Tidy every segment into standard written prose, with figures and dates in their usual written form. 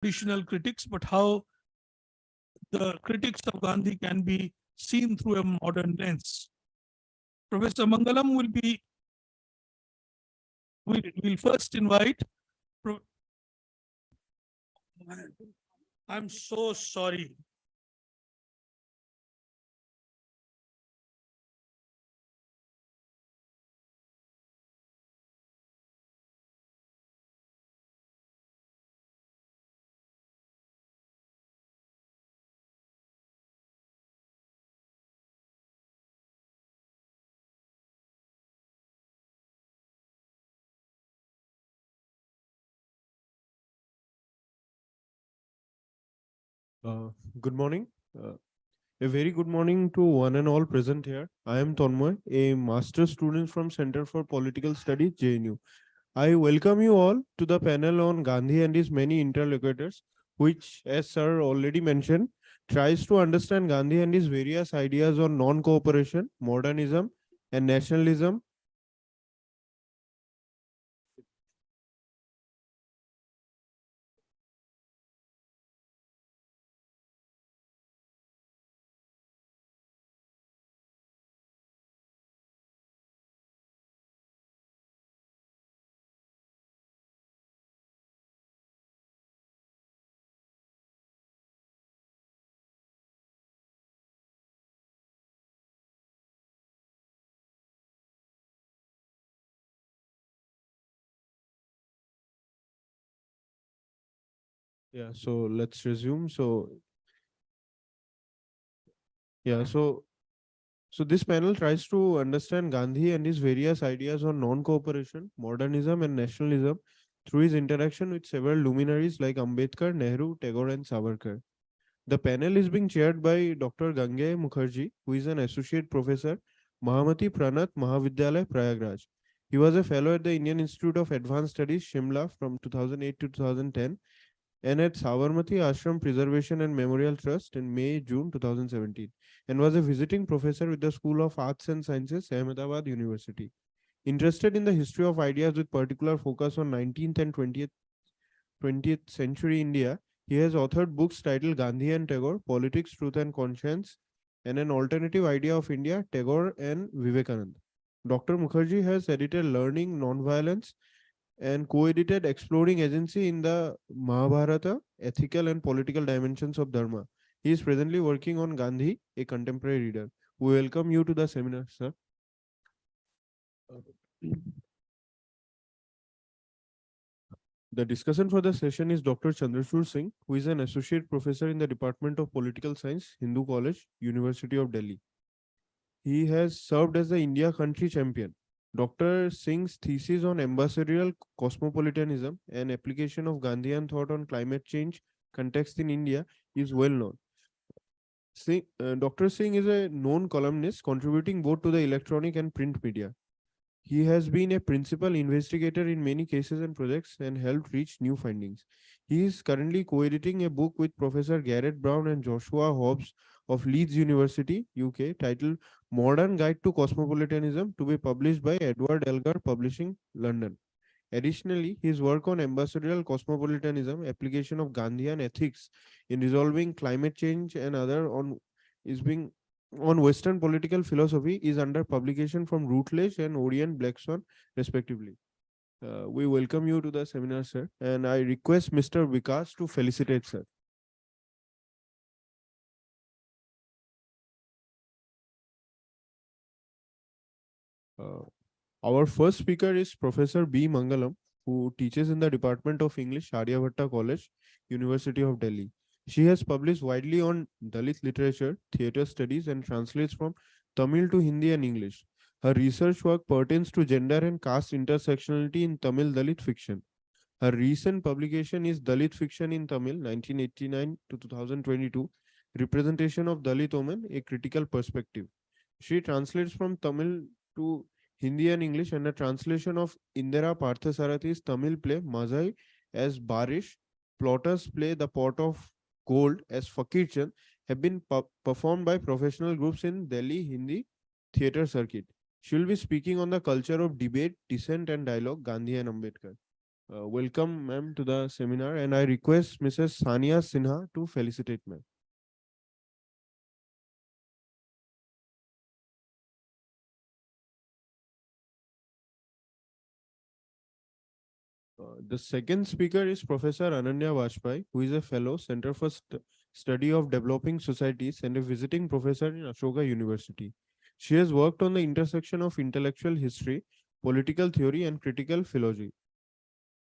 traditional critics, but how the critics of Gandhi can be seen through a modern lens. Professor Mangalam will first invite. I'm so sorry. Uh, Good morning. Uh, a very good morning to one and all present here. I am Tanmoy, a master's student from Center for Political Studies, JNU. I welcome you all to the panel on Gandhi and his many interlocutors, which, as sir already mentioned, tries to understand Gandhi and his various ideas on non-cooperation, modernism, and nationalism. Yeah, so let's resume. Yeah, so So this panel tries to understand Gandhi and his various ideas on non-cooperation, modernism and nationalism through his interaction with several luminaries like Ambedkar, Nehru, Tagore and Savarkar. The panel is being chaired by Dr. Gangeya Mukherjee, who is an associate professor, Mahamati Prannath, Mahavidyalaya, Prayagraj. He was a fellow at the Indian Institute of Advanced Studies, Shimla from 2008 to 2010 and at Savarmati Ashram Preservation and Memorial Trust in May-June 2017 and was a visiting professor with the School of Arts and Sciences, Ahmedabad University. Interested in the history of ideas with particular focus on 19th and 20th century India, he has authored books titled Gandhi and Tagore, Politics, Truth and Conscience, and An Alternative Idea of India, Tagore and Vivekananda. Dr. Mukherjee has edited Learning Nonviolence and co-edited Exploring Agency in the Mahabharata, Ethical and Political Dimensions of Dharma. He is presently working on Gandhi, a contemporary reader. We welcome you to the seminar, sir. The discussant for the session is Dr. Chandrachur Singh, who is an associate professor in the Department of Political Science, Hindu College, University of Delhi. He has served as the India country champion. Dr. Singh's thesis on ambassadorial cosmopolitanism and application of Gandhian thought on climate change context in India is well known. Dr. Singh is a known columnist contributing both to the electronic and print media. He has been a principal investigator in many cases and projects and helped reach new findings. He is currently co-editing a book with Professor Garrett Brown and Joshua Hobbs of Leeds University, UK, titled Modern Guide to Cosmopolitanism, to be published by Edward Elgar Publishing, London. Additionally, his work on ambassadorial cosmopolitanism, application of Gandhian ethics in resolving climate change and other is being on Western political philosophy is under publication from Routledge and Orient Black Swan, respectively. We welcome you to the seminar, sir, and I request Mr. Vikas to felicitate, sir. Uh, our first speaker is Professor B. Mangalam, who teaches in the Department of English, Aryabhatta College, University of Delhi. She has published widely on Dalit literature, theatre studies, and translates from Tamil to Hindi and English. Her research work pertains to gender and caste intersectionality in Tamil Dalit fiction. Her recent publication is Dalit Fiction in Tamil, 1989 to 2022, Representation of Dalit Women, a Critical Perspective. She translates from Tamil to Hindi and English, and a translation of Indira Parthasarathy's Tamil play Mazai as Barish, Plotter's play The Pot of Gold as Fakir Chand have been performed by professional groups in Delhi Hindi theatre circuit. She will be speaking on the culture of debate, dissent and dialogue, Gandhi and Ambedkar. Welcome, ma'am, to the seminar, and I request Mrs. Sania Sinha to felicitate ma'am. The second speaker is Professor Ananya Vajpeyi, who is a fellow, Center for Study of Developing Societies, and a visiting professor in Ashoka University. She has worked on the intersection of intellectual history, political theory, and critical philology.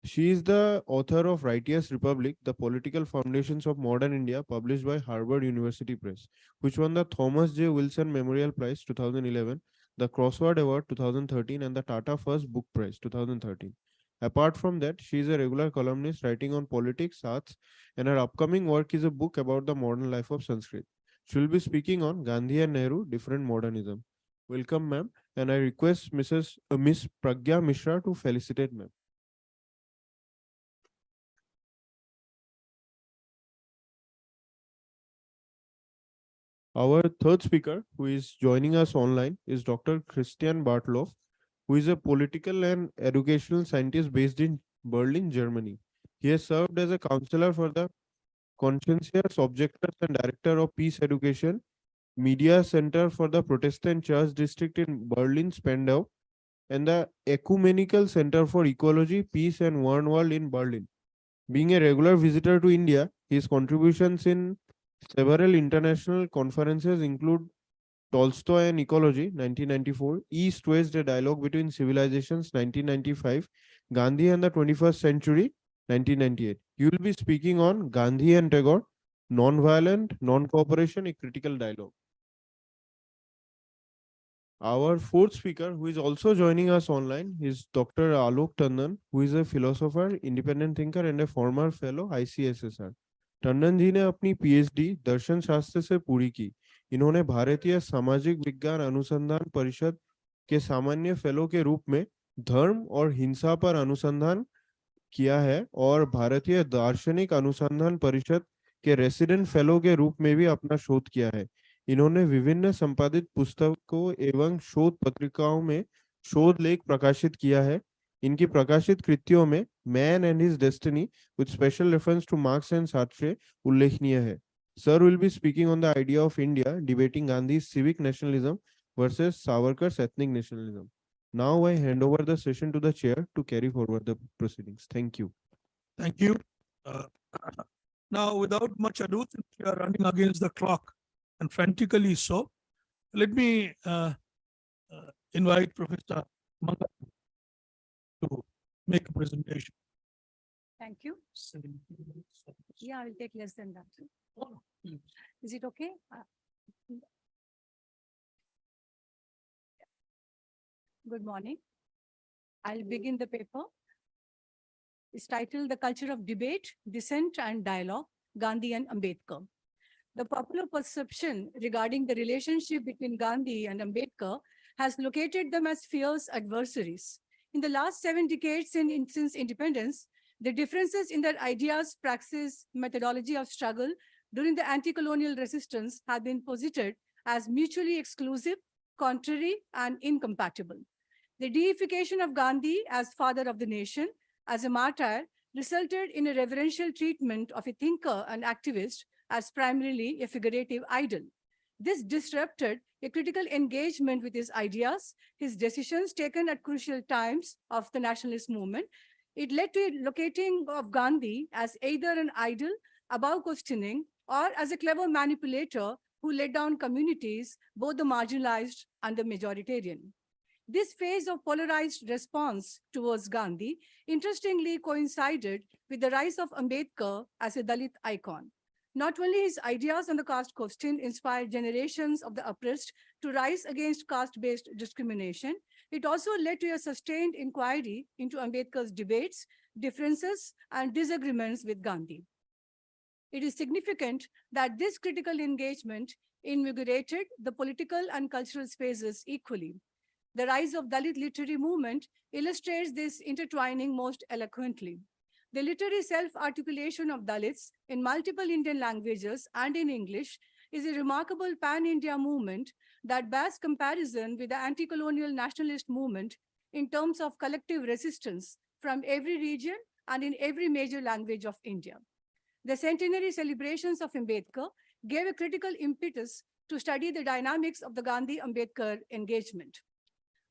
She is the author of Righteous Republic, The Political Foundations of Modern India, published by Harvard University Press, which won the Thomas J. Wilson Memorial Prize 2011, the Crossword Award 2013, and the Tata First Book Prize 2013. Apart from that, she is a regular columnist writing on politics, arts, and her upcoming work is a book about the modern life of Sanskrit. She will be speaking on Gandhi and Nehru, Different Modernism. Welcome, ma'am, and I request Miss Pragya Mishra to felicitate ma'am. Our third speaker, who is joining us online, is Dr. Christian Bartolf, who is a political and educational scientist based in Berlin, Germany. He has served as a counselor for the Conscientious Objectors and director of Peace Education, Media Center for the Protestant Church District in Berlin, Spandau, and the Ecumenical Center for Ecology, Peace, and One World in Berlin. Being a regular visitor to India, his contributions in several international conferences include Tolstoy and Ecology, 1994, East-West, a dialogue between civilizations, 1995, Gandhi and the 21st century, 1998. You will be speaking on Gandhi and Tagore, Nonviolent, Non-Cooperation, a Critical Dialogue. Our fourth speaker, who is also joining us online, is Dr. Alok Tandon, who is a philosopher, independent thinker, and a former fellow ICSSR. Tandon ji ने अपनी PhD दर्शन शास्त्र से पूरी की. इन्होंने भारतीय सामाजिक विज्ञान अनुसंधान परिषद के सामान्य फेलो के रूप में धर्म और हिंसा पर अनुसंधान किया है और भारतीय दार्शनिक अनुसंधान परिषद के रेसिडेंट फेलो के रूप में भी अपना शोध किया है. इन्होंने विभिन्न संपादित पुस्तकों एवं शोध पत्रिकाओं में शोध लेख प्रकाशित किया है. इनकी प्रकाशित कृतियों में man and his destiny with special reference to Marx and Sartre उल्लेखनीय है. Sir will be speaking on the idea of India debating Gandhi's civic nationalism versus Savarkar's ethnic nationalism. Now I hand over the session to the chair to carry forward the proceedings. Thank you. Thank you. Now, without much ado, since we are running against the clock and frantically so, let me invite Professor Mangalam to make a presentation. Thank you. Yeah, I will take less than that. Is it okay? Good morning. I'll begin the paper. It's titled The Culture of Debate, Dissent and Dialogue, Gandhi and Ambedkar. The popular perception regarding the relationship between Gandhi and Ambedkar has located them as fierce adversaries. In the last 7 decades since independence, the differences in their ideas, praxis, methodology of struggle during the anti-colonial resistance have been posited as mutually exclusive, contrary, and incompatible. The deification of Gandhi as father of the nation, as a martyr, resulted in a reverential treatment of a thinker and activist as primarily a figurative idol. This disrupted a critical engagement with his ideas, his decisions taken at crucial times of the nationalist movement. It led to a locating of Gandhi as either an idol above questioning or as a clever manipulator who led down communities, both the marginalized and the majoritarian. This phase of polarized response towards Gandhi interestingly coincided with the rise of Ambedkar as a Dalit icon. Not only his ideas on the caste question inspired generations of the oppressed to rise against caste-based discrimination, it also led to a sustained inquiry into Ambedkar's debates, differences, and disagreements with Gandhi. It is significant that this critical engagement invigorated the political and cultural spaces equally. The rise of Dalit literary movement illustrates this intertwining most eloquently. The literary self-articulation of Dalits in multiple Indian languages and in English is a remarkable pan-India movement that bears comparison with the anti-colonial nationalist movement in terms of collective resistance from every region and in every major language of India. The centenary celebrations of Ambedkar gave a critical impetus to study the dynamics of the Gandhi-Ambedkar engagement.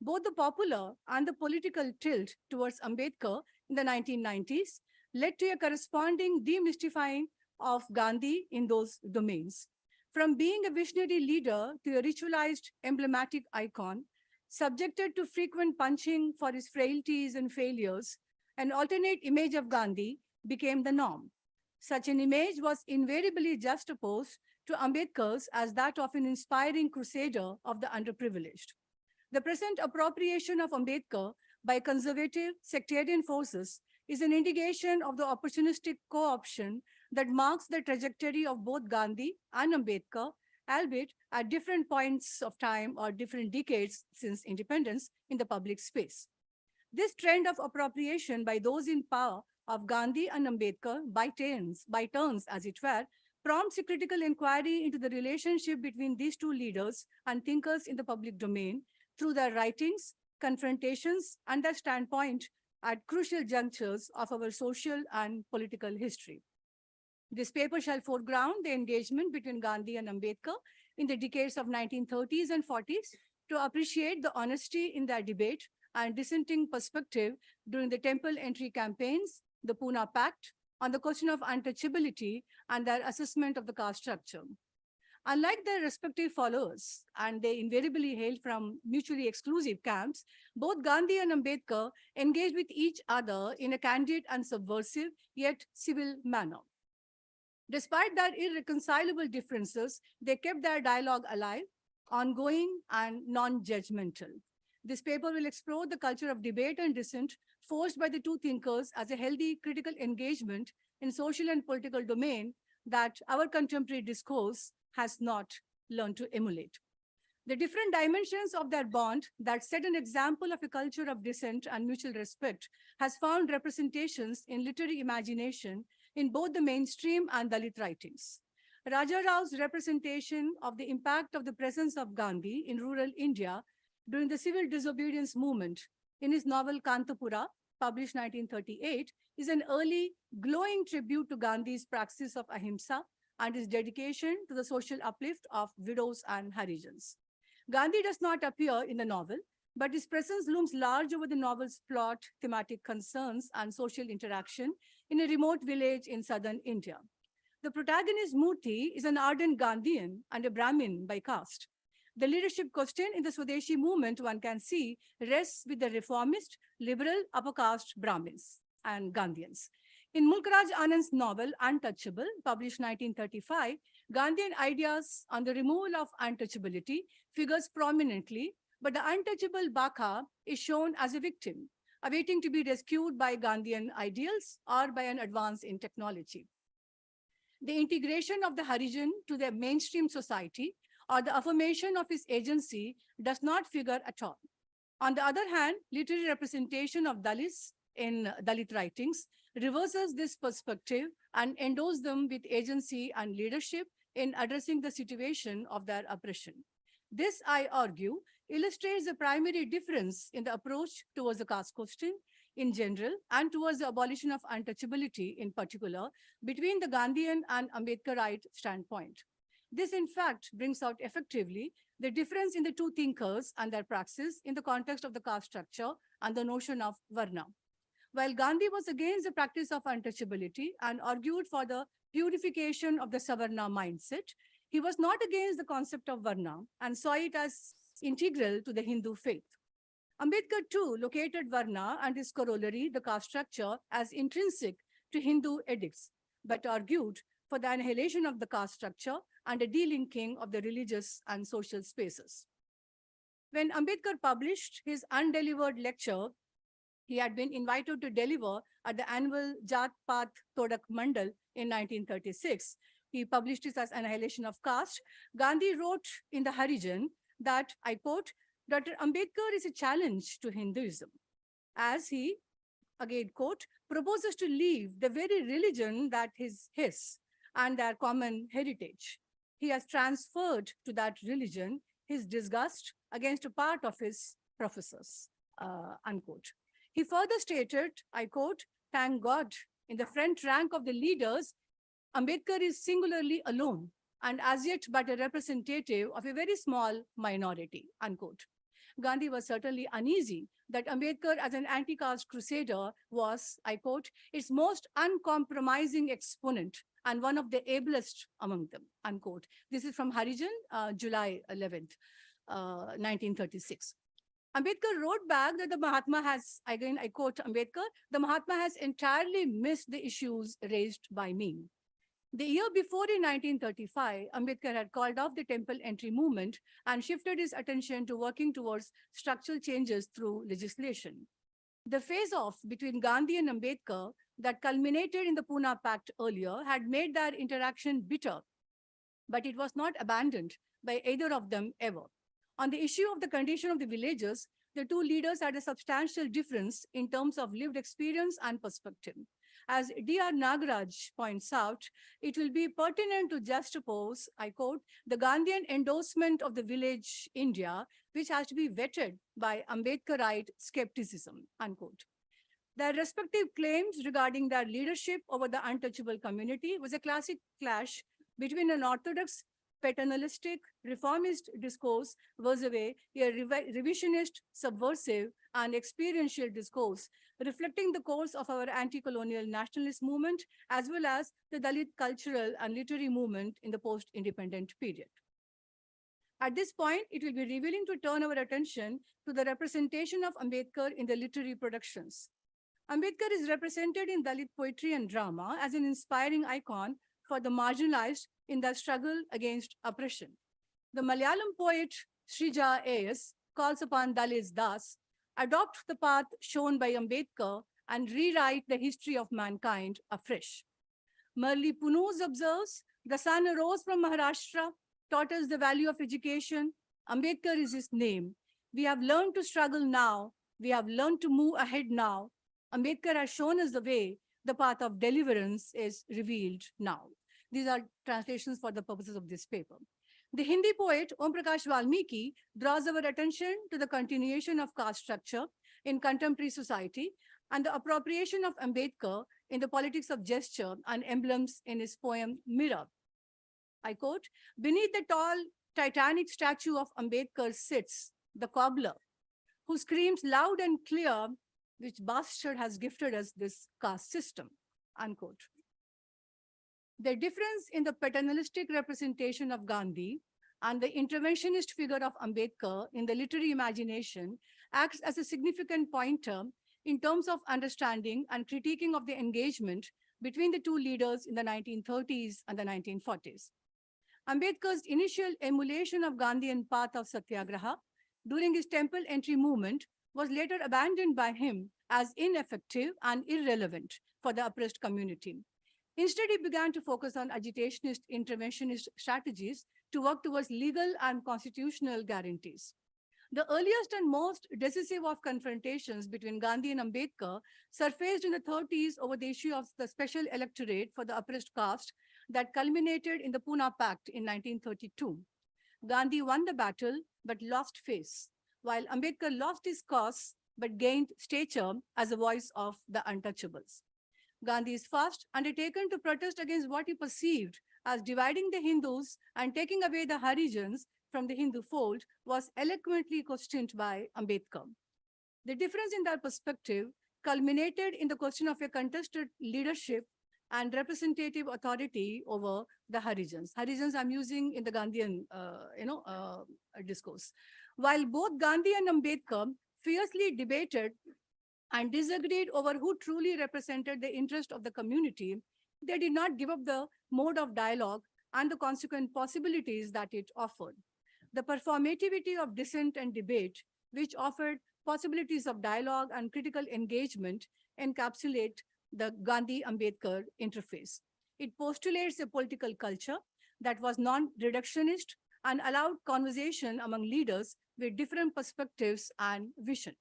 Both the popular and the political tilt towards Ambedkar in the 1990s led to a corresponding demystifying of Gandhi in those domains. From being a visionary leader to a ritualized emblematic icon, subjected to frequent punching for his frailties and failures, an alternate image of Gandhi became the norm. Such an image was invariably juxtaposed to Ambedkar's as that of an inspiring crusader of the underprivileged. The present appropriation of Ambedkar by conservative sectarian forces is an indication of the opportunistic co-option that marks the trajectory of both Gandhi and Ambedkar, albeit at different points of time or different decades since independence in the public space. This trend of appropriation by those in power of Gandhi and Ambedkar by turns, as it were, prompts a critical inquiry into the relationship between these two leaders and thinkers in the public domain through their writings, confrontations, and their standpoint at crucial junctures of our social and political history. This paper shall foreground the engagement between Gandhi and Ambedkar in the decades of 1930s and 40s to appreciate the honesty in their debate and dissenting perspective during the temple entry campaigns, the Pune Pact, on the question of untouchability and their assessment of the caste structure. Unlike their respective followers, and they invariably hailed from mutually exclusive camps, both Gandhi and Ambedkar engaged with each other in a candid and subversive, yet civil manner. Despite their irreconcilable differences, they kept their dialogue alive, ongoing, and non-judgmental. This paper will explore the culture of debate and dissent forced by the two thinkers as a healthy critical engagement in social and political domain that our contemporary discourse has not learned to emulate. The different dimensions of their bond that set an example of a culture of dissent and mutual respect has found representations in literary imagination in both the mainstream and Dalit writings. Raja Rao's representation of the impact of the presence of Gandhi in rural India during the civil disobedience movement in his novel Kantapura, published 1938, is an early glowing tribute to Gandhi's praxis of ahimsa and his dedication to the social uplift of widows and Harijans. Gandhi does not appear in the novel, but his presence looms large over the novel's plot, thematic concerns, and social interaction in a remote village in southern India. The protagonist, Murthy, is an ardent Gandhian and a Brahmin by caste. The leadership question in the Swadeshi movement, one can see, rests with the reformist, liberal, upper caste Brahmins and Gandhians. In Mulkraj Anand's novel, Untouchable, published 1935, Gandhian ideas on the removal of untouchability figures prominently, but the untouchable Baka is shown as a victim, awaiting to be rescued by Gandhian ideals or by an advance in technology. The integration of the Harijan to the mainstream society or the affirmation of his agency does not figure at all. On the other hand, literary representation of Dalits in Dalit writings reverses this perspective and endows them with agency and leadership in addressing the situation of their oppression. This, I argue, illustrates the primary difference in the approach towards the caste question in general and towards the abolition of untouchability in particular between the Gandhian and Ambedkarite standpoint. This, in fact, brings out effectively the difference in the two thinkers and their praxis in the context of the caste structure and the notion of Varna. While Gandhi was against the practice of untouchability and argued for the purification of the Savarna mindset, he was not against the concept of Varna and saw it as integral to the Hindu faith. Ambedkar too located Varna and his corollary, the caste structure, as intrinsic to Hindu edicts, but argued for the annihilation of the caste structure and a delinking of the religious and social spaces. When Ambedkar published his undelivered lecture, he had been invited to deliver at the annual Jat Path Todak Mandal in 1936. He published this as Annihilation of Caste. Gandhi wrote in the Harijan that, I quote, Dr. Ambedkar is a challenge to Hinduism, as he, again quote, proposes to leave the very religion that is his and their common heritage. He has transferred to that religion his disgust against a part of his professors, unquote. He further stated, I quote, thank God, in the front rank of the leaders, Ambedkar is singularly alone and as yet but a representative of a very small minority, unquote. Gandhi was certainly uneasy that Ambedkar as an anti-caste crusader was, I quote, its most uncompromising exponent and one of the ablest among them, unquote. This is from Harijan, July 11th, 1936. Ambedkar wrote back that the Mahatma has, again, I quote Ambedkar, the Mahatma has entirely missed the issues raised by me. The year before, in 1935, Ambedkar had called off the temple entry movement and shifted his attention to working towards structural changes through legislation. The face-off between Gandhi and Ambedkar that culminated in the Pune Pact earlier had made their interaction bitter, but it was not abandoned by either of them ever. On the issue of the condition of the villages, the two leaders had a substantial difference in terms of lived experience and perspective. As D.R. Nagaraj points out, it will be pertinent to juxtapose, I quote, the Gandhian endorsement of the village India, which has to be vetted by Ambedkarite skepticism, unquote. Their respective claims regarding their leadership over the untouchable community was a classic clash between an orthodox, paternalistic, reformist discourse versus a revisionist, subversive, and experiential discourse, reflecting the course of our anti-colonial nationalist movement, as well as the Dalit cultural and literary movement in the post-independent period. At this point, it will be revealing to turn our attention to the representation of Ambedkar in the literary productions. Ambedkar is represented in Dalit poetry and drama as an inspiring icon for the marginalized in their struggle against oppression. The Malayalam poet Srija A.S. calls upon Dalit Das adopt the path shown by Ambedkar and rewrite the history of mankind afresh. Murli Punus observes, the sun arose from Maharashtra, taught us the value of education. Ambedkar is his name. We have learned to struggle now. We have learned to move ahead now. Ambedkar has shown us the way. The path of deliverance is revealed now. These are translations for the purposes of this paper. The Hindi poet Om Prakash Valmiki draws our attention to the continuation of caste structure in contemporary society and the appropriation of Ambedkar in the politics of gesture and emblems in his poem Mirror. I quote, beneath the tall titanic statue of Ambedkar sits the cobbler, who screams loud and clear, which bastard has gifted us this caste system, unquote. The difference in the paternalistic representation of Gandhi and the interventionist figure of Ambedkar in the literary imagination acts as a significant pointer in terms of understanding and critiquing of the engagement between the two leaders in the 1930s and the 1940s. Ambedkar's initial emulation of Gandhian path of Satyagraha during his temple entry movement was later abandoned by him as ineffective and irrelevant for the oppressed community. Instead, he began to focus on agitationist, interventionist strategies to work towards legal and constitutional guarantees. The earliest and most decisive of confrontations between Gandhi and Ambedkar surfaced in the 30s over the issue of the special electorate for the oppressed caste that culminated in the Pune Pact in 1932. Gandhi won the battle but lost face, while Ambedkar lost his cause but gained stature as a voice of the untouchables. Gandhi's fast, undertaken to protest against what he perceived as dividing the Hindus and taking away the Harijans from the Hindu fold, was eloquently questioned by Ambedkar. The difference in their perspective culminated in the question of a contested leadership and representative authority over the Harijans. Harijans I'm using in the Gandhian discourse. While both Gandhi and Ambedkar fiercely debated and disagreed over who truly represented the interest of the community, they did not give up the mode of dialogue and the consequent possibilities that it offered. The performativity of dissent and debate, which offered possibilities of dialogue and critical engagement, encapsulate the Gandhi-Ambedkar interface. It postulates a political culture that was non-reductionist and allowed conversation among leaders with different perspectives and vision.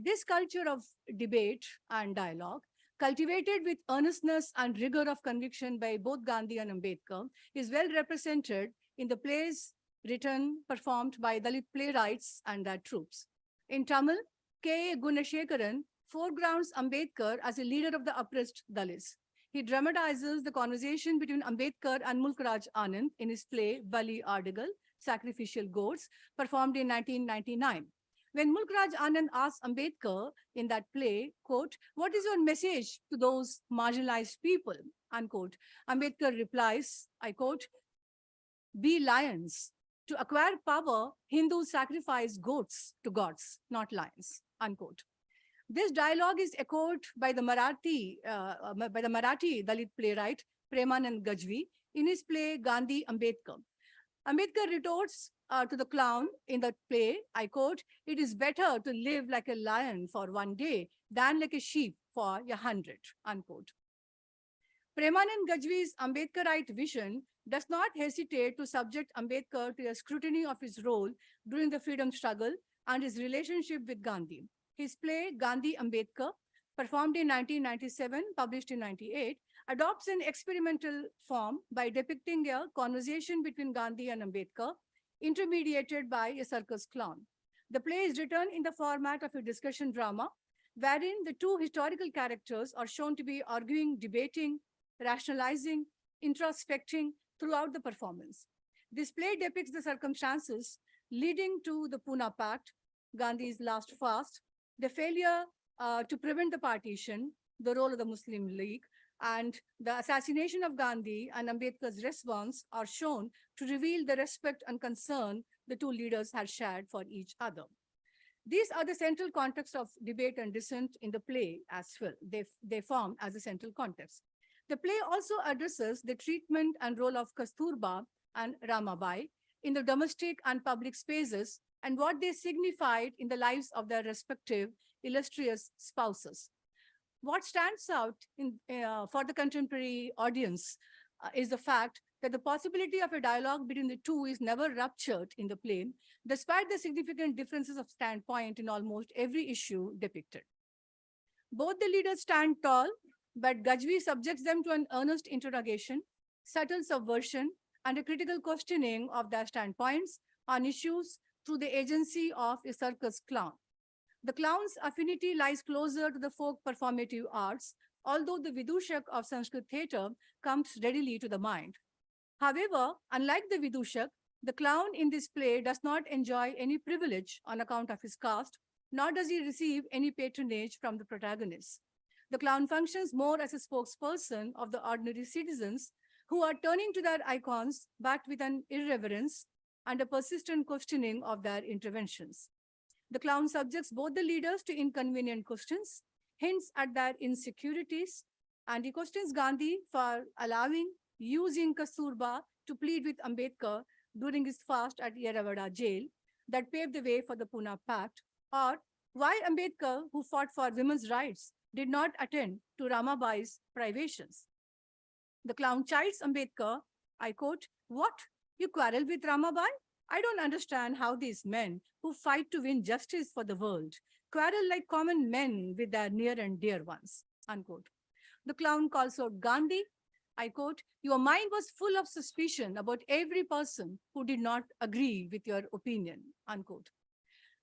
This culture of debate and dialogue, cultivated with earnestness and rigor of conviction by both Gandhi and Ambedkar, is well represented in the plays written, performed by Dalit playwrights and their troops. In Tamil, K. Gunashekaran foregrounds Ambedkar as a leader of the oppressed Dalits. He dramatizes the conversation between Ambedkar and Mukherjee Anand in his play Bali Ardagal, Sacrificial Goats, performed in 1999. When Mukherjee Anand asks Ambedkar in that play, quote, "What is your message to those marginalized people?" unquote, Ambedkar replies, I quote, "Be lions. To acquire power, Hindus sacrifice goats to gods, not lions," unquote. This dialogue is echoed by the Marathi Dalit playwright Premanand Gajvi in his play Gandhi Ambedkar. Ambedkar retorts to the clown in the play, I quote, "It is better to live like a lion for one day than like a sheep for 100, unquote. Premanand Gajvi's Ambedkarite vision does not hesitate to subject Ambedkar to a scrutiny of his role during the freedom struggle and his relationship with Gandhi. His play, Gandhi Ambedkar, performed in 1997, published in 98, adopts an experimental form by depicting a conversation between Gandhi and Ambedkar, intermediated by a circus clown. The play is written in the format of a discussion drama, wherein the two historical characters are shown to be arguing, debating, rationalizing, introspecting throughout the performance. This play depicts the circumstances leading to the Pune Pact, Gandhi's last fast, the failure to prevent the partition, the role of the Muslim League, and the assassination of Gandhi and Ambedkar's response are shown to reveal the respect and concern the two leaders had shared for each other. These are the central context of debate and dissent in the play as well. They form as a central context. The play also addresses the treatment and role of Kasturba and Ramabai in the domestic and public spaces and what they signified in the lives of their respective illustrious spouses. What stands out for the contemporary audience is the fact that the possibility of a dialogue between the two is never ruptured in the play, despite the significant differences of standpoint in almost every issue depicted. Both the leaders stand tall, but Gajvi subjects them to an earnest interrogation, subtle subversion, and a critical questioning of their standpoints on issues through the agency of a circus clown. The clown's affinity lies closer to the folk performative arts, although the Vidushak of Sanskrit theatre comes readily to the mind. However, unlike the Vidushak, the clown in this play does not enjoy any privilege on account of his caste, nor does he receive any patronage from the protagonist. The clown functions more as a spokesperson of the ordinary citizens who are turning to their icons, but with an irreverence and a persistent questioning of their interventions. The clown subjects both the leaders to inconvenient questions, hints at their insecurities, and he questions Gandhi for using Kasturba to plead with Ambedkar during his fast at Aryabhatta jail that paved the way for the Pune Pact, or why Ambedkar, who fought for women's rights, did not attend to Ramabai's privations. The clown chides Ambedkar, I quote, "What? You quarrel with Ramabai? I don't understand how these men who fight to win justice for the world quarrel like common men with their near and dear ones," unquote. The clown calls out Gandhi, I quote, "Your mind was full of suspicion about every person who did not agree with your opinion," unquote.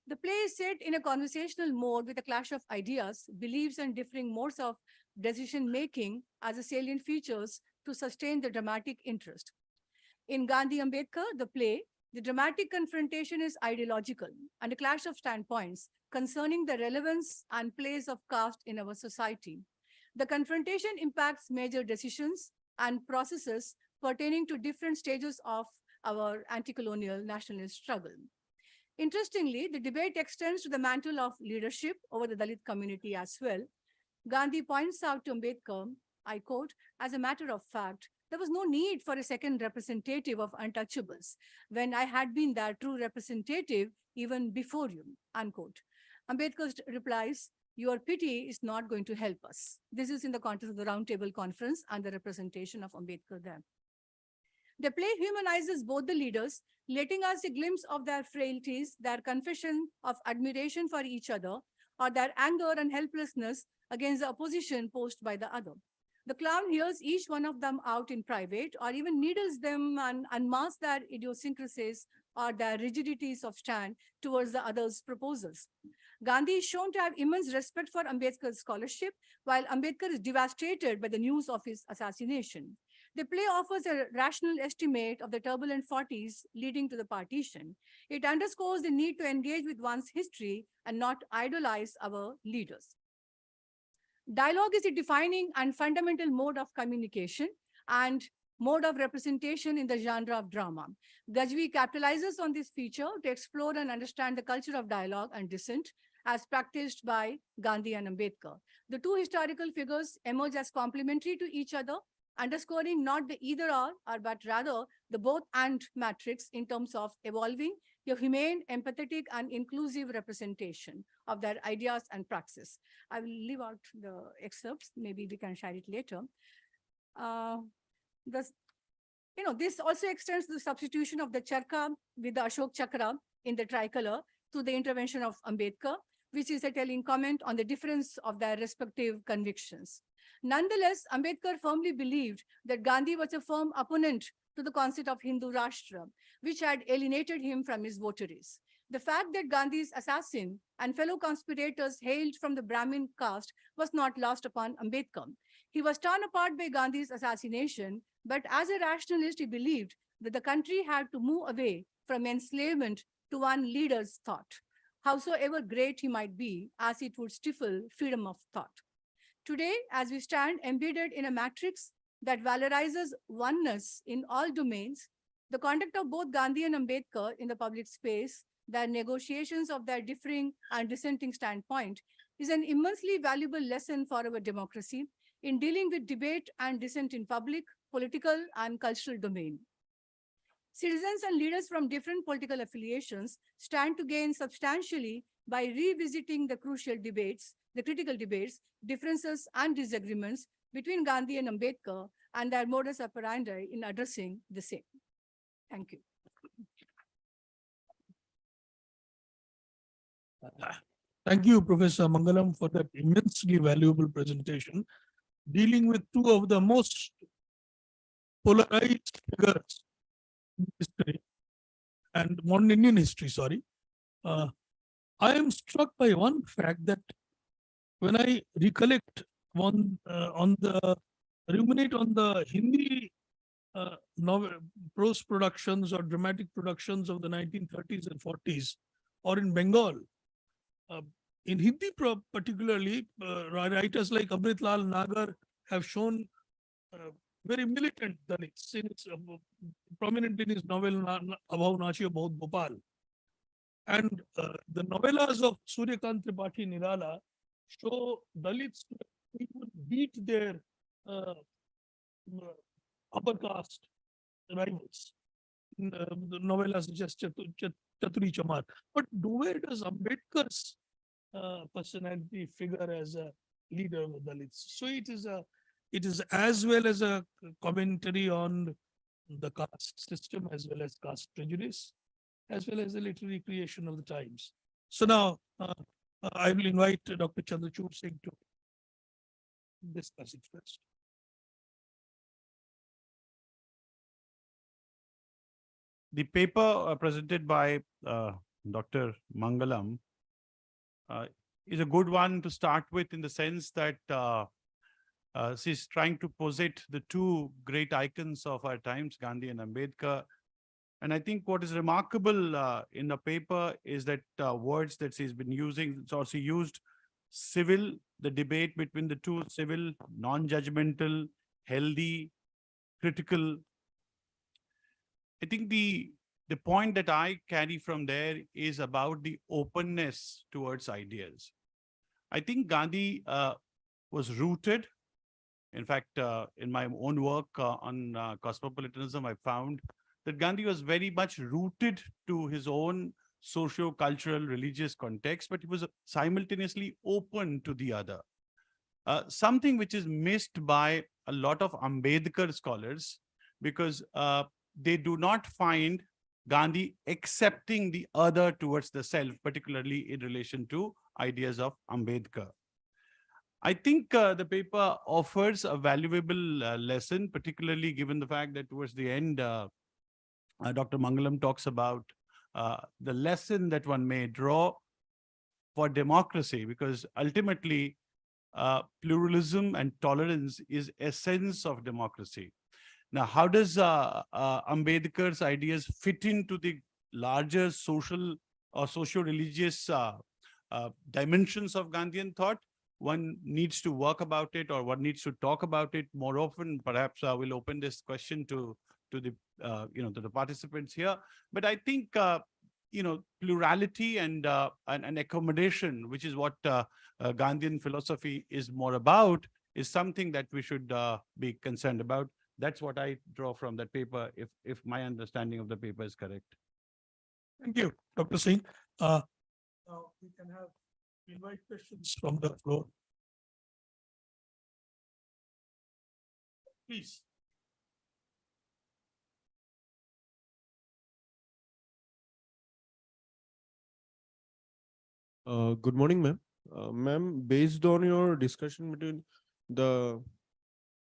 The play is set in a conversational mode with a clash of ideas, beliefs, and differing modes of decision-making as the salient features to sustain the dramatic interest. In Gandhi Ambedkar, the play, the dramatic confrontation is ideological and a clash of standpoints concerning the relevance and place of caste in our society. The confrontation impacts major decisions and processes pertaining to different stages of our anti-colonial nationalist struggle. Interestingly, the debate extends to the mantle of leadership over the Dalit community as well. Gandhi points out to Ambedkar, I quote, "As a matter of fact, there was no need for a second representative of untouchables when I had been their true representative even before you," unquote. Ambedkar replies, "Your pity is not going to help us." This is in the context of the Roundtable Conference and the representation of Ambedkar there. The play humanizes both the leaders, letting us a glimpse of their frailties, their confession of admiration for each other, or their anger and helplessness against the opposition posed by the other. The clown hears each one of them out in private, or even needles them and unmasks their idiosyncrasies or their rigidities of stand towards the other's proposals. Gandhi is shown to have immense respect for Ambedkar's scholarship, while Ambedkar is devastated by the news of his assassination. The play offers a rational estimate of the turbulent 40s leading to the partition. It underscores the need to engage with one's history and not idolize our leaders. Dialogue is a defining and fundamental mode of communication and mode of representation in the genre of drama. Gajvi capitalizes on this feature to explore and understand the culture of dialogue and dissent as practiced by Gandhi and Ambedkar. The two historical figures emerge as complementary to each other, underscoring not the either or but rather the both and matrix in terms of evolving a humane, empathetic, and inclusive representation of their ideas and praxis. I will leave out the excerpts. Maybe we can share it later. This also extends the substitution of the charka with the Ashok chakra in the tricolor through the intervention of Ambedkar, which is a telling comment on the difference of their respective convictions. Nonetheless, Ambedkar firmly believed that Gandhi was a firm opponent to the concept of Hindu Rashtra, which had alienated him from his votaries. The fact that Gandhi's assassin and fellow conspirators hailed from the Brahmin caste was not lost upon Ambedkar. He was torn apart by Gandhi's assassination, but as a rationalist, he believed that the country had to move away from enslavement to one leader's thought, howsoever great he might be, as it would stifle freedom of thought. Today, as we stand embedded in a matrix that valorizes oneness in all domains, the conduct of both Gandhi and Ambedkar in the public space, their negotiations of their differing and dissenting standpoint, is an immensely valuable lesson for our democracy in dealing with debate and dissent in public, political, and cultural domain. Citizens and leaders from different political affiliations stand to gain substantially by revisiting the crucial debates, the critical debates, differences, and disagreements between Gandhi and Ambedkar and their modus operandi in addressing the same. Thank you. Thank you, Professor Mangalam, for that immensely valuable presentation, dealing with two of the most polarized figures in history and modern Indian history, sorry. I am struck by one fact that when I recollect ruminate on the Hindi novel, prose productions or dramatic productions of the 1930s and 40s, or in Bengal. In Hindi particularly, writers like Amrit Lal Nagar have shown very militant Dalits, prominent in his novel Abhav Nachiyo Bahut Bhopal. And the novellas of Suryakant Tripathi Nirala show Dalits who would beat their upper caste rivals. The novellas such as Chaturi Chamar. But where does Ambedkar's personality figure as a leader of the Dalits? So it is as well as a commentary on the caste system, as well as caste prejudice, as well as the literary creation of the times. So now I will invite Dr. Chandrachur Singh to discuss it first. The paper presented by Dr. Mangalam is a good one to start with, in the sense that she's trying to posit the two great icons of our times, Gandhi and Ambedkar. And I think what is remarkable in the paper is that words that she's been using. So she used civil, the debate between the two, civil, non-judgmental, healthy, critical. I think the point that I carry from there is about the openness towards ideas. I think Gandhi was rooted. In fact, in my own work on cosmopolitanism, I found that Gandhi was very much rooted to his own socio-cultural, religious context, but he was simultaneously open to the other. Something which is missed by a lot of Ambedkar scholars, because they do not find Gandhi accepting the other towards the self, particularly in relation to ideas of Ambedkar. I think the paper offers a valuable lesson, particularly given the fact that towards the end, Dr. Mangalam talks about the lesson that one may draw for democracy, because ultimately pluralism and tolerance is essence of democracy. Now, how does Ambedkar's ideas fit into the larger social or socio-religious dimensions of Gandhian thought? One needs to work about it, or one needs to talk about it more often. Perhaps we'll open this question to the to the participants here. But I think plurality and accommodation, which is what Gandhian philosophy is more about, is something that we should be concerned about. That's what I draw from that paper, if my understanding of the paper is correct. Thank you, Dr. Singh. Now we can invite questions from the floor. Please. Good morning, ma'am. Ma'am, based on your discussion between the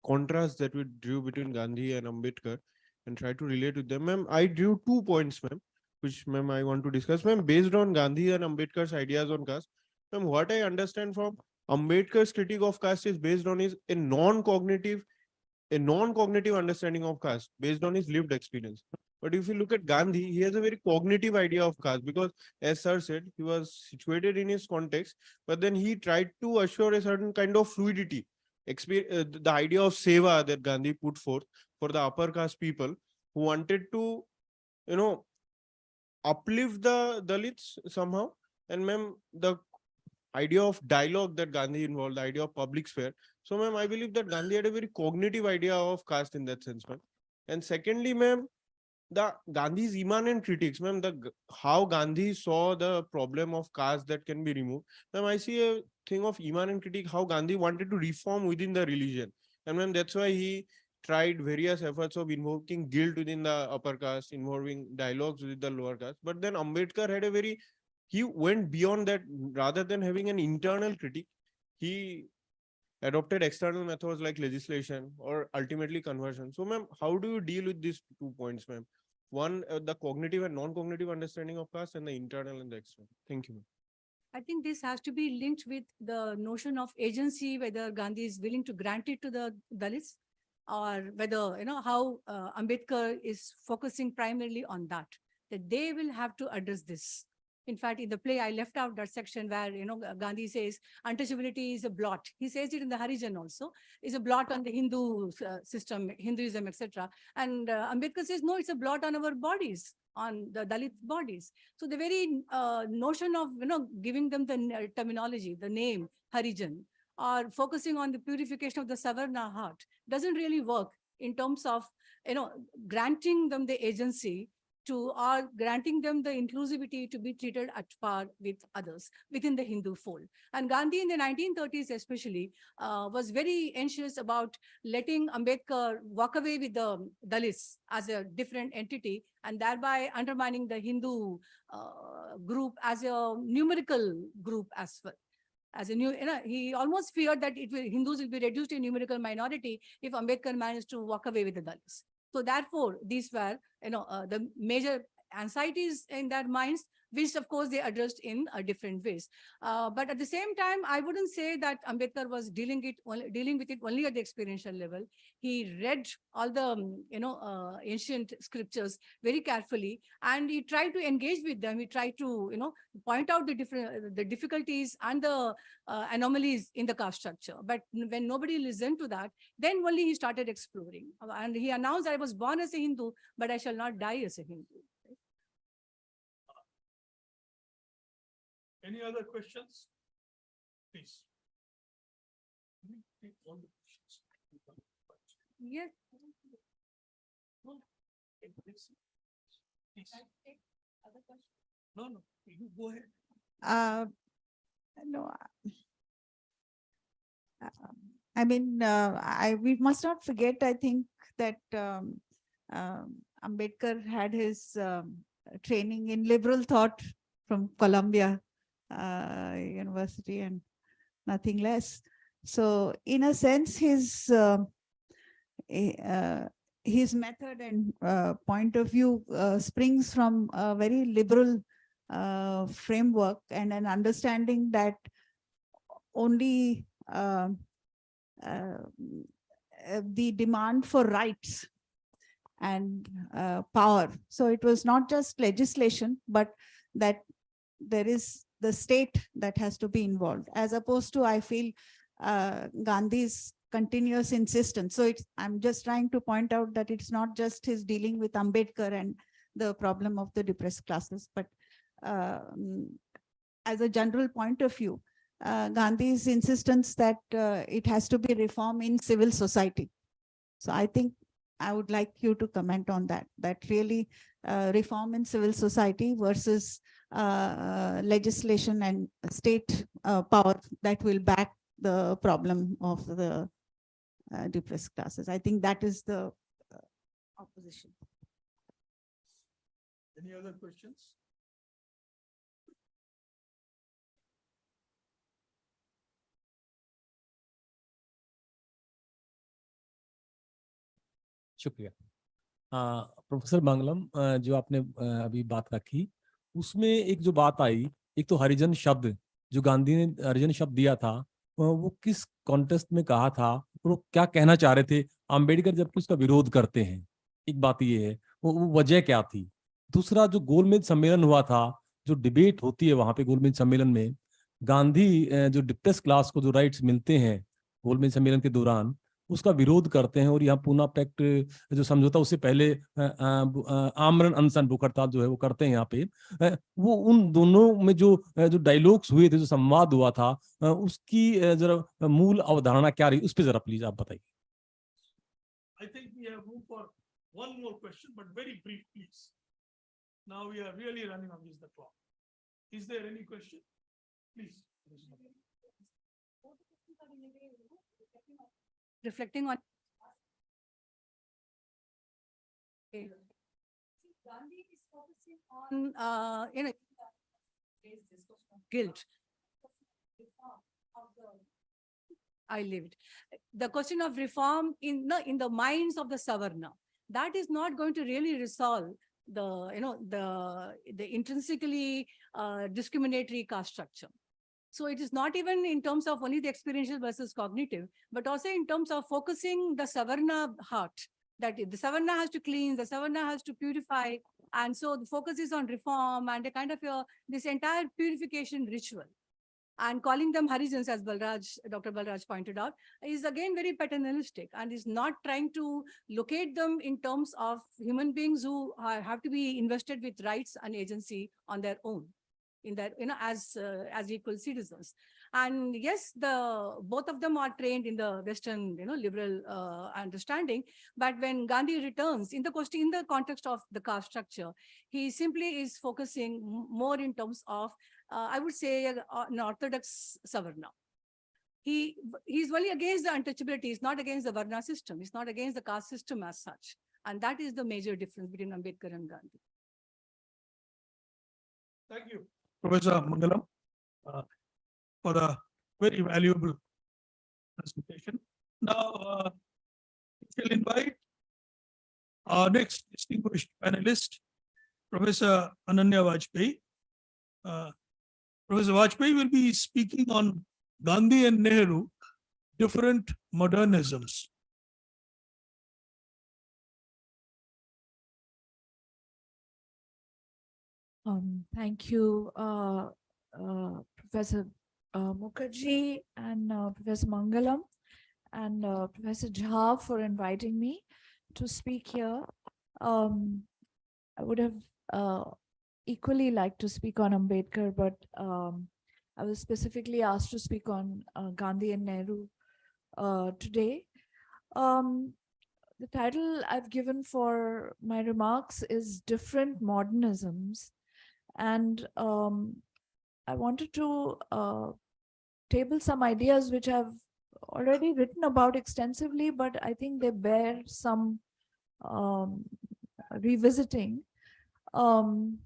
contrast that we drew between Gandhi and Ambedkar and try to relate with them, ma'am, I drew 2 points, ma'am, which, ma'am, I want to discuss. Ma'am, based on Gandhi and Ambedkar's ideas on caste, ma'am, what I understand from Ambedkar's critique of caste is based on a non-cognitive understanding of caste based on his lived experience. But if you look at Gandhi, he has a very cognitive idea of caste because, as sir said, he was situated in his context, but then he tried to assure a certain kind of fluidity. The idea of seva that Gandhi put forth for the upper caste people who wanted to, uplift the Dalits somehow. And ma'am, the idea of dialogue that Gandhi involved, the idea of public sphere. So, ma'am, I believe that Gandhi had a very cognitive idea of caste in that sense, ma'am. And secondly, ma'am, the Gandhi's immanent critiques, ma'am, how Gandhi saw the problem of caste that can be removed. Ma'am, I see a thing of immanent critique, how Gandhi wanted to reform within the religion. And ma'am, that's why he tried various efforts of invoking guilt within the upper caste, involving dialogues with the lower caste. But then Ambedkar had he went beyond that. Rather than having an internal critique, he adopted external methods like legislation or ultimately conversion. So, ma'am, how do you deal with these 2 points, ma'am? One, the cognitive and non-cognitive understanding of caste, and the internal and the external. Thank you, ma'am. I think this has to be linked with the notion of agency, whether Gandhi is willing to grant it to the Dalits, or whether, how Ambedkar is focusing primarily on that they will have to address this. In fact, in the play, I left out that section where, Gandhi says untouchability is a blot. He says it in the Harijan also, is a blot on the Hindu system, Hinduism, etc. And Ambedkar says, no, it's a blot on our bodies, on the Dalit bodies. So the very notion of, giving them the terminology, the name Harijan, or focusing on the purification of the Savarna heart doesn't really work in terms of, granting them the agency or granting them the inclusivity to be treated at par with others within the Hindu fold. And Gandhi in the 1930s especially was very anxious about letting Ambedkar walk away with the Dalits as a different entity and thereby undermining the Hindu group as a numerical group as well. As a he almost feared that Hindus will be reduced to a numerical minority if Ambedkar managed to walk away with the Dalits. So therefore, these were, the major anxieties in their minds, which of course they addressed in different ways. But at the same time, I wouldn't say that Ambedkar was dealing with it only at the experiential level. He read all the, ancient scriptures very carefully, and he tried to engage with them. He tried to, point out the difficulties and the anomalies in the caste structure. But when nobody listened to that, then only he started exploring. And he announced, I was born as a Hindu, but I shall not die as a Hindu. Any other questions? Please. Yes. No, you go ahead. No, I mean, we must not forget, I think, that Ambedkar had his training in liberal thought from Columbia University and nothing less. So in a sense, his method and point of view springs from a very liberal framework and an understanding that only the demand for rights and power. So it was not just legislation, but that there is the state that has to be involved, as opposed to, I feel, Gandhi's continuous insistence. So I'm just trying to point out that it's not just his dealing with Ambedkar and the problem of the depressed classes, but as a general point of view, Gandhi's insistence that it has to be reform in civil society. So I think I would like you to comment on that, that really reform in civil society versus legislation and state power that will back the problem of the depressed classes. I think that is the opposition. Any other questions? शुक्रिया। Professor मंगलम, जो आपने अभी बात रखी उसमें एक जो बात आई, एक तो हरिजन शब्द जो गांधी ने हरिजन शब्द दिया था, वो किस कॉन्टेक्स्ट में कहा था और वो क्या कहना चाह रहे थे। अंबेडकर जबकि उसका विरोध करते हैं, एक बात ये है, वो वजह क्या थी। दूसरा, जो गोलमेज सम्मेलन हुआ था, जो डिबेट होती है वहां पे गोलमेज सम्मेलन में, गांधी जो डिप्रेस क्लास को जो राइट्स मिलते हैं गोलमेज सम्मेलन के दौरान, उसका विरोध करते हैं। और यहाँ पूना पैक्ट जो समझौता उससे पहले आमरण अनशन भूख हड़ताल जो है वो करते हैं यहाँ पे। वो उन दोनों में जो डायलॉग्स हुए थे, जो संवाद हुआ था, उसकी जरा मूल अवधारणा क्या रही, उस पर जरा प्लीज आप बताइए। I think we have room for one more question, but very brief, please. Now we are really running against the clock. Is there any question? Please. Reflecting on Gandhi is focusing on guilt. I lived the question of reform in the minds of the Savarna. That is not going to really resolve the intrinsically discriminatory caste structure. So it is not even in terms of only the experiential versus cognitive, but also in terms of focusing the Savarna heart, that the Savarna has to cleanse, the Savarna has to purify. And so the focus is on reform and a kind of this entire purification ritual. And calling them Harijans, as Dr. Balraj pointed out, is again very paternalistic and is not trying to locate them in terms of human beings who have to be invested with rights and agency on their own, in that, as equal citizens. And yes, both of them are trained in the Western, liberal understanding. But when Gandhi returns in the context of the caste structure, he simply is focusing more in terms of, I would say, an orthodox Savarna. He's only against the untouchability. He's not against the Varna system. He's not against the caste system as such. And that is the major difference between Ambedkar and Gandhi. Thank you, Professor Mangalam, for the very valuable presentation. Now, we'll invite our next distinguished panelist, Professor Ananya Vajpeyi. Professor Vajpeyi will be speaking on Gandhi and Nehru, different modernisms. Thank you, Professor Mukherjee and Professor Mangalam and Professor Jha for inviting me to speak here. I would have equally liked to speak on Ambedkar, but I was specifically asked to speak on Gandhi and Nehru today. The title I've given for my remarks is Different Modernisms. And I wanted to table some ideas which I've already written about extensively, but I think they bear some revisiting. In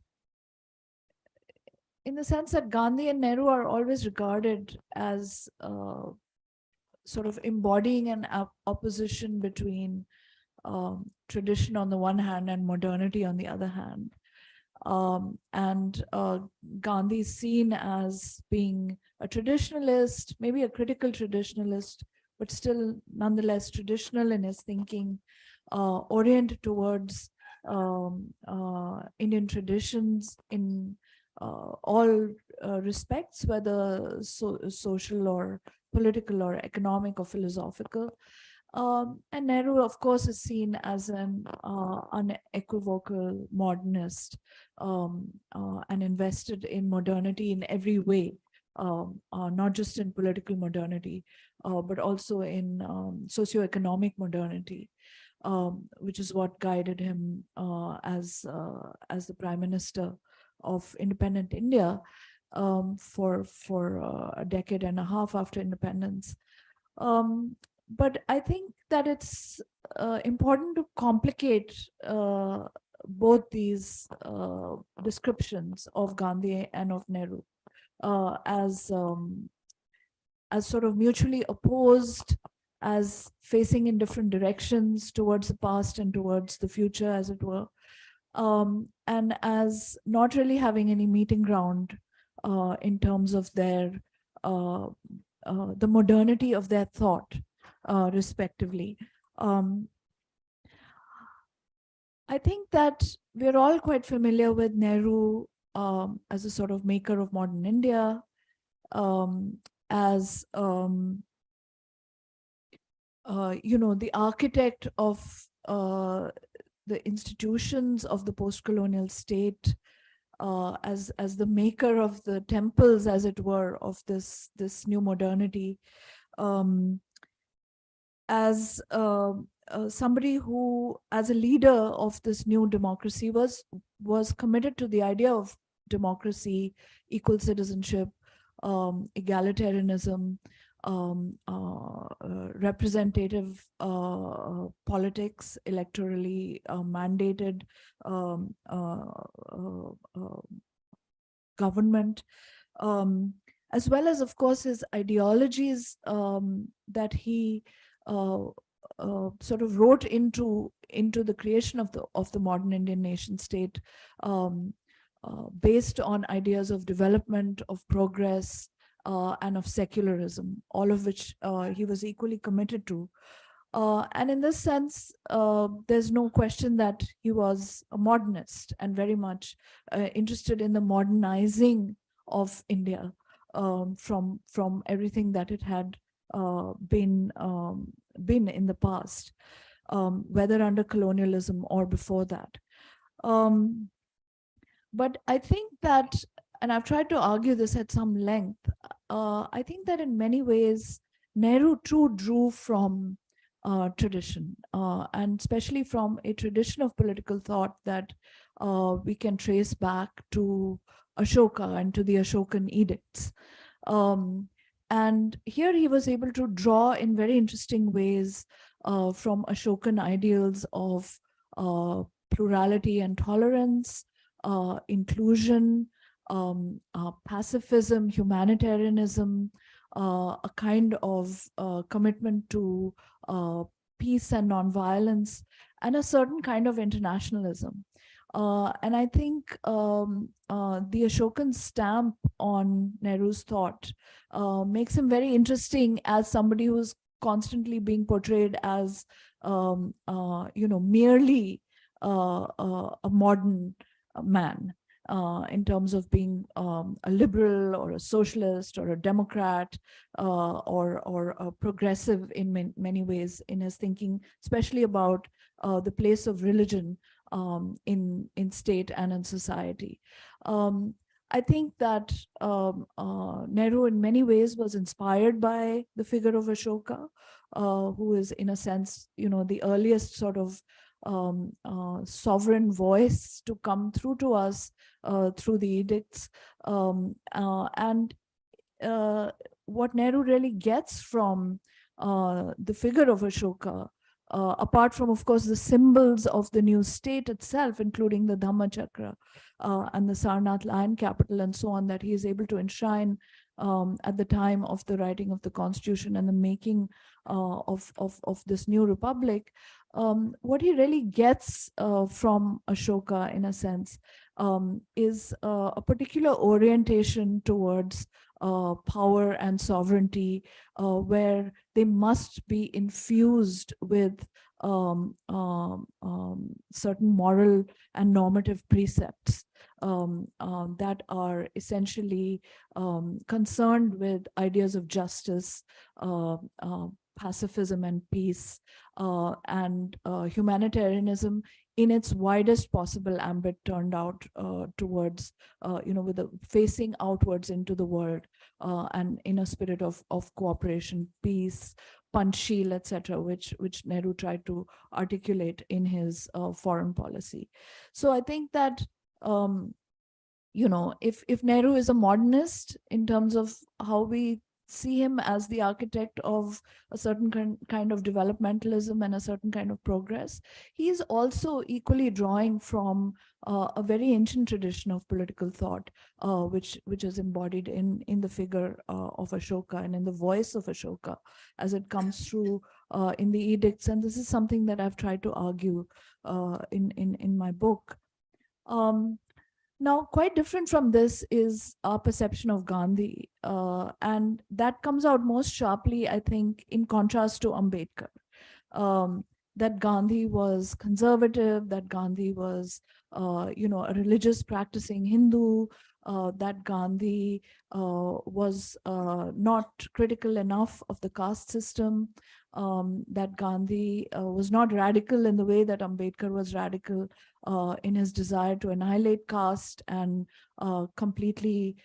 the sense that Gandhi and Nehru are always regarded as sort of embodying an opposition between tradition on the one hand and modernity on the other hand. And Gandhi is seen as being a traditionalist, maybe a critical traditionalist, but still nonetheless traditional in his thinking, oriented towards Indian traditions in all respects, whether social or political or economic or philosophical. And Nehru, of course, is seen as an unequivocal modernist and invested in modernity in every way, not just in political modernity, but also in socioeconomic modernity, which is what guided him as the Prime Minister of independent India for a decade and a half after independence. But I think that it's important to complicate both these descriptions of Gandhi and of Nehru as sort of mutually opposed, as facing in different directions towards the past and towards the future, as it were, and as not really having any meeting ground in terms of their the modernity of their thought, respectively. I think that we're all quite familiar with Nehru as a sort of maker of modern India, as the architect of the institutions of the post-colonial state, as the maker of the temples, as it were, of this new modernity, as somebody who, as a leader of this new democracy, was committed to the idea of democracy, equal citizenship, egalitarianism, representative politics, electorally mandated government, as well as, of course, his ideologies that he sort of wrote into the creation of the modern Indian nation state, based on ideas of development, of progress, and of secularism, all of which he was equally committed to. And in this sense, there's no question that he was a modernist and very much interested in the modernizing of India from everything that it had been in the past, whether under colonialism or before that. But I think that, and I've tried to argue this at some length, I think that in many ways, Nehru too drew from tradition, and especially from a tradition of political thought that we can trace back to Ashoka and to the Ashokan edicts. And here he was able to draw in very interesting ways from Ashokan ideals of plurality and tolerance, inclusion, pacifism, humanitarianism, a kind of commitment to peace and nonviolence, and a certain kind of internationalism. And I think the Ashokan stamp on Nehru's thought makes him very interesting as somebody who's constantly being portrayed as, merely a modern man, in terms of being a liberal or a socialist or a Democrat, or a progressive in many ways in his thinking, especially about the place of religion in state and in society. I think that Nehru in many ways was inspired by the figure of Ashoka, who is in a sense, the earliest sort of sovereign voice to come through to us through the edicts. And what Nehru really gets from the figure of Ashoka, apart from, of course, the symbols of the new state itself, including the Dhammachakra and the Sarnath lion capital and so on, that he is able to enshrine at the time of the writing of the constitution and the making of this new republic. What he really gets from Ashoka, in a sense, is a particular orientation towards power and sovereignty, where they must be infused with certain moral and normative precepts that are essentially concerned with ideas of justice, pacifism and peace, and humanitarianism in its widest possible ambit, turned out towards, with the facing outwards into the world, and in a spirit of cooperation, peace, Panchsheel, etc., which Nehru tried to articulate in his foreign policy. So I think that if Nehru is a modernist in terms of how we see him as the architect of a certain kind of developmentalism and a certain kind of progress, he is also equally drawing from a very ancient tradition of political thought, which is embodied in the figure of Ashoka and in the voice of Ashoka as it comes through in the edicts. And this is something that I've tried to argue in my book. Now, quite different from this is our perception of Gandhi. And that comes out most sharply, I think, in contrast to Ambedkar. That Gandhi was conservative, that Gandhi was, a religious practicing Hindu, that Gandhi was not critical enough of the caste system, that Gandhi was not radical in the way that Ambedkar was radical in his desire to annihilate caste and completely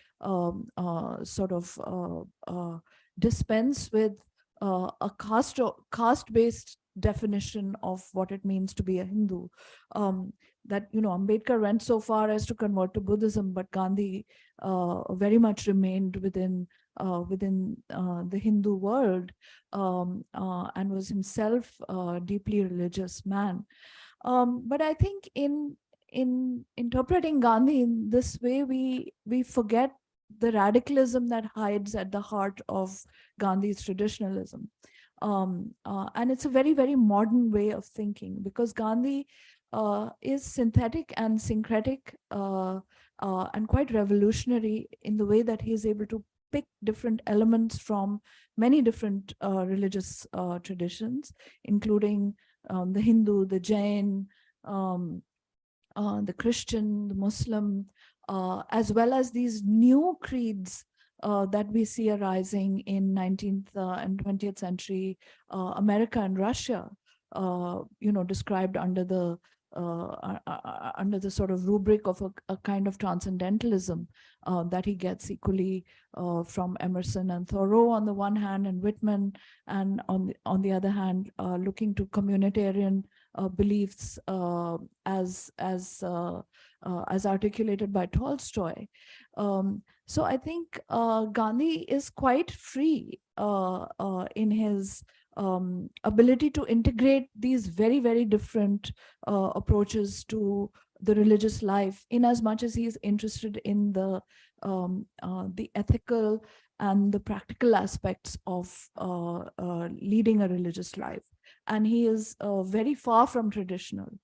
dispense with a caste-based definition of what it means to be a Hindu. That Ambedkar went so far as to convert to Buddhism, but Gandhi very much remained within the Hindu world, and was himself a deeply religious man. But I think in interpreting Gandhi in this way, we forget the radicalism that hides at the heart of Gandhi's traditionalism. And it's a very, very modern way of thinking, because Gandhi is synthetic and syncretic and quite revolutionary in the way that he is able to pick different elements from many different religious traditions, including the Hindu, the Jain, the Christian, the Muslim, as well as these new creeds that we see arising in 19th and 20th century America and Russia, described under the sort of rubric of a kind of transcendentalism that he gets equally from Emerson and Thoreau on the one hand, and Whitman, and on the other hand, looking to communitarian beliefs as articulated by Tolstoy. So I think Gandhi is quite free in his ability to integrate these very, very different approaches to the religious life, in as much as he is interested in the ethical and the practical aspects of leading a religious life. And he is very far from traditional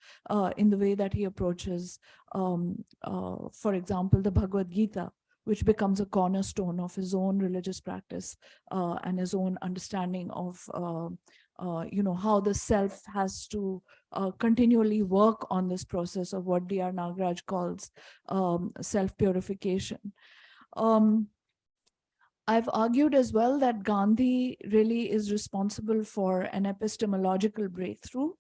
in the way that he approaches, for example, the Bhagavad Gita, which becomes a cornerstone of his own religious practice and his own understanding of, how the self has to continually work on this process of what D.R. Nagaraj calls self-purification. I've argued as well that Gandhi really is responsible for an epistemological breakthrough,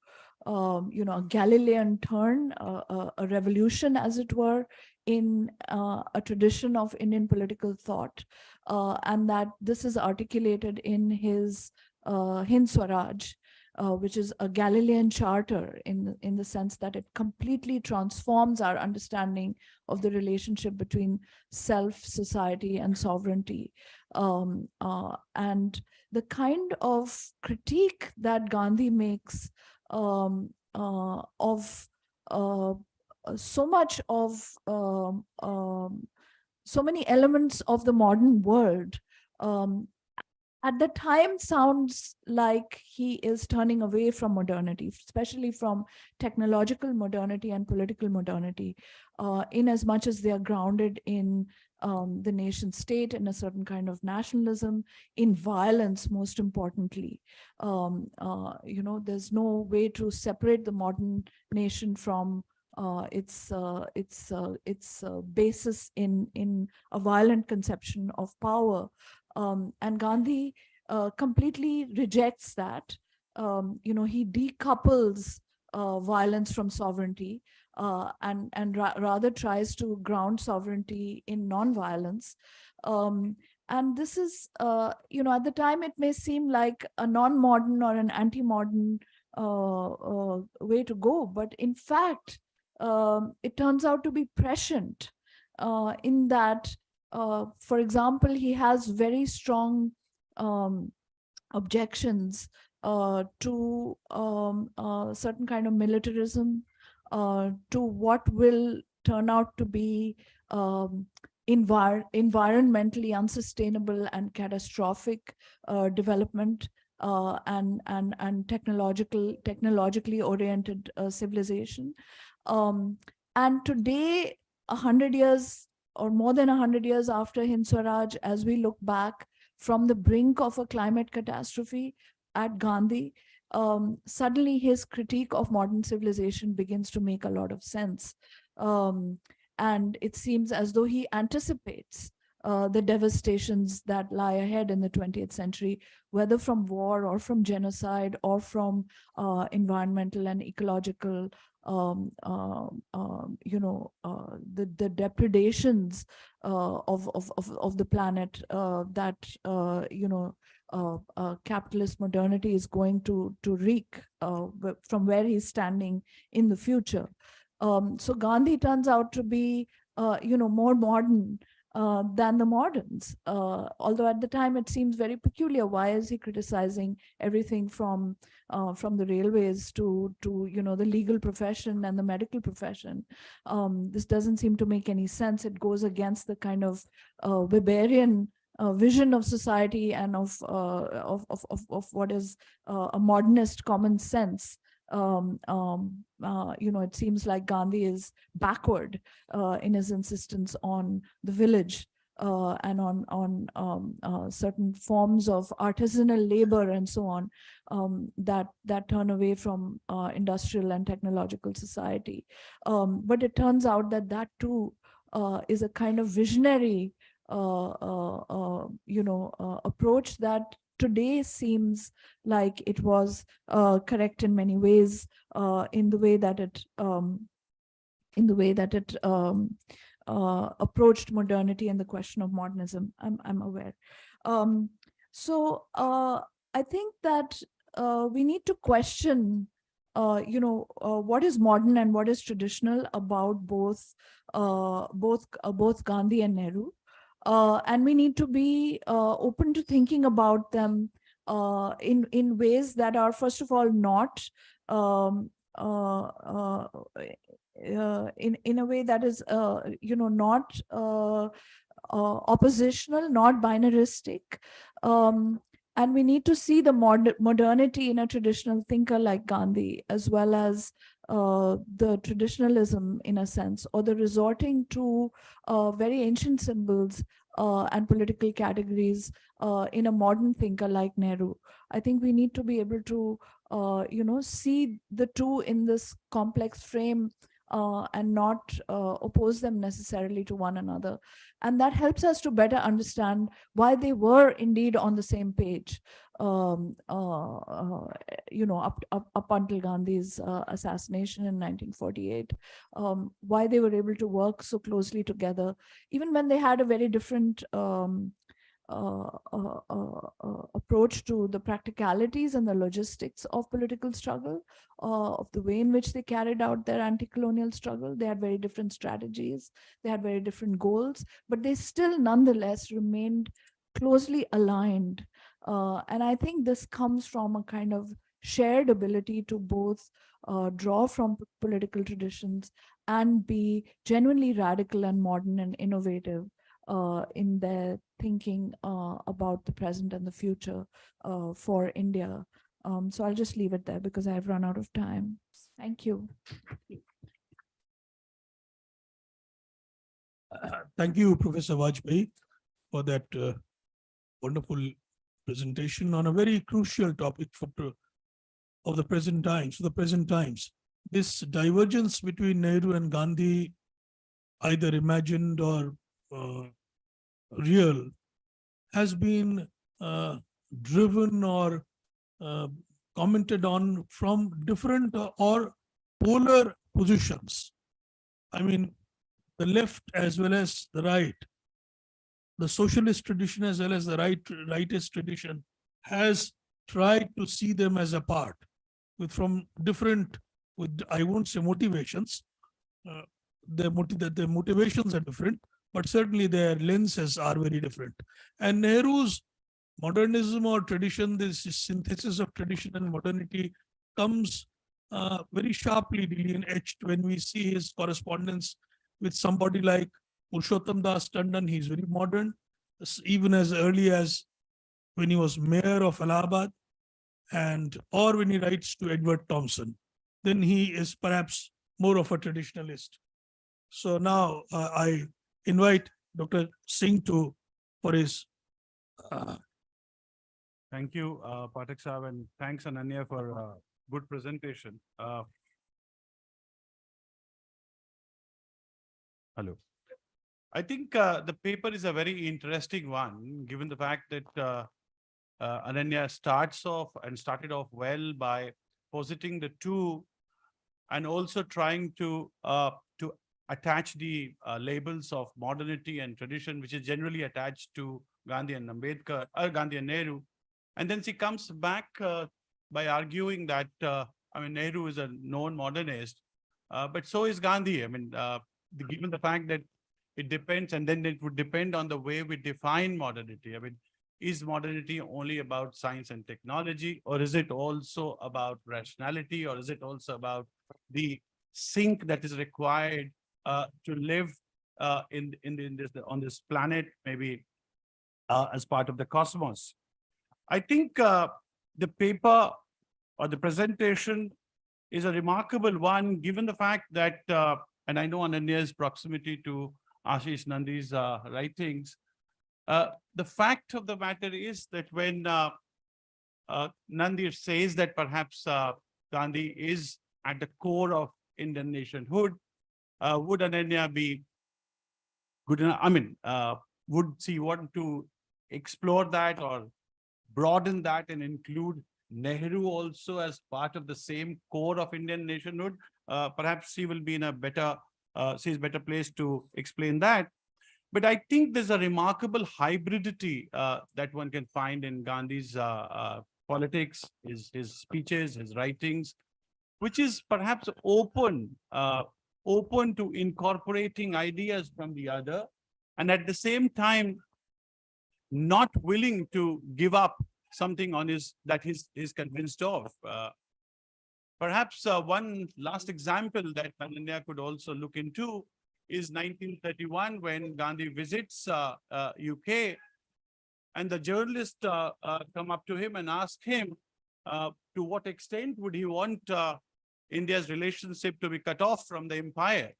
a Galilean turn, a revolution, as it were, in a tradition of Indian political thought, and that this is articulated in his Hind Swaraj, which is a Galilean charter in the sense that it completely transforms our understanding of the relationship between self, society, and sovereignty. And the kind of critique that Gandhi makes of so much of so many elements of the modern world at the time sounds like he is turning away from modernity, especially from technological modernity and political modernity, in as much as they are grounded in the nation state, in a certain kind of nationalism, in violence, most importantly. There's no way to separate the modern nation from its basis in a violent conception of power. And Gandhi completely rejects that. He decouples violence from sovereignty, and rather tries to ground sovereignty in non-violence. And this is, at the time it may seem like a non-modern or an anti-modern way to go, but in fact, it turns out to be prescient in that, for example, he has very strong objections to certain kind of militarism, to what will turn out to be environmentally unsustainable and catastrophic development, and technologically oriented civilization. And today, 100 years or more than 100 years after Hind Swaraj, as we look back from the brink of a climate catastrophe at Gandhi, suddenly his critique of modern civilization begins to make a lot of sense. And it seems as though he anticipates the devastations that lie ahead in the 20th century, whether from war or from genocide or from environmental and ecological the depredations of the planet that capitalist modernity is going to wreak from where he's standing in the future. So Gandhi turns out to be more modern than the moderns, although at the time it seems very peculiar. Why is he criticizing everything from the railways to the legal profession and the medical profession? This doesn't seem to make any sense. It goes against the kind of Weberian vision of society and of what is a modernist common sense. It seems like Gandhi is backward in his insistence on the village and on certain forms of artisanal labor and so on, that turn away from industrial and technological society. But it turns out that too is a kind of visionary approach that today seems like it was correct in many ways, in the way that it approached modernity and the question of modernism. I'm aware. So I think that we need to question what is modern and what is traditional about both Gandhi and Nehru. And we need to be open to thinking about them in ways that are, first of all, not in a way that is not oppositional, not binaristic. And we need to see the modernity in a traditional thinker like Gandhi, as well as the traditionalism, in a sense, or the resorting to very ancient symbols and political categories in a modern thinker like Nehru. I think we need to be able to see the two in this complex frame and not oppose them necessarily to one another. And that helps us to better understand why they were indeed on the same page, up until Gandhi's assassination in 1948, why they were able to work so closely together, even when they had a very different approach to the practicalities and the logistics of political struggle, of the way in which they carried out their anti-colonial struggle. They had very different strategies, they had very different goals, but they still nonetheless remained closely aligned. And I think this comes from a kind of shared ability to both draw from political traditions and be genuinely radical and modern and innovative in their thinking about the present and the future for India. So I'll just leave it there because I've run out of time. Thank you. Thank you, Professor Vajpeyi, for that wonderful presentation on a very crucial topic of the present times. For the present times, this divergence between Nehru and Gandhi, either imagined or real, has been driven or commented on from different or polar positions. I mean, the left as well as the right, the socialist tradition as well as the rightist tradition has tried to see them as apart from different, I won't say motivations, the motivations are different, but certainly their lenses are very different. And Nehru's modernism or tradition, this synthesis of tradition and modernity, comes very sharply delineated when we see his correspondence with somebody like Purushottam Das Tandon. He's very modern, even as early as when he was mayor of Allahabad, or when he writes to Edward Thompson. Then he is perhaps more of a traditionalist. So now I invite Dr. Singh for his. Thank you, Pathak Saab, and thanks, Ananya, for a good presentation. Hello. I think the paper is a very interesting one, given the fact that Ananya started off well by positing the two, and also trying to attach the labels of modernity and tradition, which is generally attached to Gandhi and Ambedkar, Gandhi and Nehru. And then she comes back by arguing that, Nehru is a known modernist, but so is Gandhi. Given the fact that it depends, and then it would depend on the way we define modernity. Is modernity only about science and technology, or is it also about rationality, or is it also about the sync that is required to live on this planet, maybe as part of the cosmos? I think the paper or the presentation is a remarkable one, given the fact that, and I know Ananya's proximity to Ashish Nandi's writings, the fact of the matter is that when Nandi says that perhaps Gandhi is at the core of Indian nationhood, would Ananya be good enough? Would she want to explore that or broaden that and include Nehru also as part of the same core of Indian nationhood? Perhaps she will be in a better, she's better placed to explain that. But I think there's a remarkable hybridity that one can find in Gandhi's politics, his speeches, his writings, which is perhaps open to incorporating ideas from the other, and at the same time not willing to give up something on that he's convinced of. Perhaps one last example that Ananya could also look into is 1931, when Gandhi visits UK, and the journalists come up to him and ask him to what extent would he want India's relationship to be cut off from the empire.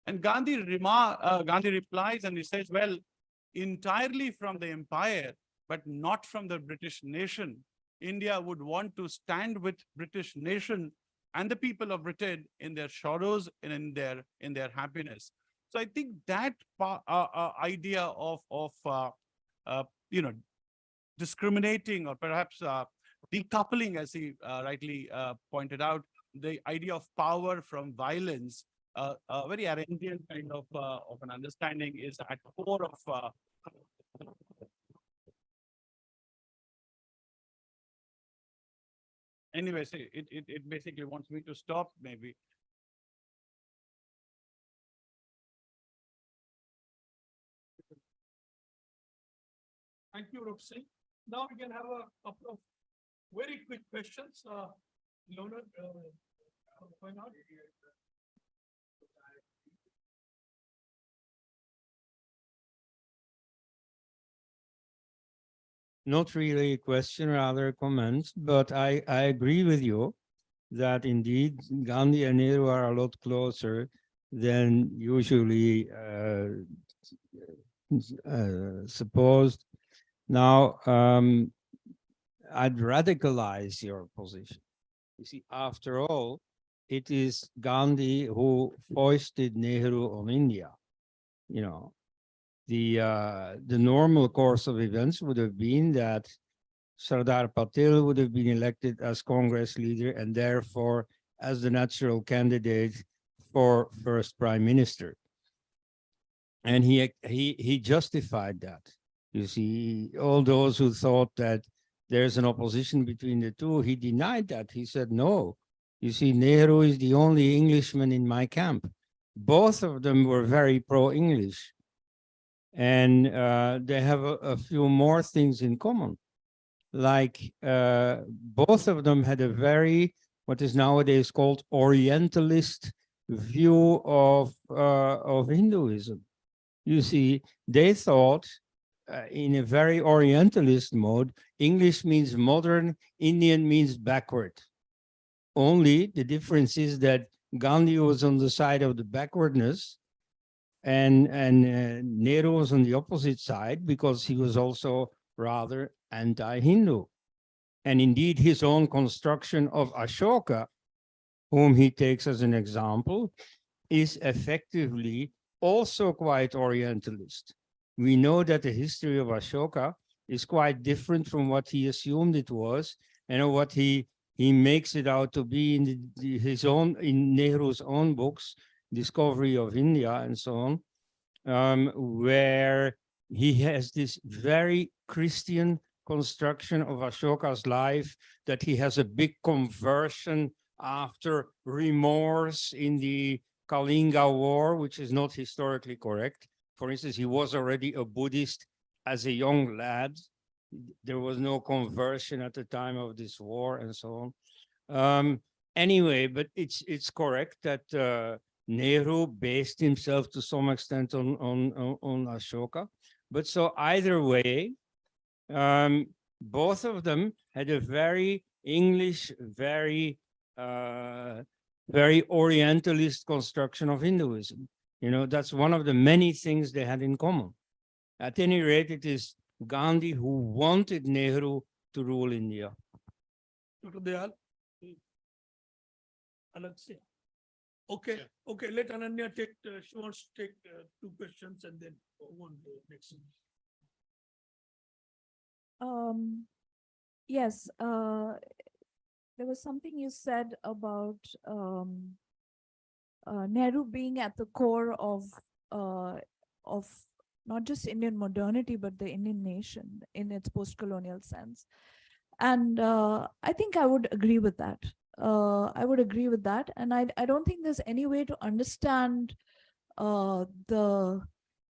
And Gandhi replies, and he says, well, entirely from the empire, but not from the British nation. India would want to stand with British nation and the people of Britain in their sorrows and in their happiness. So I think that idea of discriminating, or perhaps decoupling, as he rightly pointed out, the idea of power from violence, a very Arendtian kind of an understanding, is at the core of anyways, it basically wants me to stop, maybe. Thank you, Roxy. Now we can have a couple of very quick questions. Leonard, why not? not really a question, rather a comment, but I agree with you that indeed Gandhi and Nehru are a lot closer than usually supposed. Now, I'd radicalize your position. You see, after all, it is Gandhi who foisted Nehru on India. You know, the normal course of events would have been that Sardar Patel would have been elected as Congress leader and therefore as the natural candidate for first prime minister. And he justified that. You see, all those who thought that there's an opposition between the two, he denied that. He said, no, you see, Nehru is the only Englishman in my camp. Both of them were very pro-English. And they have a few more things in common. Like both of them had a very, what is nowadays called Orientalist view of Hinduism. You see, they thought in a very Orientalist mode, English means modern, Indian means backward. Only the difference is that Gandhi was on the side of the backwardness and Nehru was on the opposite side because he was also rather anti-Hindu. And indeed, his own construction of Ashoka, whom he takes as an example, is effectively also quite Orientalist. We know that the history of Ashoka is quite different from what he assumed it was and what he makes it out to be in in Nehru's own books, Discovery of India and so on, where he has this very Christian construction of Ashoka's life, that he has a big conversion after remorse in the Kalinga War, which is not historically correct. For instance, he was already a Buddhist as a young lad. There was no conversion at the time of this war and so on. Anyway, but it's correct that Nehru based himself to some extent on Ashoka. But so either way, both of them had a very English, very Orientalist construction of Hinduism. You know, that's one of the many things they had in common. At any rate, it is Gandhi who wanted Nehru to rule India. Dr. Dayal? Alexia. Okay, okay, let Ananya take, she wants to take 2 questions and then go on to the next. Yes, there was something you said about Nehru being at the core of not just Indian modernity, but the Indian nation in its post-colonial sense. And I think I would agree with that. I would agree with that. And I don't think there's any way to understand the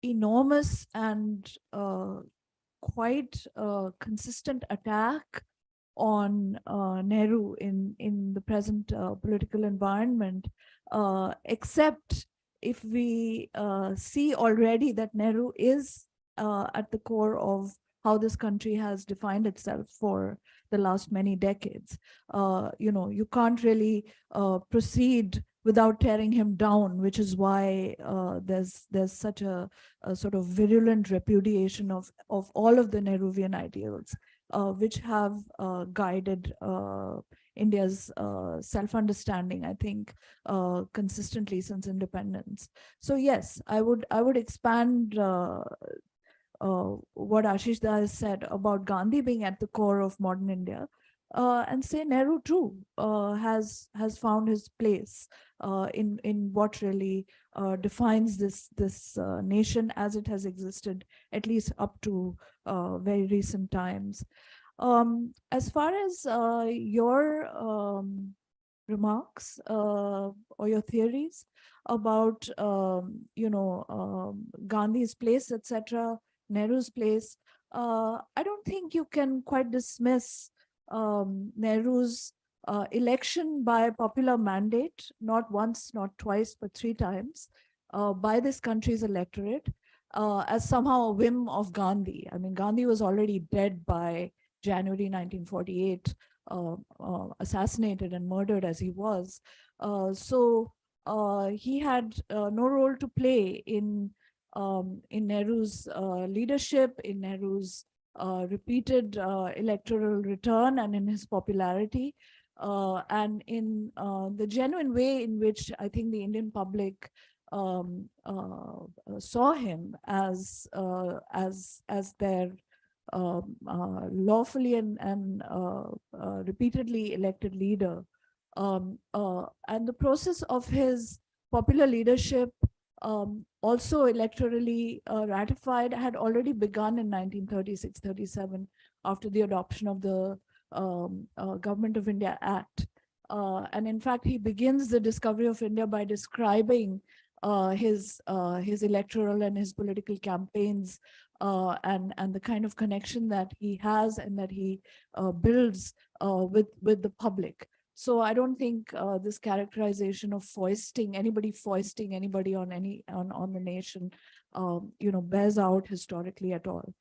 enormous and quite consistent attack on Nehru in the present political environment, except if we see already that Nehru is at the core of how this country has defined itself for the last many decades. You know, you can't really proceed without tearing him down, which is why there's such a sort of virulent repudiation of all of the Nehruvian ideals, which have guided India's self-understanding, I think, consistently since independence. So yes, I would expand what Ashish Da has said about Gandhi being at the core of modern India, and say Nehru too has found his place in what really defines this nation as it has existed, at least up to very recent times. As far as your remarks or your theories about Gandhi's place, etc., Nehru's place, I don't think you can quite dismiss Nehru's election by popular mandate, not once, not twice, but 3 times by this country's electorate, as somehow a whim of Gandhi. I mean, Gandhi was already dead by January 1948, assassinated and murdered as he was. So he had no role to play in Nehru's leadership, in Nehru's repeated electoral return, and in his popularity, and in the genuine way in which I think the Indian public saw him as their lawfully and repeatedly elected leader. And the process of his popular leadership, also electorally ratified, had already begun in 1936-37 after the adoption of the Government of India Act. And in fact, he begins the discovery of India by describing his electoral and his political campaigns, and the kind of connection that he has and that he builds with the public. So I don't think this characterization of foisting anybody on the nation, bears out historically at all.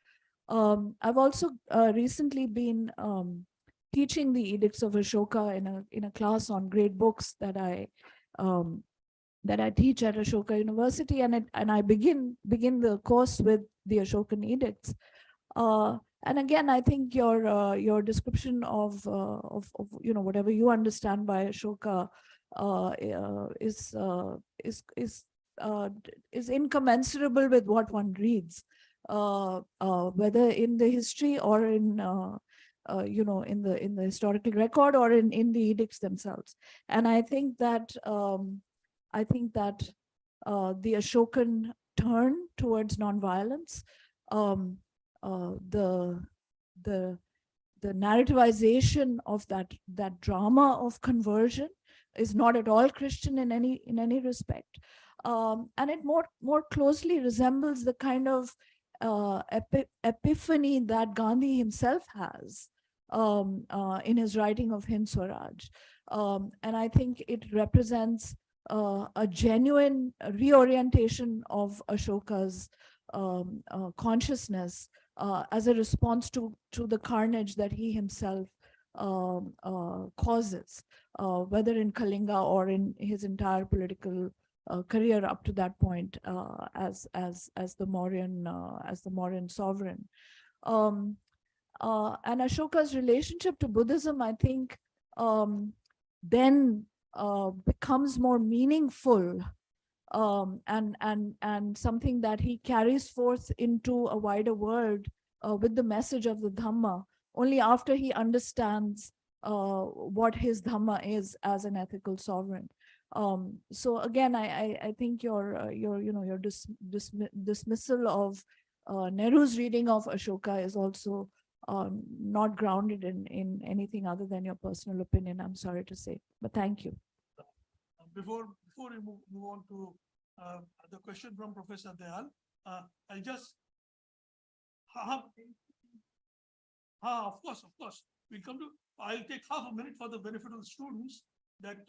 I've also recently been teaching the Edicts of Ashoka in a class on great books that I teach at Ashoka University, and I begin the course with the Ashokan Edicts. And again, I think your description of whatever you understand by Ashoka is incommensurable with what one reads, whether in the history or in in the historical record or in the edicts themselves. And I think that the Ashokan turn towards nonviolence, the narrativization of that drama of conversion is not at all Christian in any respect, and it more closely resembles the kind of epiphany that Gandhi himself has in his writing of Hind Swaraj, and I think it represents a genuine reorientation of Ashoka's consciousness as a response to the carnage that he himself causes, whether in Kalinga or in his entire political career up to that point, as the Mauryan sovereign. And Ashoka's relationship to Buddhism, I think, then becomes more meaningful, and something that he carries forth into a wider world with the message of the Dhamma only after he understands what his Dhamma is as an ethical sovereign. So again, I think your dismissal of Nehru's reading of Ashoka is also not grounded in anything other than your personal opinion, I'm sorry to say, but thank you. Before we move on to the question from Professor Dayal, I'll just of course we'll come to. I'll take half a minute for the benefit of the students. That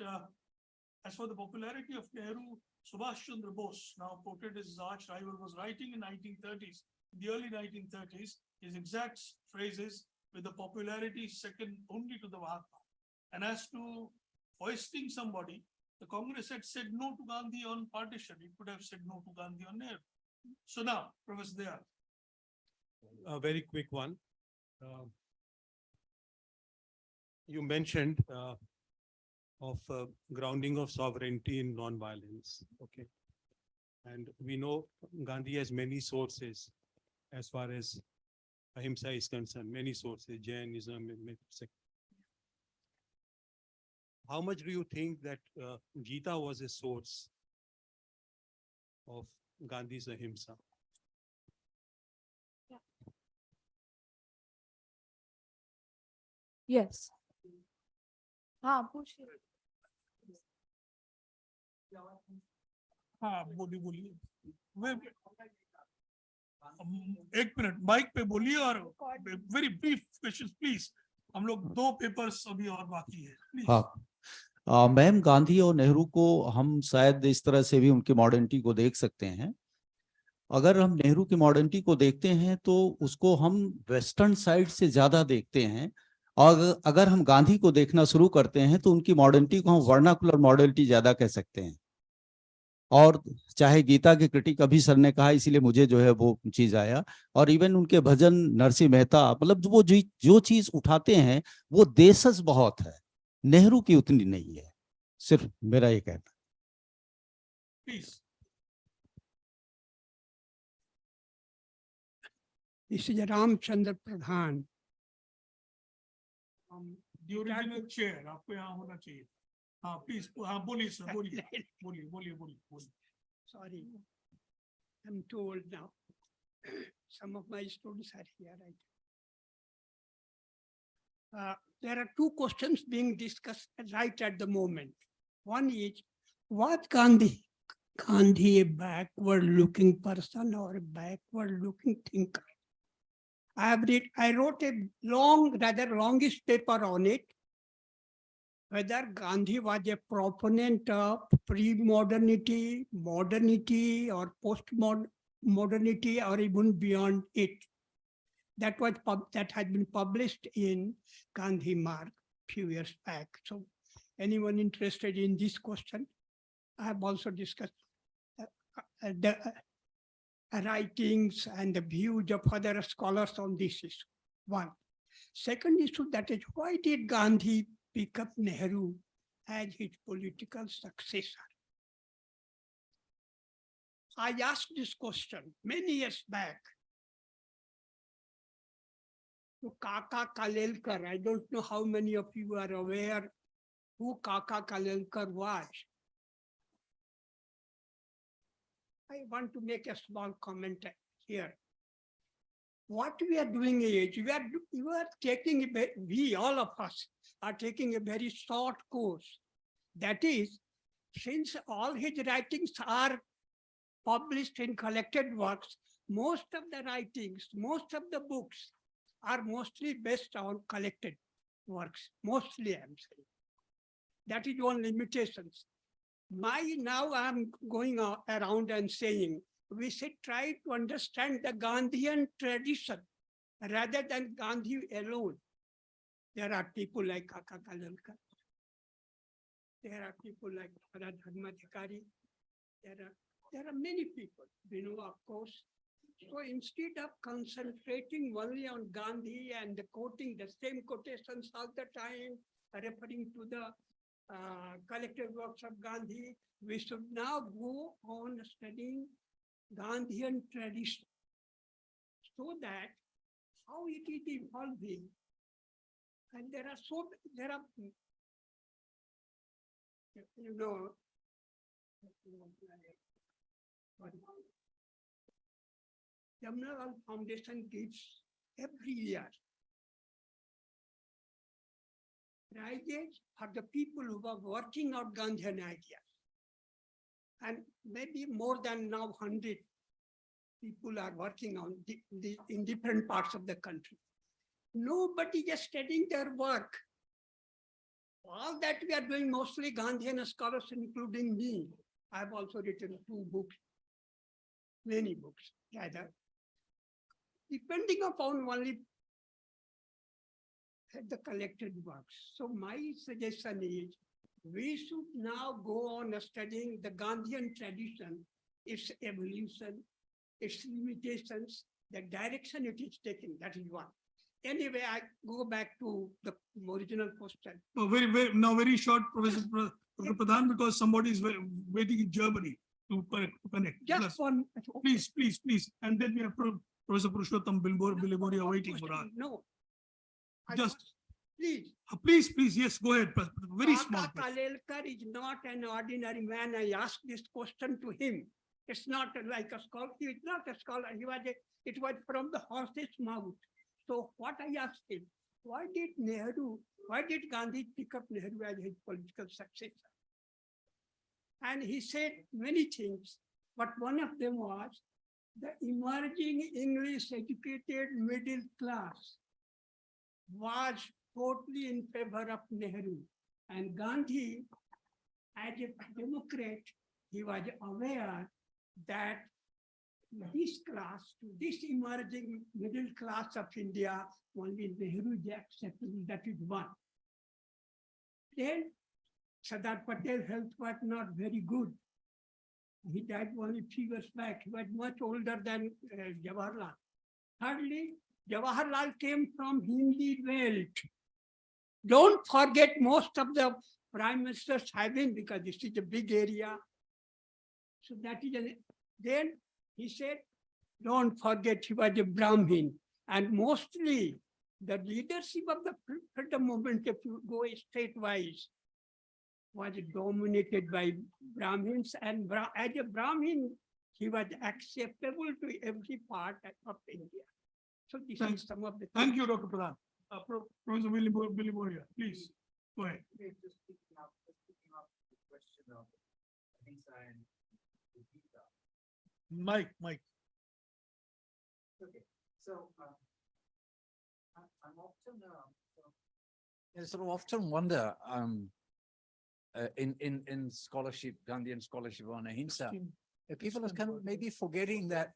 as for the popularity of Nehru, Subhash Chandra Bose, now quoted as his arch rival, was writing in 1930s, in the early 1930s, his exact phrases with the popularity second only to the Mahatma. And as to foisting somebody, the Congress had said no to Gandhi on partition. It could have said no to Gandhi on Nehru. So now, Professor Dayal. A very quick one. You mentioned of grounding of sovereignty in non-violence. Okay. And we know Gandhi has many sources as far as ahimsa is concerned, many sources, Jainism, etc. How much do you think that Gita was a source of Gandhi's ahimsa? Yes. पूछिए. बोलिए. एक minute mike पे बोलिए और very brief questions please. हम लोग 2 papers अभी और बाकी है. हाँ, मैम, गांधी और नेहरू को हम शायद इस तरह से भी उनकी मॉडर्निटी को देख सकते हैं अगर हम नेहरू की मॉडर्निटी को देखते हैं तो उसको हम वेस्टर्न साइड से ज्यादा देखते हैं, और अगर हम गांधी को देखना शुरू करते हैं तो उनकी मॉडर्निटी को हम वर्नाकुलर मॉडर्निटी ज्यादा कह सकते हैं। और चाहे गीता के क्रिटिक अभी सर ने कहा, इसीलिए मुझे जो है वो चीज आया, और इवन उनके भजन नरसिंह मेहता, मतलब वो जो चीज उठाते हैं वो देशज बहुत है, नेहरू की उतनी नहीं है। सिर्फ मेरा ये कहना। Please. This is Ramchandra Pradhan. The original chair, आपको यहाँ होना चाहिए। हाँ, please, हाँ, बोलिए sir, बोलिए। Sorry, I'm too old now. Some of my students are here, right? There are two questions being discussed right at the moment. One is, was Gandhi a backward-looking person or a backward-looking thinker? I wrote a rather longish paper on it, whether Gandhi was a proponent of pre-modernity, modernity, or post-modernity, or even beyond it. That had been published in Gandhi Mark a few years back. So anyone interested in this question, I have also discussed the writings and the views of other scholars on this issue. One. Second issue, that is, why did Gandhi pick up Nehru as his political successor? I asked this question many years back to Kaka Kalelkar. I don't know how many of you are aware who Kaka Kalelkar was. I want to make a small comment here. What we are doing is, we all of us are taking a very short course. That is, since all his writings are published in collected works, most of the writings, most of the books are mostly based on collected works. Mostly, I'm saying. That is one limitation. Now I'm going around and saying, we should try to understand the Gandhian tradition rather than Gandhi alone. There are people like Kaka Kalelkar. There are people like Dharmadhikari. There are many people, of course. So instead of concentrating only on Gandhi and quoting the same quotations all the time, referring to the collected works of Gandhi, we should now go on studying Gandhian tradition, so that how it is evolving. And there are Jamnaral Foundation gives every year prizes for the people who are working out Gandhian ideas. And maybe more than now 100 people are working on in different parts of the country. Nobody is studying their work. All that we are doing, mostly Gandhian scholars, including me. I've also written 2 books, many books, rather, depending upon only the collected works. So my suggestion is, we should now go on studying the Gandhian tradition, its evolution, its limitations, the direction it is taking. That is one. Anyway, I go back to the original question. No, very short, Professor Pradhan, because somebody is waiting in Germany to connect. Just Plus, one. Please. And then we have Professor Purushottam Biligoria waiting for us. No. Please, yes, go ahead. Very small. Kaka Kalelkar is not an ordinary man. I asked this question to him. It's not like a scholar. He is not a scholar. It was from the horse's mouth. So what I asked him, why did Gandhi pick up Nehru as his political successor? And he said many things, but one of them was the emerging English educated middle class was totally in favor of Nehru. And Gandhi, as a Democrat, he was aware that this class, to this emerging middle class of India, only Nehru is acceptable. That is one. Then Sardar Patel's health was not very good. He died only 3 years back. He was much older than Jawaharlal. Thirdly, Jawaharlal came from Hindi belt. Don't forget, most of the prime ministers have been, because this is a big area. So that is, then he said, don't forget he was a Brahmin. And mostly the leadership of the freedom movement, if you go state-wise, was dominated by Brahmins, and as a Brahmin, he was acceptable to every part of India. So this is some of the. Thank you, Dr. Pradhan. Professor Billy Moria, please go ahead. Just picking up the question of Ahimsa and Gita. Mike. Okay, so I'm often sort of often wonder in scholarship, Gandhian scholarship on Ahimsa, people are kind of maybe forgetting that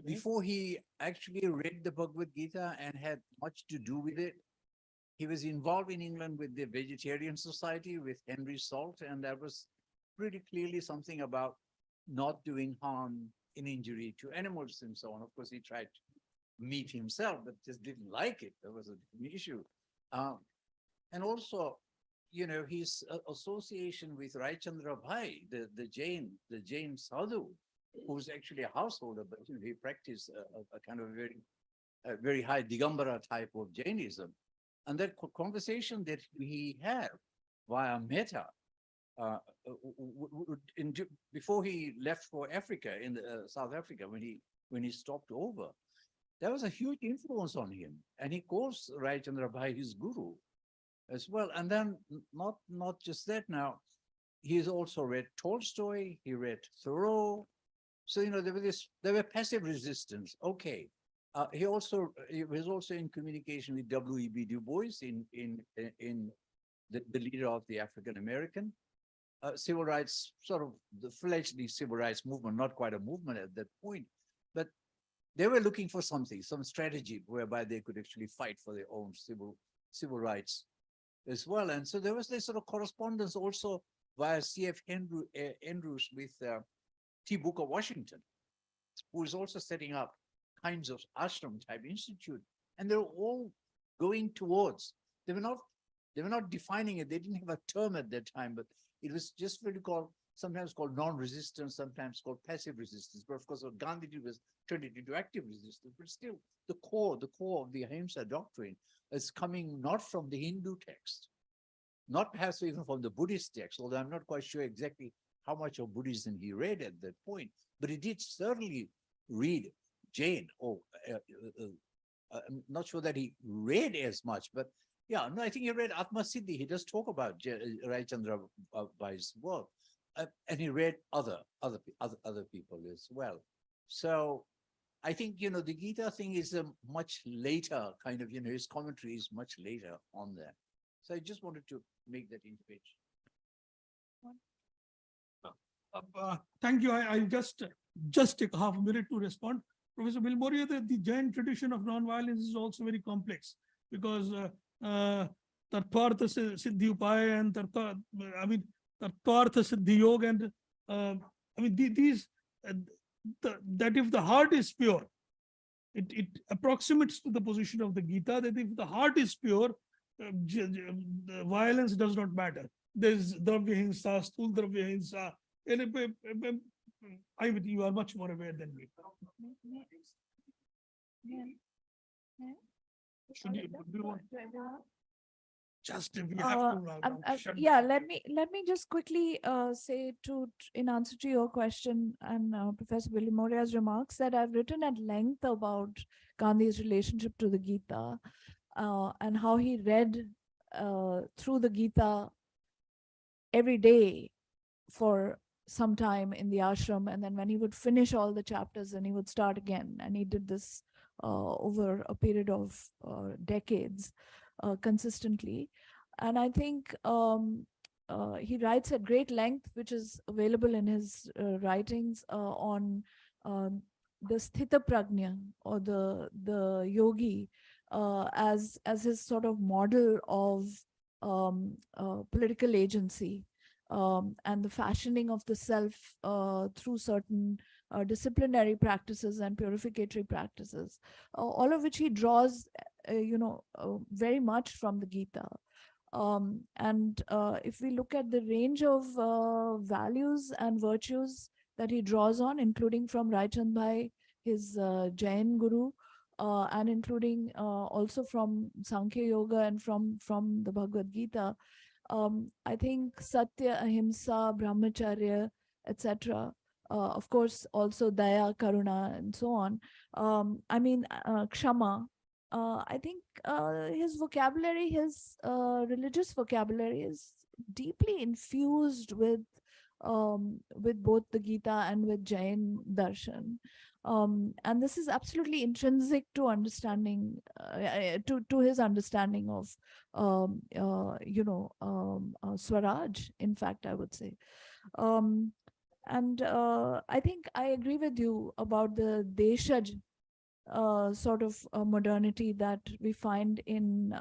before he actually read the Bhagavad Gita and had much to do with it, he was involved in England with the Vegetarian Society with Henry Salt, and that was pretty clearly something about not doing harm in injury to animals and so on. Of course, he tried meat himself, but just didn't like it. That was a different issue. And also, you know, his association with Rai Chandra Bhai, the Jain sadhu, who was actually a householder, but you know, he practiced a kind of very high Digambara type of Jainism. And that conversation that he had via Metta, before he left for Africa, in South Africa, when he stopped over, there was a huge influence on him. And he calls Rai Chandra Bhai his guru as well. And then not just that now, he's also read Tolstoy, he read Thoreau. So, you know, there were passive resistance. Okay. He was also in communication with W.E.B. Du Bois in the leader of the African American civil rights, sort of the fledgling civil rights movement, not quite a movement at that point, but they were looking for something, some strategy whereby they could actually fight for their own civil rights as well. And so there was this sort of correspondence also via C.F. Andrews with T. Booker Washington, who is also setting up kinds of ashram type institute. And they were all going towards, they were not defining it. They didn't have a term at that time, but it was just really sometimes called non-resistance, sometimes called passive resistance. But of course, what Gandhi did was turn it into active resistance. But still, the core of the Ahimsa doctrine is coming not from the Hindu text, not perhaps even from the Buddhist text, although I'm not quite sure exactly how much of Buddhism he read at that point, but he did certainly read Jain, I'm not sure that he read as much, but yeah, no, I think he read Atma Siddhi. He does talk about Rai Chandra Bhai's work, and he read other people as well. So I think, you know, the Gita thing is a much later kind of, you know, his commentary is much later on that. So I just wanted to make that intervention. Thank you. I just take half a minute to respond. Professor Bilmoria, the Jain tradition of non-violence is also very complex because Tartvartha Siddhi Upaya and Tartvartha Siddhi Yoga and these that if the heart is pure, it approximates to the position of the Gita that if the heart is pure, the violence does not matter. There's Dravya Hinsa, Sthul Dravya Hinsa. You are much more aware than me. Should you, do you want? Just if you have to. Yeah, let me just quickly say in answer to your question and Professor Billy Moria's remarks that I've written at length about Gandhi's relationship to the Gita and how he read through the Gita every day for some time in the ashram, and then when he would finish all the chapters, then he would start again, and he did this over a period of decades consistently. And I think he writes at great length, which is available in his writings on sthita prajna, or the yogi, as his sort of model of political agency, and the fashioning of the self through certain disciplinary practices and purificatory practices, all of which he draws, very much from the Gita. And if we look at the range of values and virtues that he draws on, including from Raichandra Bhai, his Jain guru, and including also from Sankhya Yoga and from the Bhagavad Gita, I think Satya, Ahimsa, Brahmacharya, etc. Of course, also Daya, Karuna, and so on. Kshama. I think his vocabulary, his religious vocabulary, is deeply infused with both the Gita and with Jain darshan. And this is absolutely intrinsic to understanding, to his understanding of, Swaraj, in fact, I would say. And I think I agree with you about the Deshaj sort of modernity that we find in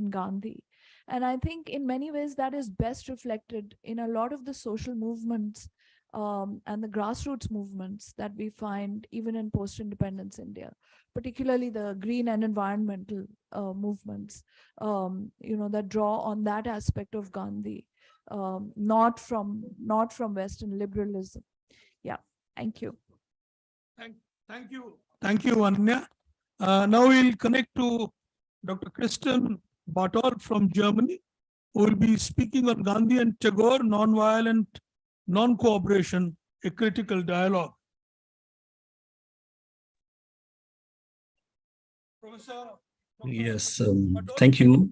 Gandhi. And I think in many ways that is best reflected in a lot of the social movements and the grassroots movements that we find even in post-independence India, particularly the green and environmental movements, that draw on that aspect of Gandhi, not from Western liberalism. Yeah, thank you. Thank you. Thank you, Ananya. Now we'll connect to Dr. Christian Bartolf from Germany, who will be speaking on Gandhi and Tagore, Nonviolent Non-Cooperation, a Critical Dialogue. Professor? Yes, thank you.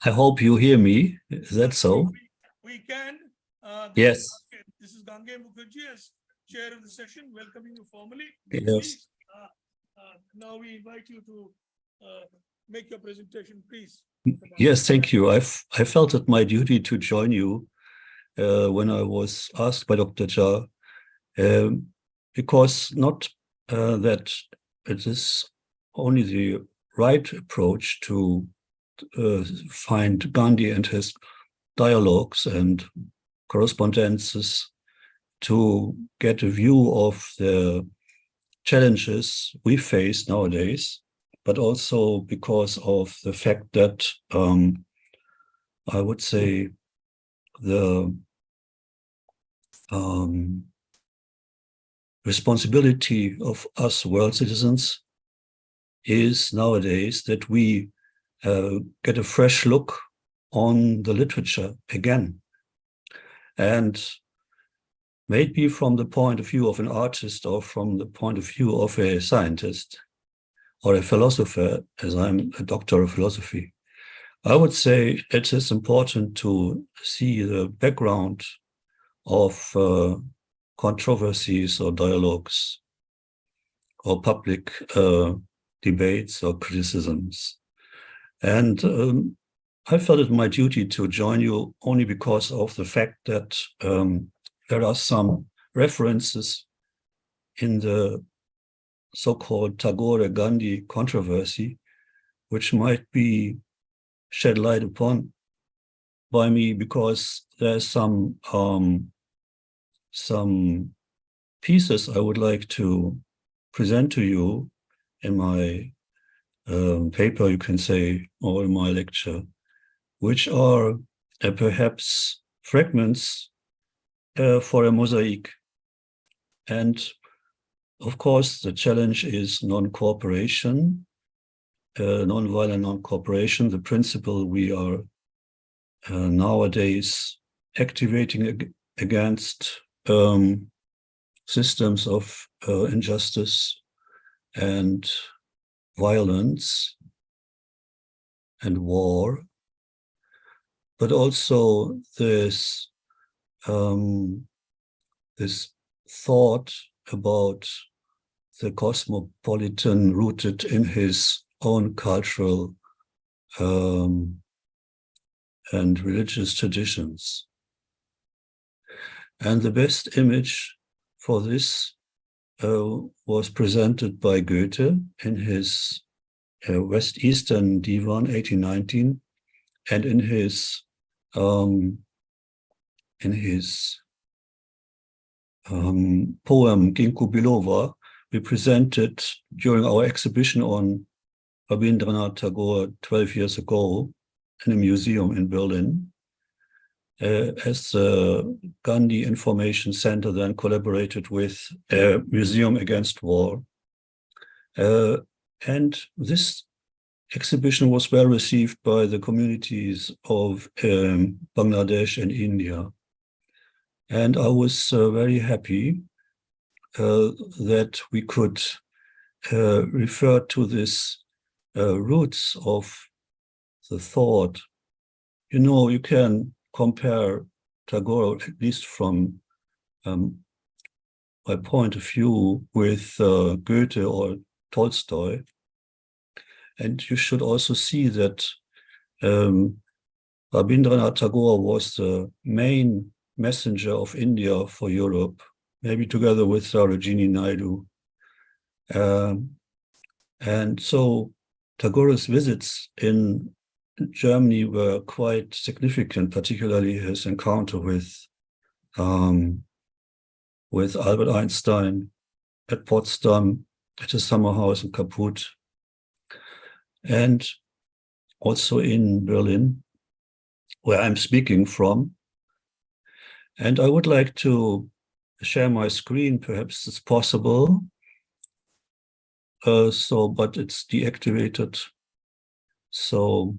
I hope you hear me. Is that so? We can. Yes. This is Gangeya Mukherjee as chair of the session, welcoming you formally. Yes. Please, now we invite you to make your presentation, please. Yes, thank you. I felt it my duty to join you when I was asked by Dr. Jha, because not that it is only the right approach to find Gandhi and his dialogues and correspondences to get a view of the challenges we face nowadays, but also because of the fact that I would say the responsibility of us world citizens is nowadays that we get a fresh look on the literature again. And maybe from the point of view of an artist or from the point of view of a scientist or a philosopher, as I'm a doctor of philosophy, I would say it is important to see the background of controversies or dialogues or public debates or criticisms. And I felt it my duty to join you only because of the fact that there are some references in the so-called Tagore-Gandhi controversy, which might be shed light upon by me, because there's some pieces I would like to present to you in my paper, you can say, or in my lecture, which are perhaps fragments for a mosaic. And of course, the challenge is non-cooperation, non-violent non-cooperation, the principle we are nowadays activating against systems of injustice and violence and war, but also this thought about the cosmopolitan rooted in his own cultural and religious traditions. And the best image for this was presented by Goethe in his West Eastern Divan 1819, and in his poem Ginkgo biloba, we presented during our exhibition on Rabindranath Tagore 12 years ago in a museum in Berlin. As the Gandhi Information Center then collaborated with a Museum Against War. And this exhibition was well received by the communities of Bangladesh and India. And I was very happy that we could refer to this roots of the thought. You know, you can compare Tagore, at least from my point of view, with Goethe or Tolstoy. And you should also see that Rabindranath Tagore was the main messenger of India for Europe, maybe together with Sarojini Naidu. And so Tagore's visits in Germany were quite significant, particularly his encounter with Albert Einstein at Potsdam, at his summer house in Kaput, and also in Berlin, where I'm speaking from. And I would like to share my screen, perhaps it's possible. But it's deactivated. So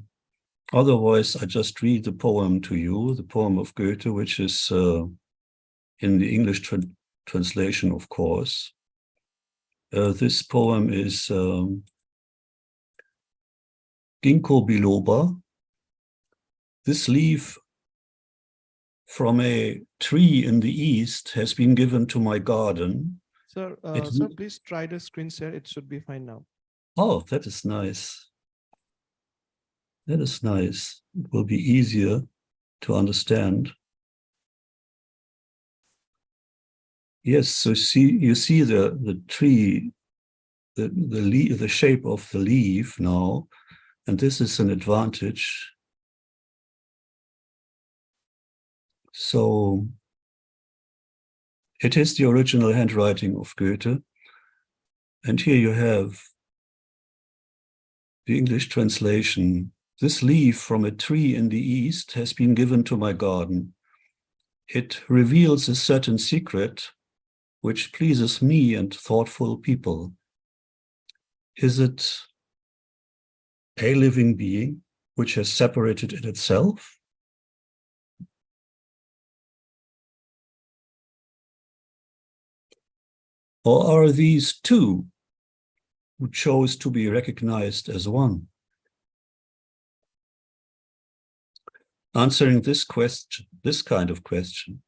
otherwise, I just read the poem to you, the poem of Goethe, which is in the English translation, of course. This poem is Ginkgo biloba. This leaf from a tree in the east has been given to my garden. Sir, please try the screen share. It should be fine now. Oh, that is nice. That is nice. It will be easier to understand. Yes, so you see the tree, the shape of the leaf now, and this is an advantage. So it is the original handwriting of Goethe. And here you have the English translation. This leaf from a tree in the east has been given to my garden. It reveals a certain secret which pleases me and thoughtful people. Is it a living being which has separated in itself? Or are these two who chose to be recognized as one? Answering this question, this kind of question,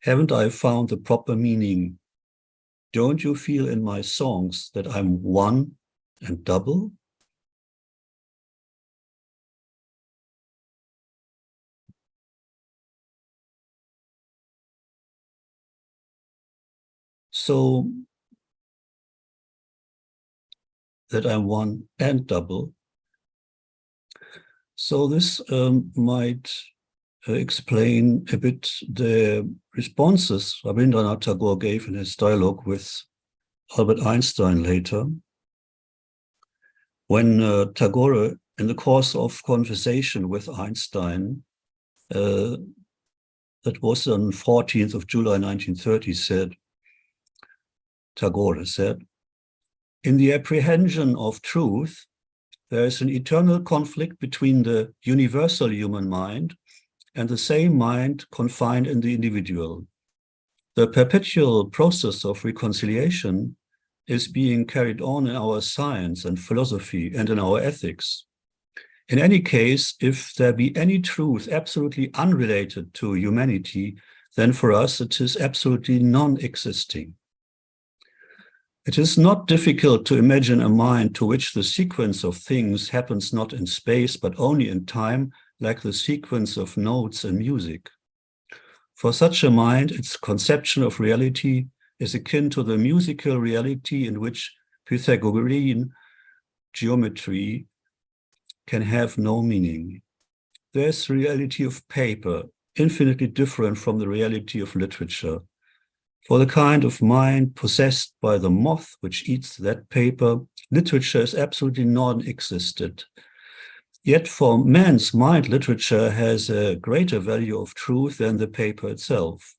haven't I found the proper meaning? Don't you feel in my songs that I'm one and double? So that I'm one and double. So this might explain a bit the responses Rabindranath Tagore gave in his dialogue with Albert Einstein later. When Tagore, in the course of conversation with Einstein, that was on 14th of July 1930, said, Tagore said, in the apprehension of truth, there is an eternal conflict between the universal human mind and the same mind confined in the individual. The perpetual process of reconciliation is being carried on in our science and philosophy and in our ethics. In any case, if there be any truth absolutely unrelated to humanity, then for us it is absolutely non-existing. It is not difficult to imagine a mind to which the sequence of things happens not in space, but only in time, like the sequence of notes in music. For such a mind, its conception of reality is akin to the musical reality in which Pythagorean geometry can have no meaning. There's the reality of paper, infinitely different from the reality of literature. For the kind of mind possessed by the moth which eats that paper, literature is absolutely non-existent. Yet for man's mind, literature has a greater value of truth than the paper itself.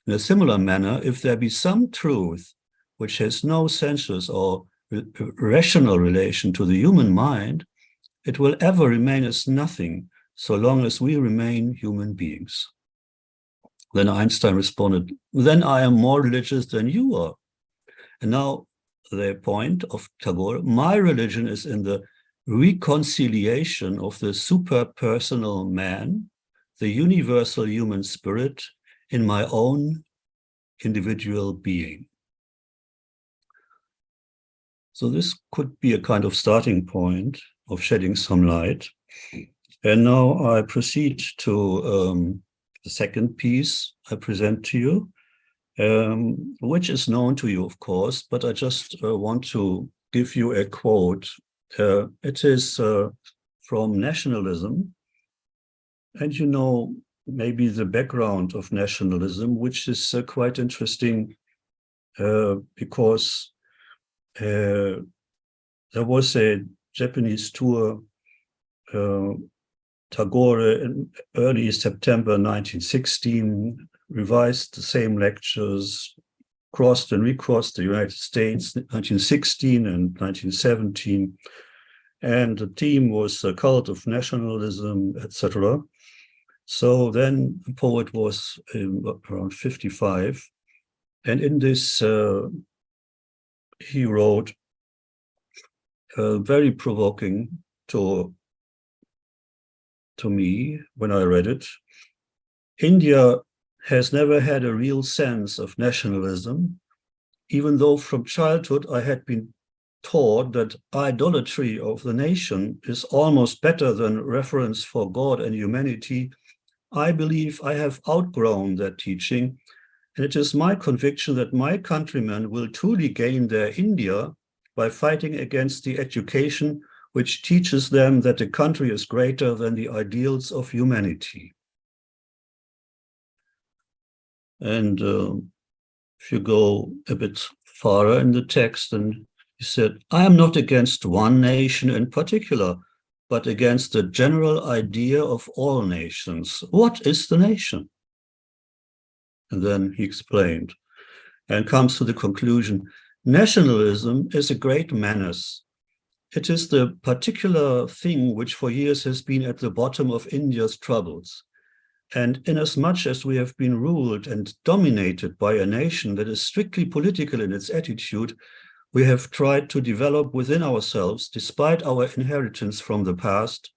In a similar manner, if there be some truth which has no sensuous or rational relation to the human mind, it will ever remain as nothing so long as we remain human beings. Then Einstein responded, then I am more religious than you are. And now the point of Tagore, my religion is in the reconciliation of the superpersonal man, the universal human spirit, in my own individual being. So this could be a kind of starting point of shedding some light. And now I proceed to the second piece I present to you, which is known to you, of course, but I just want to give you a quote. It is from Nationalism. And you know, maybe the background of nationalism, which is quite interesting because there was a Japanese tour, Tagore in early September 1916, revised the same lectures, crossed and recrossed the United States, 1916 and 1917. And the theme was a cult of nationalism, etc. So then the poet was around 55. And in this, he wrote, very provoking to me when I read it. India has never had a real sense of nationalism, even though from childhood I had been taught that idolatry of the nation is almost better than reverence for God and humanity. I believe I have outgrown that teaching, and it is my conviction that my countrymen will truly gain their India by fighting against the education which teaches them that the country is greater than the ideals of humanity. And if you go a bit farther in the text, and he said, I am not against one nation in particular, but against the general idea of all nations. What is the nation? And then he explained and comes to the conclusion, nationalism is a great menace. It is the particular thing which for years has been at the bottom of India's troubles. And inasmuch as we have been ruled and dominated by a nation that is strictly political in its attitude, we have tried to develop within ourselves, despite our inheritance from the past,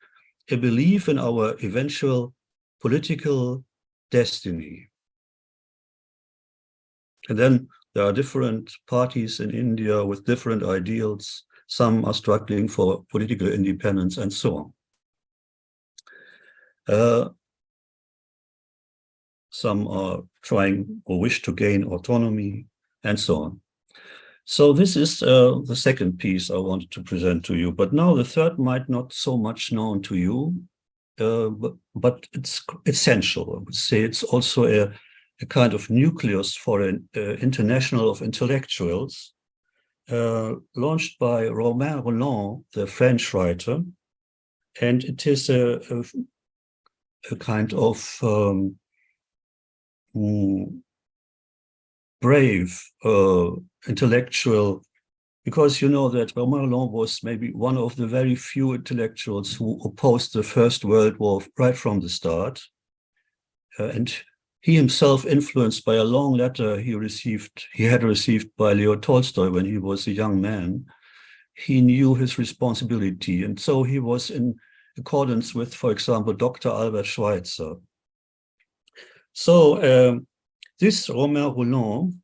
a belief in our eventual political destiny. And then there are different parties in India with different ideals. Some are struggling for political independence and so on. Some are trying or wish to gain autonomy and so on. So this is the second piece I wanted to present to you. But now the third might not so much known to you, but it's essential. I would say it's also a kind of nucleus for an international of intellectuals launched by Romain Rolland, the French writer. And it is a kind of brave intellectual, because you know that Romain Rolland was maybe one of the very few intellectuals who opposed the First World War right from the start. And he himself influenced by a long letter he had received by Leo Tolstoy when he was a young man. He knew his responsibility. And so he was in accordance with, for example, Dr. Albert Schweitzer. So this Romain Rolland,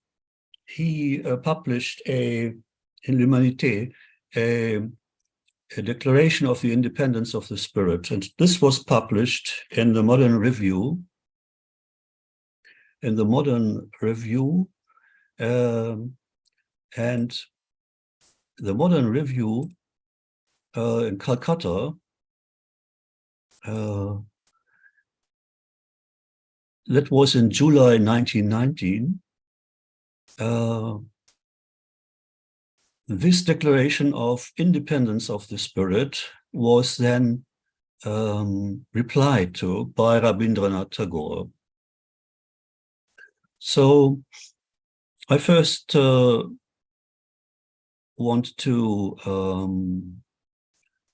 he published in L'Humanité a declaration of the independence of the spirit. And this was published in the Modern Review. In the Modern Review, And the Modern Review in Calcutta that was in July 1919. This declaration of independence of the spirit was then replied to by Rabindranath Tagore. So I first want to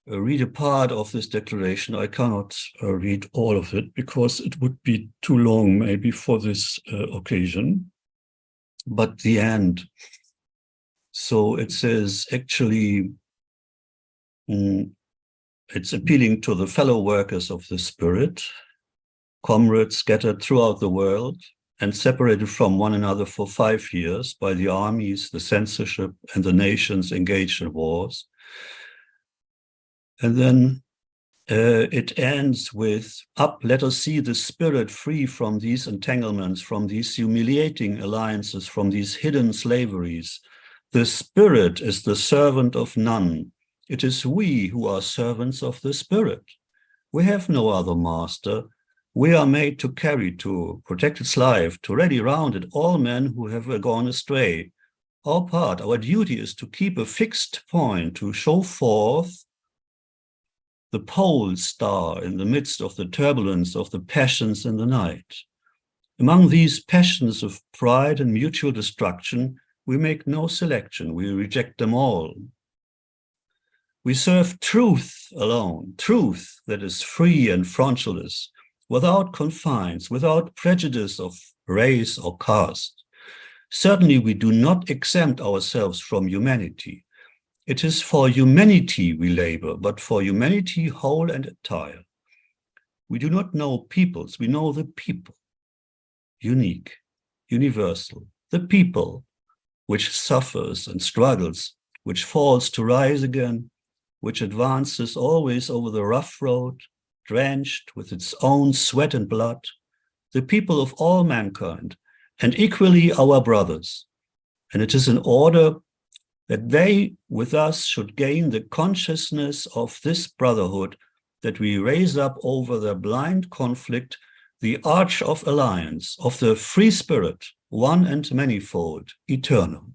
read a part of this declaration. I cannot read all of it because it would be too long maybe for this occasion, but the end. So it says actually, it's appealing to the fellow workers of the spirit, comrades scattered throughout the world and separated from one another for 5 years by the armies, the censorship, and the nations engaged in wars. And then it ends with, up, let us see the spirit free from these entanglements, from these humiliating alliances, from these hidden slaveries. The spirit is the servant of none. It is we who are servants of the spirit. We have no other master. We are made to carry, to protect its life, to rally round it all men who have gone astray. Our part, our duty is to keep a fixed point, to show forth the pole star in the midst of the turbulence of the passions in the night. Among these passions of pride and mutual destruction, we make no selection, we reject them all. We serve truth alone, truth that is free and frontalless, without confines, without prejudice of race or caste. Certainly we do not exempt ourselves from humanity. It is for humanity we labor, but for humanity whole and entire. We do not know peoples, we know the people, unique, universal, the people which suffers and struggles, which falls to rise again, which advances always over the rough road, drenched with its own sweat and blood, the people of all mankind, and equally our brothers. And it is in order that they with us should gain the consciousness of this brotherhood that we raise up over their blind conflict the arch of alliance of the free spirit, one and manifold, eternal.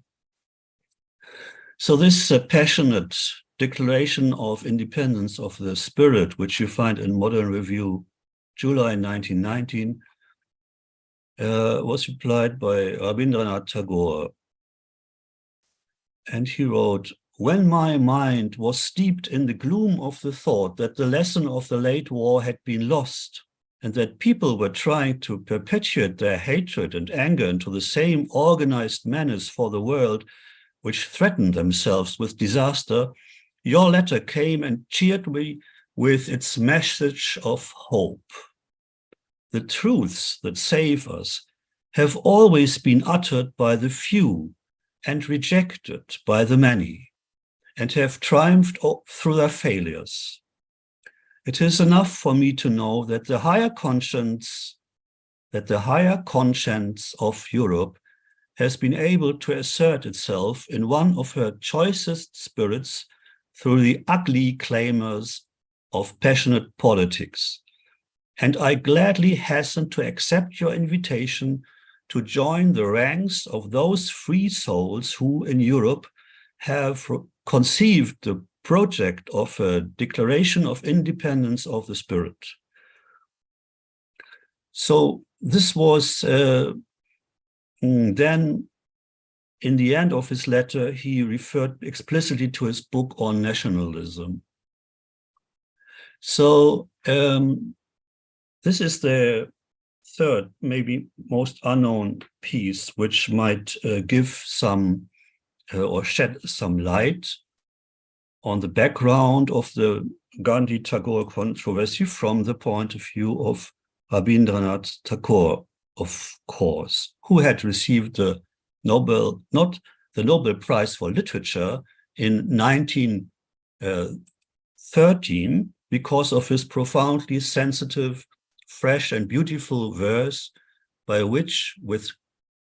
So this passionate declaration of independence of the spirit, which you find in Modern Review, July 1919, was replied by Rabindranath Tagore. And he wrote, when my mind was steeped in the gloom of the thought that the lesson of the late war had been lost, and that people were trying to perpetuate their hatred and anger into the same organized menace for the world, which threatened themselves with disaster, your letter came and cheered me with its message of hope. The truths that save us have always been uttered by the few and rejected by the many, and have triumphed through their failures. It is enough for me to know that the higher conscience of Europe has been able to assert itself in one of her choicest spirits through the ugly clamors of passionate politics. And I gladly hasten to accept your invitation to join the ranks of those free souls who in Europe have conceived the project of a declaration of independence of the spirit. So this was then, in the end of his letter, he referred explicitly to his book on nationalism. So this is the third, maybe most unknown piece, which might give some or shed some light on the background of the Gandhi-Tagore controversy from the point of view of Rabindranath Tagore, of course, who had received the Nobel Prize for Literature in 1913 because of his profoundly sensitive, fresh and beautiful verse, by which, with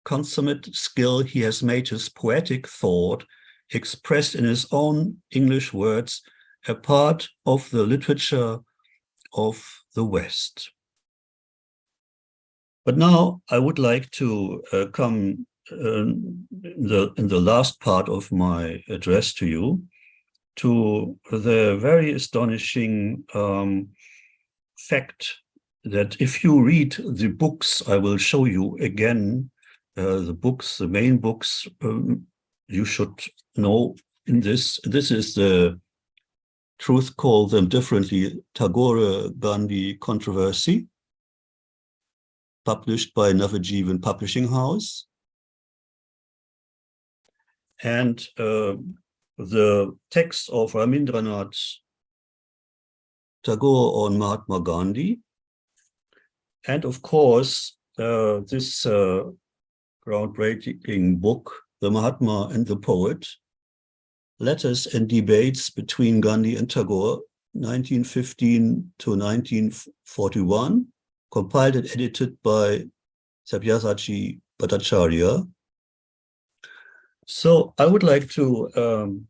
consummate skill, he has made his poetic thought, expressed in his own English words, a part of the literature of the West. But now I would like to come in the last part of my address to you to the very astonishing fact that if you read the books, I will show you again the books, the main books, you should know in this. This is the Truth Call Them Differently, Tagore-Gandhi Controversy, published by Navajivan Publishing House. And the text of Rabindranath Tagore on Mahatma Gandhi. And of course, this groundbreaking book, The Mahatma and the Poet, Letters and Debates between Gandhi and Tagore, 1915 to 1941, compiled and edited by Sabyasachi Bhattacharya. So I would like to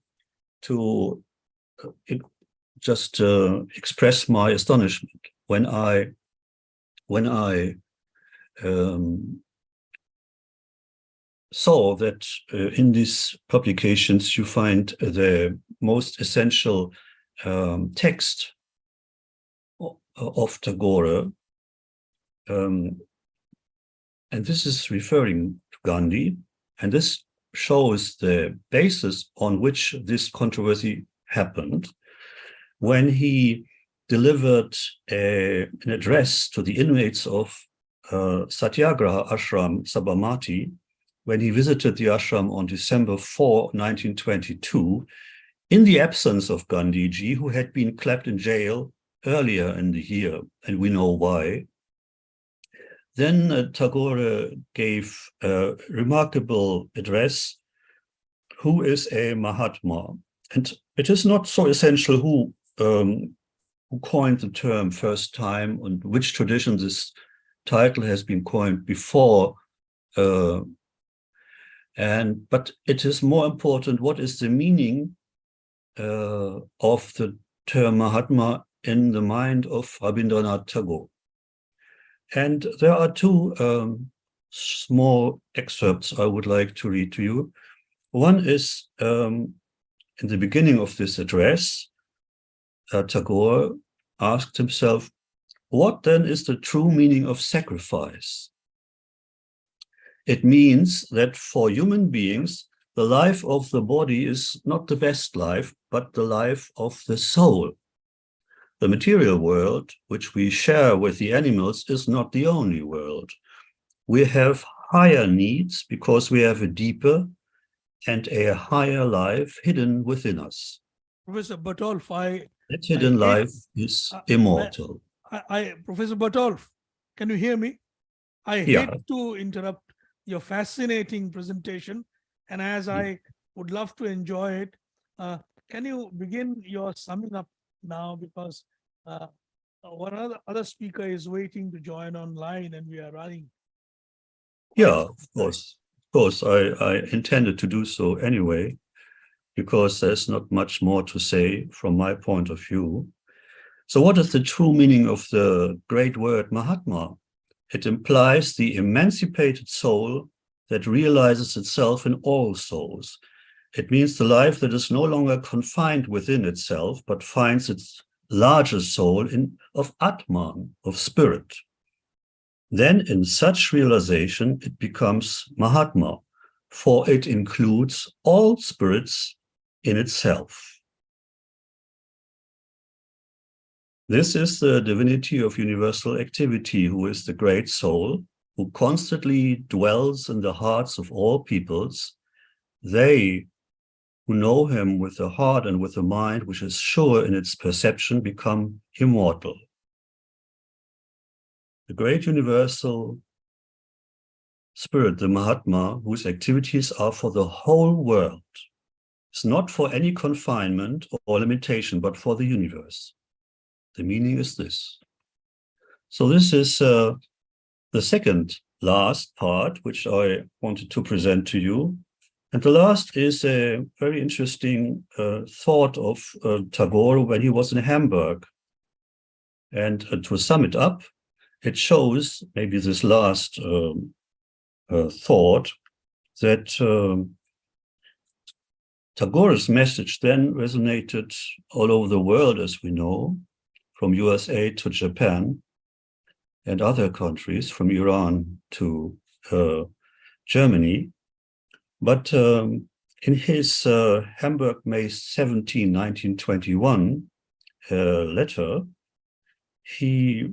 just express my astonishment when I saw that in these publications you find the most essential text of Tagore, and this is referring to Gandhi, and this shows the basis on which this controversy happened when he delivered an address to the inmates of Satyagraha Ashram Sabarmati when he visited the ashram on December 4, 1922, in the absence of Gandhiji, who had been clapped in jail earlier in the year, and we know why. Then Tagore gave a remarkable address, Who is a Mahatma? And it is not so essential who coined the term first time and which tradition this title has been coined before. But it is more important what is the meaning of the term Mahatma in the mind of Rabindranath Tagore. And there are two small excerpts I would like to read to you. One is in the beginning of this address, Tagore asked himself, what then is the true meaning of sacrifice? It means that for human beings, the life of the body is not the best life, but the life of the soul. The material world, which we share with the animals, is not the only world. We have higher needs because we have a deeper and a higher life hidden within us. Professor Bartolf, that hidden life is immortal. Professor Bartolf, can you hear me? I hate to interrupt your fascinating presentation, and as I would love to enjoy it, can you begin your summing up now, because one other speaker is waiting to join online and we are running. Yeah, of course. Of course, I intended to do so anyway, because there's not much more to say from my point of view. So what is the true meaning of the great word Mahatma? It implies the emancipated soul that realizes itself in all souls. It means the life that is no longer confined within itself, but finds its larger soul of Atman, of spirit. Then in such realization, it becomes Mahatma, for it includes all spirits in itself. This is the divinity of universal activity, who is the great soul, who constantly dwells in the hearts of all peoples. They who know him with the heart and with the mind, which is sure in its perception, become immortal. The great universal spirit, the Mahatma, whose activities are for the whole world, is not for any confinement or limitation, but for the universe. The meaning is this. So this is the second last part, which I wanted to present to you. And the last is a very interesting thought of Tagore when he was in Hamburg. And to sum it up, it shows maybe this last thought that Tagore's message then resonated all over the world, as we know, from USA to Japan and other countries, from Iran to Germany. But in his Hamburg, May 17, 1921 letter, he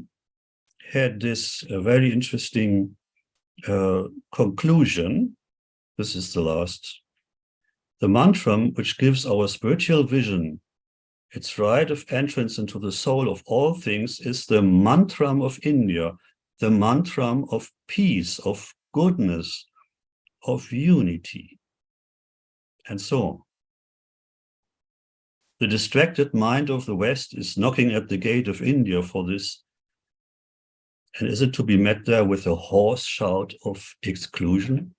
had this very interesting conclusion. This is the last. The mantram which gives our spiritual vision its right of entrance into the soul of all things is the mantram of India, the mantram of peace, of goodness, of unity, and so on. The distracted mind of the West is knocking at the gate of India for this. And is it to be met there with a hoarse shout of exclusion?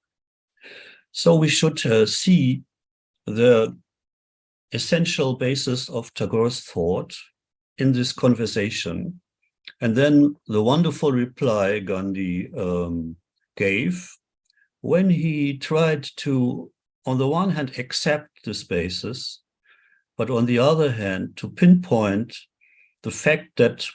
So we should see the essential basis of Tagore's thought in this conversation. And then the wonderful reply Gandhi gave when he tried to, on the one hand, accept this basis, but on the other hand, to pinpoint the fact that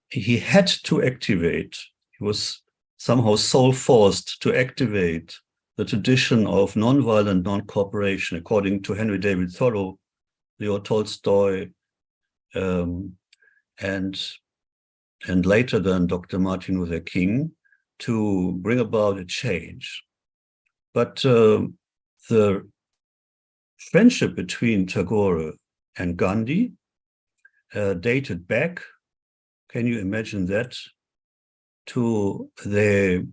he had to activate, he was somehow soul-forced to activate the tradition of nonviolent non-cooperation, according to Henry David Thoreau, Leo Tolstoy, and later then Dr. Martin Luther King, to bring about a change. But the friendship between Tagore and Gandhi dated back, can you imagine that, to the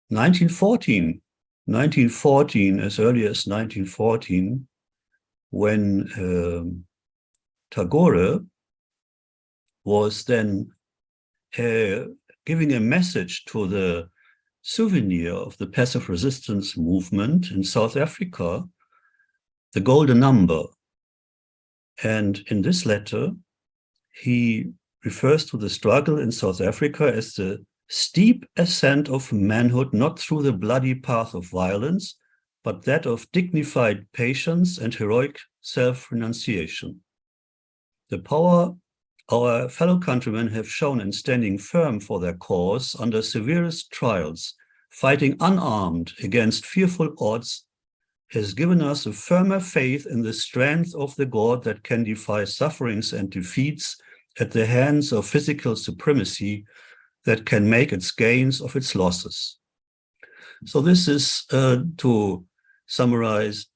1914, as early as 1914, when Tagore was then giving a message to the souvenir of the passive resistance movement in South Africa, the golden number. And in this letter, he refers to the struggle in South Africa as the steep ascent of manhood, not through the bloody path of violence, but that of dignified patience and heroic self-renunciation. The power our fellow countrymen have shown in standing firm for their cause under severest trials, fighting unarmed against fearful odds, has given us a firmer faith in the strength of the God that can defy sufferings and defeats at the hands of physical supremacy that can make its gains of its losses. So this is, to summarize,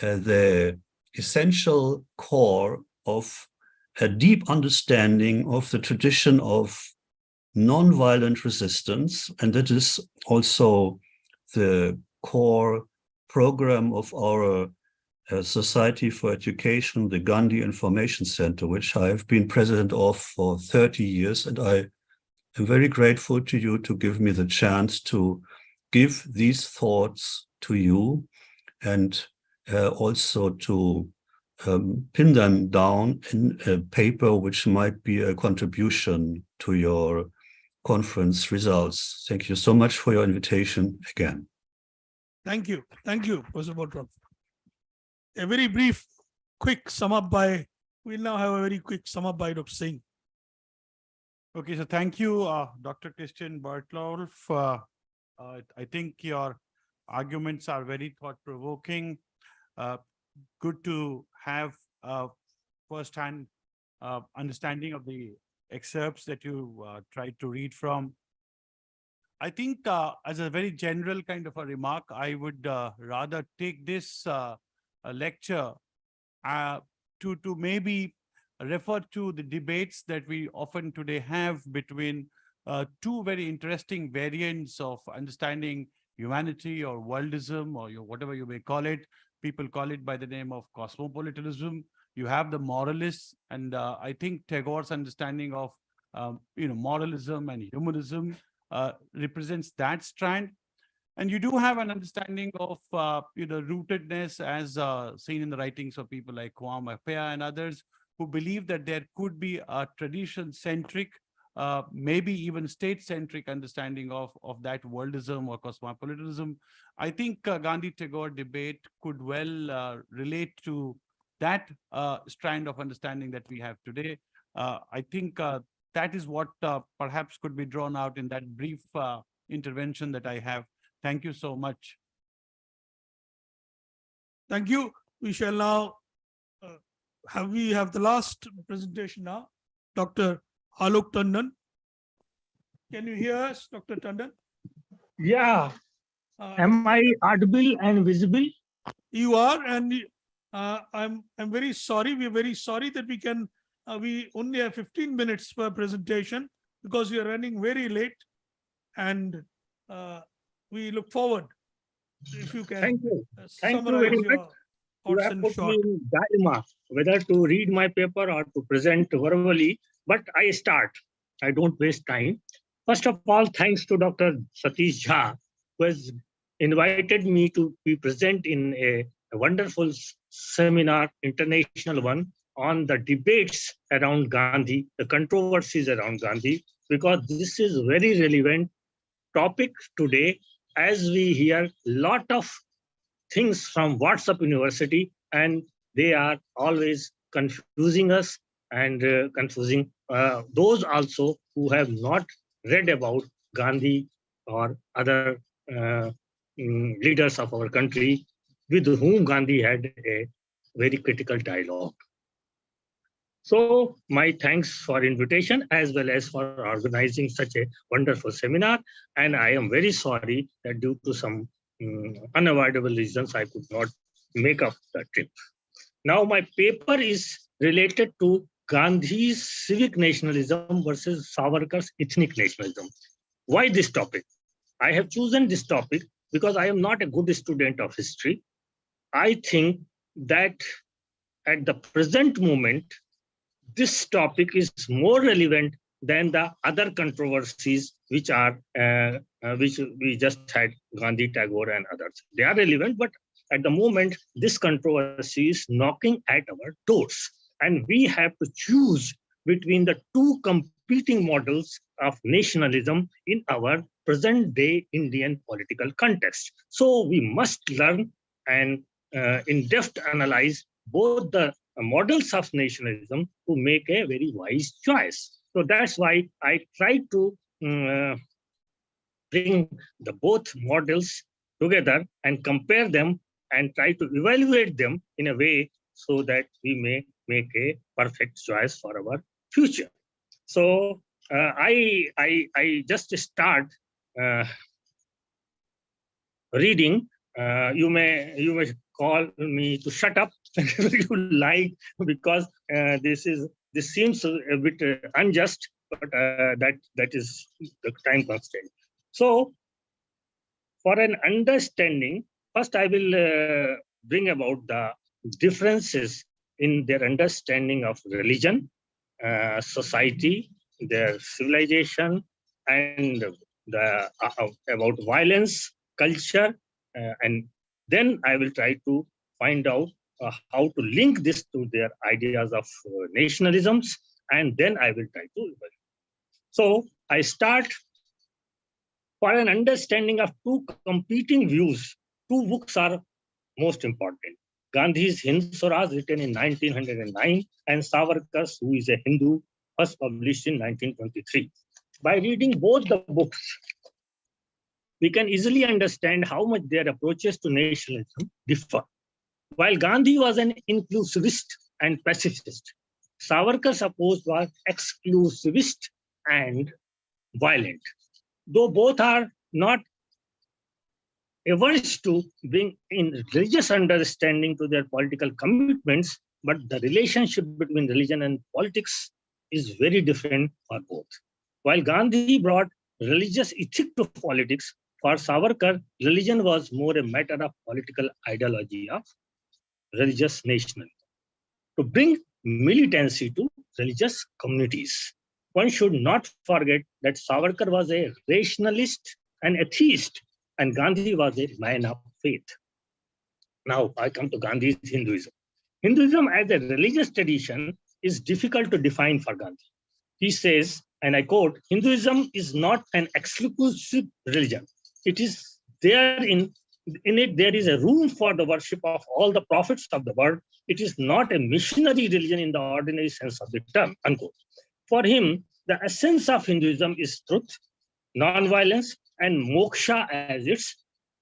the essential core of a deep understanding of the tradition of nonviolent resistance, and that is also the core program of our Society for Education, the Gandhi Information Center, which I have been president of for 30 years, and I am very grateful to you to give me the chance to give these thoughts to you, and also to pin them down in a paper which might be a contribution to your conference results. Thank you so much for your invitation again. Thank you. Thank you, Professor Bartolf. A very brief, quick sum up by, we'll now have a very quick sum up by Dr. Singh. Okay, so thank you, Dr. Christian Bartolf. I think your arguments are very thought-provoking. Good to have a first-hand understanding of the excerpts that you tried to read from. I think as a very general kind of a remark, I would rather take this lecture to maybe refer to the debates that we often today have between two very interesting variants of understanding humanity or worldism, or whatever you may call it. People call it by the name of cosmopolitanism. You have the moralists, and I think Tagore's understanding of moralism and humanism represents that strand. And you do have an understanding of rootedness as seen in the writings of people like Vajpeyi and others who believe that there could be a tradition-centric, maybe even state-centric understanding of that worldism or cosmopolitanism. I think Gandhi-Tagore debate could well relate to that strand of understanding that we have today. I think that is what perhaps could be drawn out in that brief intervention that I have. Thank you so much. Thank you. We shall now have the last presentation now. Dr. Alok Tandon. Can you hear us, Dr. Tandon? Yeah. Am I audible and visible? You are, and I'm very sorry. We're very sorry that we only have 15 minutes per presentation because we are running very late, and we look forward if you can. Thank you. Thank you summarize very your much. You thoughts have in put short. me in dilemma whether to read my paper or to present verbally, but I start. I don't waste time. First of all, thanks to Dr. Satish Jha, who has invited me to be present in a wonderful seminar, international one, on the debates around Gandhi, the controversies around Gandhi, because this is very relevant topic today as we hear a lot of things from WhatsApp University, and they are always confusing us and confusing those also who have not read about Gandhi or other leaders of our country with whom Gandhi had a very critical dialogue. So my thanks for invitation as well as for organizing such a wonderful seminar. And I am very sorry that due to some unavoidable reasons, I could not make up the trip. Now my paper is related to Gandhi's civic nationalism versus Savarkar's ethnic nationalism. Why this topic? I have chosen this topic because I am not a good student of history. I think that at the present moment, this topic is more relevant than the other controversies which are which we just had, Gandhi, Tagore, and others. They are relevant, but at the moment, this controversy is knocking at our doors, and we have to choose between the two competing models of nationalism in our present-day Indian political context. So we must learn and in-depth analyze both the models of nationalism to make a very wise choice. So that's why I try to bring the both models together and compare them and try to evaluate them in a way so that we may make a perfect choice for our future. So I just start reading. You may call me to shut up if you like, because this seems a bit unjust, but that is the time constraint. So for an understanding, first I will bring about the differences in their understanding of religion, society, their civilization, and the about violence, culture, and then I will try to find out how to link this to their ideas of nationalisms, and then I will try to evaluate. So I start. For an understanding of two competing views, two books are most important. Gandhi's Hind Swaraj, written in 1909, and Savarkar's, who is a Hindu, first published in 1923. By reading both the books, we can easily understand how much their approaches to nationalism differ. While Gandhi was an inclusivist and pacifist, Savarkar's approach was exclusivist and violent. Though both are not averse to bring in religious understanding to their political commitments, but the relationship between religion and politics is very different for both. While Gandhi brought religious ethic to politics, for Savarkar, religion was more a matter of political ideology of religious nationalism, to bring militancy to religious communities. one should not forget that Savarkar was a rationalist and atheist, and Gandhi was a man of faith. Now I come to Gandhi's Hinduism. Hinduism as a religious tradition is difficult to define for Gandhi. He says, and I quote, Hinduism is not an exclusive religion. It is there in it there is a room for the worship of all the prophets of the world. It is not a missionary religion in the ordinary sense of the term, unquote. For him, the essence of Hinduism is truth, non-violence, and moksha as its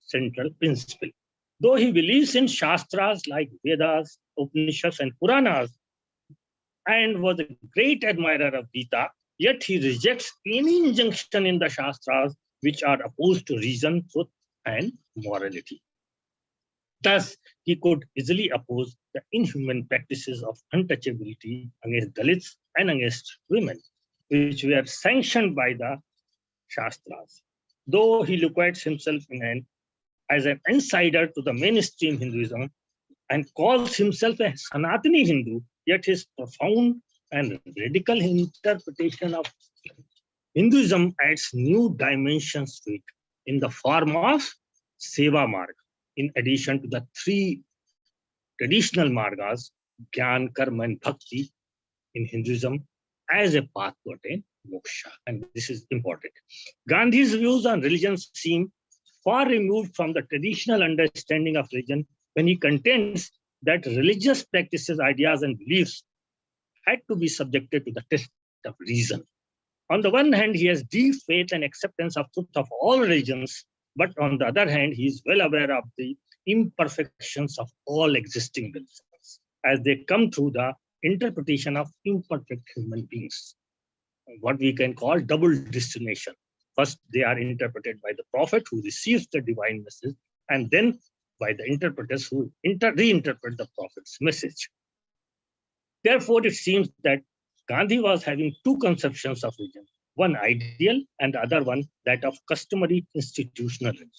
central principle. Though he believes in Shastras like Vedas, Upanishads, and Puranas, and was a great admirer of Gita, yet he rejects any injunction in the Shastras which are opposed to reason, truth, and morality. Thus, he could easily oppose the inhuman practices of untouchability against Dalits and against women, which were sanctioned by the Shastras. Though he locates himself as an insider to the mainstream Hinduism and calls himself a Sanatani Hindu, yet his profound and radical interpretation of Hinduism adds new dimensions to it in the form of Seva Marg, in addition to the three traditional margas, Gyan, Karma, and Bhakti in Hinduism, as a path to attain moksha. And this is important. Gandhi's views on religion seem far removed from the traditional understanding of religion when he contends that religious practices, ideas, and beliefs had to be subjected to the test of reason. On the one hand, he has deep faith and acceptance of truth of all religions, but on the other hand, he is well aware of the imperfections of all existing religions as they come through the interpretation of imperfect human beings, what we can call double destination. First, they are interpreted by the prophet who receives the divine message, and then by the interpreters who reinterpret the prophet's message. Therefore, it seems that Gandhi was having two conceptions of religion, one ideal and the other one that of customary institutional religion.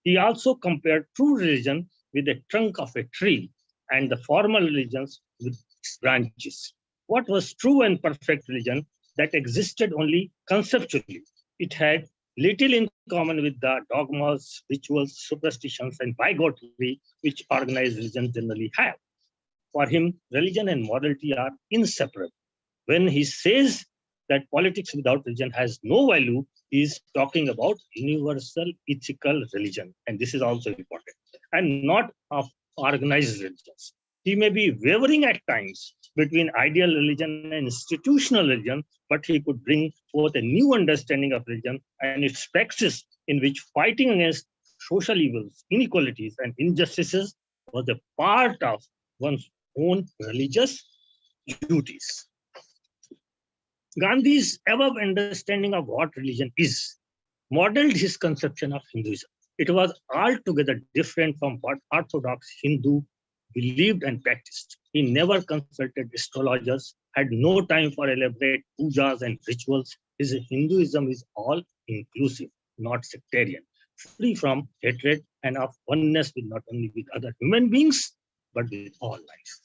He also compared true religion with the trunk of a tree and the formal religions with its branches. What was true and perfect religion that existed only conceptually? It had little in common with the dogmas, rituals, superstitions, and bigotry which organized religion generally have. For him, religion and morality are inseparable. When he says that politics without religion has no value, he is talking about universal ethical religion. And this is also important, and not of organized religions. He may be wavering at times between ideal religion and institutional religion, but he could bring forth a new understanding of religion and its practice in which fighting against social evils, inequalities, and injustices was a part of one's own religious duties. Gandhi's above understanding of what religion is modeled his conception of Hinduism. It was altogether different from what Orthodox Hindu believed and practiced. He never consulted astrologers, had no time for elaborate pujas and rituals. His Hinduism is all inclusive, not sectarian, free from hatred and of oneness with not only with other human beings, but with all life.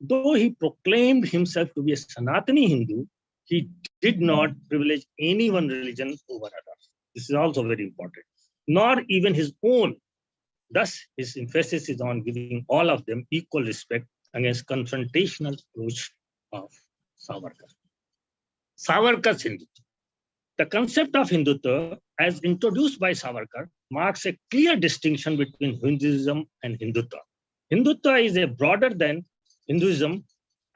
Though he proclaimed himself to be a Sanatani Hindu, he did not privilege any one religion over others. This is also very important, nor even his own. Thus, his emphasis is on giving all of them equal respect against confrontational approach of Savarkar. Savarkar's Hindutva. The concept of Hindutva, as introduced by Savarkar, marks a clear distinction between Hinduism and Hindutva. Hindutva is a broader than Hinduism,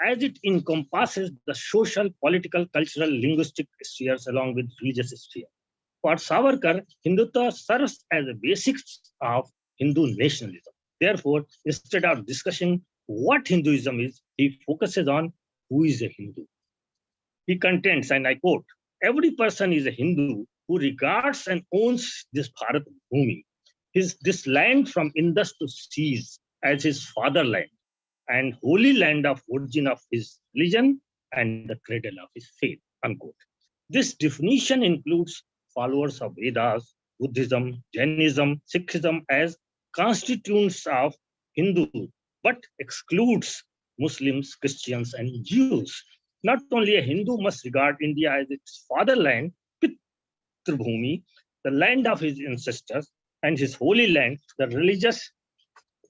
as it encompasses the social, political, cultural, linguistic spheres along with religious sphere. For Savarkar, Hindutva serves as a basis of Hindu nationalism. Therefore, instead of discussing what Hinduism is, he focuses on who is a Hindu. He contends, and I quote, every person is a Hindu who regards and owns this Bharat Bhumi, this land from Indus to seas, as his fatherland and holy land of origin of his religion and the cradle of his faith, unquote. This definition includes followers of Vedas, Buddhism, Jainism, Sikhism as constituents of Hindu, but excludes Muslims, Christians, and Jews. Not only a Hindu must regard India as its fatherland, Pitrabhumi, the land of his ancestors, and his holy land, the religious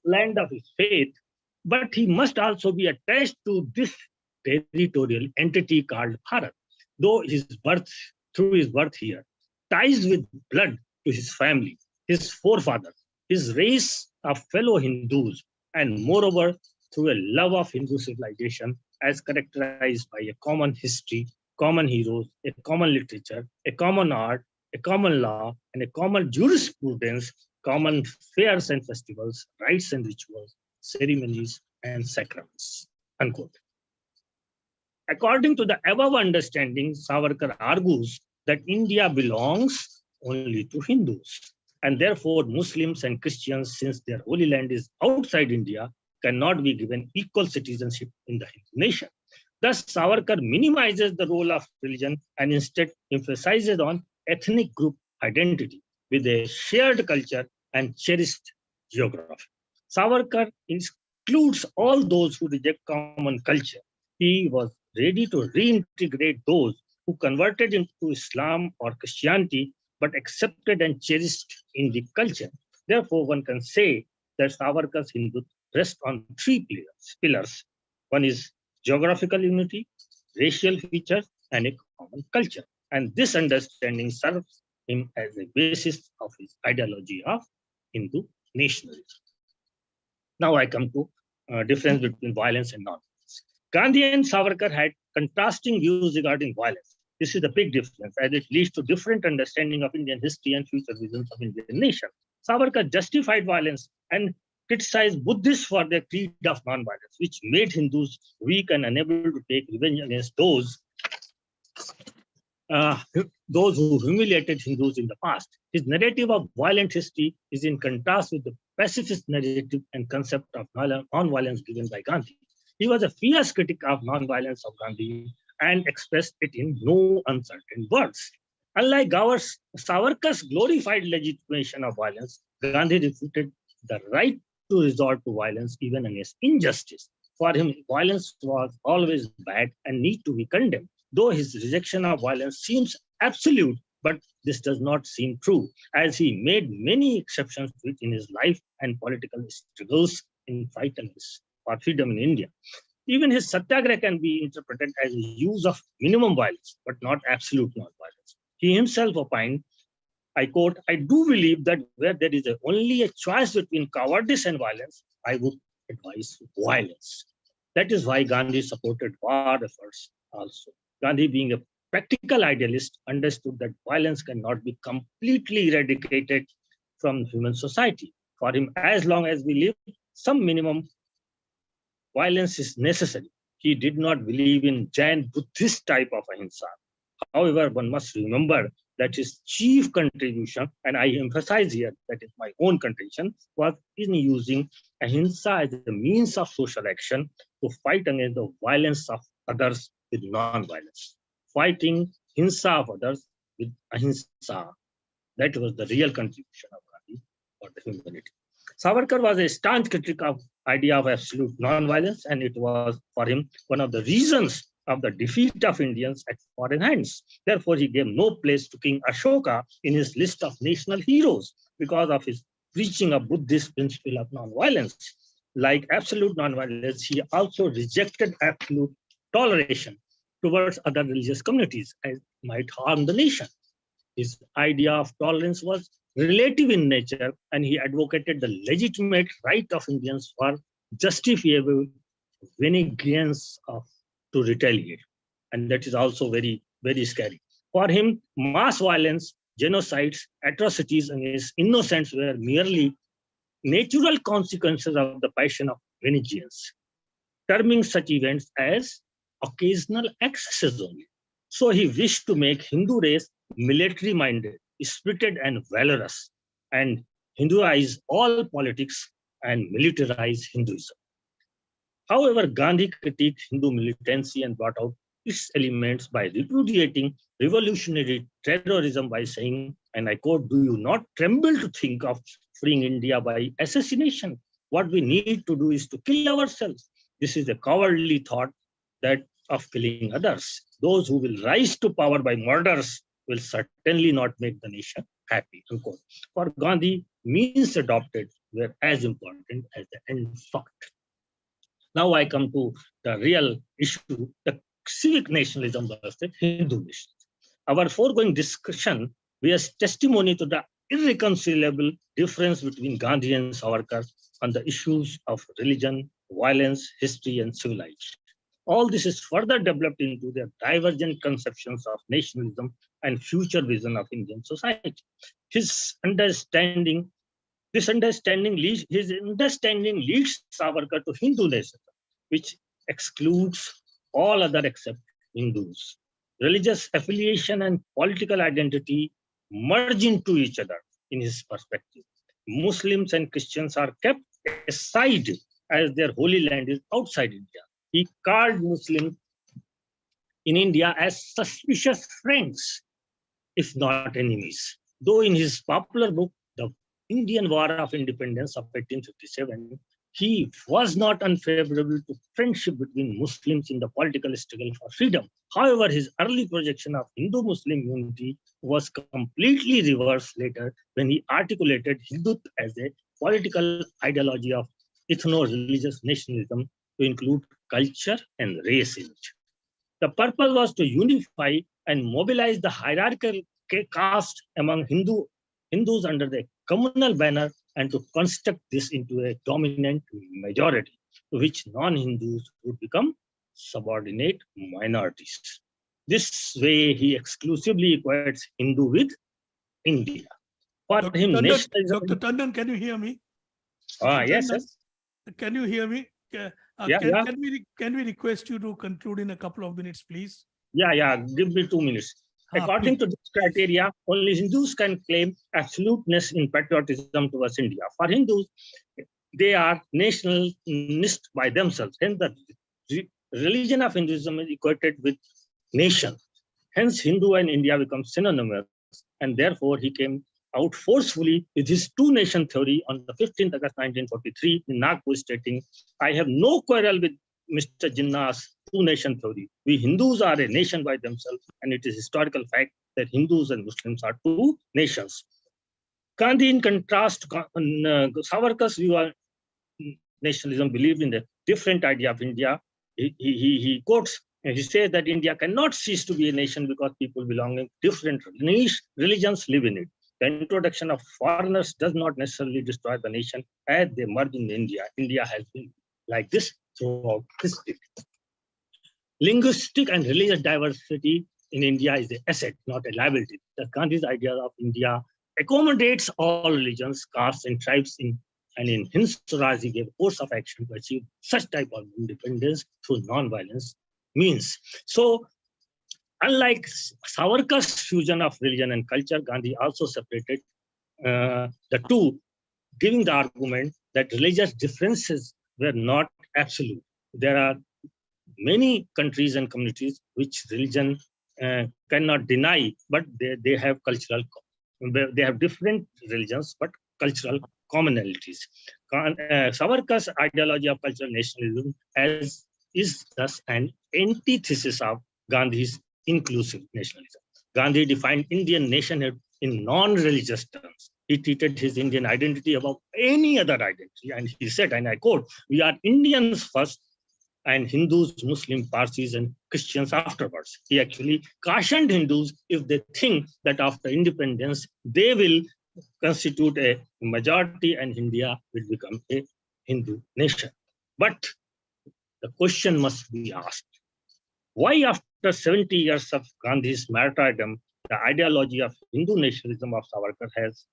land of his faith, but he must also be attached to this territorial entity called Bharat, though through his birth here, ties with blood to his family, his forefathers, his race of fellow Hindus, and moreover, through a love of Hindu civilization as characterized by a common history, common heroes, a common literature, a common art, a common law, and a common jurisprudence, common fairs and festivals, rites and rituals, ceremonies and sacraments. Unquote. According to the above understanding, Savarkar argues that India belongs only to Hindus, and therefore Muslims and Christians, since their holy land is outside India, cannot be given equal citizenship in the Hindu nation. Thus, Savarkar minimizes the role of religion and instead emphasizes on ethnic group identity with a shared culture and cherished geography. Savarkar includes all those who reject common culture. He was ready to reintegrate those who converted into Islam or Christianity but accepted and cherished Indic culture. Therefore, one can say that Savarkar's Hindu rests on three pillars. One is geographical unity, racial features, and a common culture. And this understanding serves him as a basis of his ideology of Hindu nationalism. Now I come to difference between violence and non-violence. Gandhi and Savarkar had contrasting views regarding violence. This is the big difference, as it leads to different understanding of Indian history and future visions of Indian nation. Savarkar justified violence and criticized Buddhists for their creed of non-violence, which made Hindus weak and unable to take revenge against those who humiliated Hindus in the past. His narrative of violent history is in contrast with the pacifist narrative and concept of non-violence given by Gandhi. He was a fierce critic of non-violence of Gandhi and expressed it in no uncertain words. Unlike Savarkar's glorified legitimation of violence, Gandhi refuted the right to resort to violence even against injustice. For him, violence was always bad and need to be condemned. Though his rejection of violence seems absolute, but this does not seem true, as he made many exceptions to it in his life and political struggles in fight for freedom in India. Even his satyagraha can be interpreted as a use of minimum violence, but not absolute non-violence. He himself opined, I quote, "I do believe that where there is only a choice between cowardice and violence, I would advise violence." That is why Gandhi supported war efforts also. Gandhi, being a practical idealist, understood that violence cannot be completely eradicated from human society. For him, as long as we live, some minimum violence is necessary. He did not believe in Jain Buddhist type of ahimsa. However, one must remember that his chief contribution, and I emphasize here that is my own contribution, was in using ahimsa as a means of social action to fight against the violence of others with non-violence. Fighting hinsa of others with ahimsa. That was the real contribution of Gandhi for the humanity. Savarkar was a staunch critic of idea of absolute non-violence, and it was for him one of the reasons of the defeat of Indians at foreign hands. Therefore, he gave no place to King Ashoka in his list of national heroes because of his preaching of Buddhist principle of non-violence. Like absolute non-violence, he also rejected absolute toleration towards other religious communities as might harm the nation. His idea of tolerance was relative in nature, and he advocated the legitimate right of Indians for justifiable vengeance to retaliate. And that is also very, very scary. For him, mass violence, genocides, atrocities against innocents were merely natural consequences of the passion of vengeance, terming such events as occasional excesses only. So he wished to make Hindu race military-minded, spirited and valorous, and Hinduize all politics and militarize Hinduism. However, Gandhi critiqued Hindu militancy and brought out its elements by repudiating revolutionary terrorism by saying, and I quote, "Do you not tremble to think of freeing India by assassination? What we need to do is to kill ourselves. This is a cowardly thought that of killing others. Those who will rise to power by murders will certainly not make the nation happy. Unquote. For Gandhi, means adopted were as important as the end sought. Now I come to the real issue, the civic nationalism versus Hindu nationalism. Our foregoing discussion bears testimony to the irreconcilable difference between Gandhi and Savarkar on the issues of religion, violence, history, and civilization. All this is further developed into their divergent conceptions of nationalism and future vision of Indian society. His understanding leads Savarkar to Hindu nationalism, which excludes all other except Hindus. Religious affiliation and political identity merge into each other in his perspective. Muslims and Christians are kept aside as their holy land is outside India. He called Muslims in India as suspicious friends, if not enemies. Though in his popular book, The Indian War of Independence of 1857, he was not unfavorable to friendship between Muslims in the political struggle for freedom. However, his early projection of Hindu-Muslim unity was completely reversed later when he articulated Hindutva as a political ideology of ethno-religious nationalism to include culture and race in it. The purpose was to unify and mobilize the hierarchical caste among Hindus under the communal banner and to construct this into a dominant majority, to which non-Hindus would become subordinate minorities. This way, he exclusively equates Hindu with India. For Dr. him, Tandon, nationalism. Dr. Tandon, can you hear me? Yes, Tandon, yes. Can you hear me? Yeah. Can we request you to conclude in a couple of minutes, please? Yeah. Give me 2 minutes. According to this criteria, only Hindus can claim absoluteness in patriotism towards India. For Hindus, they are nationalist by themselves. Hence, the religion of Hinduism is equated with nation. Hence, Hindu and India become synonymous, and therefore he came out forcefully with his two-nation theory on the 15th August 1943 in Nagpur, stating, "I have no quarrel with Mr. Jinnah's two-nation theory. We Hindus are a nation by themselves, and it is historical fact that Hindus and Muslims are two nations." Gandhi, in contrast, Savarkar's view on nationalism believed in the different idea of India. He quotes, he says that India cannot cease to be a nation because people belonging to different religions live in it. The introduction of foreigners does not necessarily destroy the nation as they merge in India. India has been like this throughout history. Linguistic and religious diversity in India is an asset, not a liability. The Gandhi's idea of India accommodates all religions, castes, and tribes and in Hind Swaraj, he gave a course of action to achieve such type of independence through non-violence means. So, unlike Savarkar's fusion of religion and culture, Gandhi also separated the two, giving the argument that religious differences were not absolute. There are many countries and communities which religion cannot deny, but they have cultural, they have different religions, but cultural commonalities. Savarkar's ideology of cultural nationalism is thus an antithesis of Gandhi's inclusive nationalism. Gandhi defined Indian nationhood in non-religious terms. He treated his Indian identity above any other identity, and he said, and I quote, "We are Indians first, and Hindus, Muslims, Parsis, and Christians afterwards." He actually cautioned Hindus if they think that after independence, they will constitute a majority and India will become a Hindu nation. But the question must be asked, why after 70 years of Gandhi's martyrdom, the ideology of Hindu nationalism of Savarkar has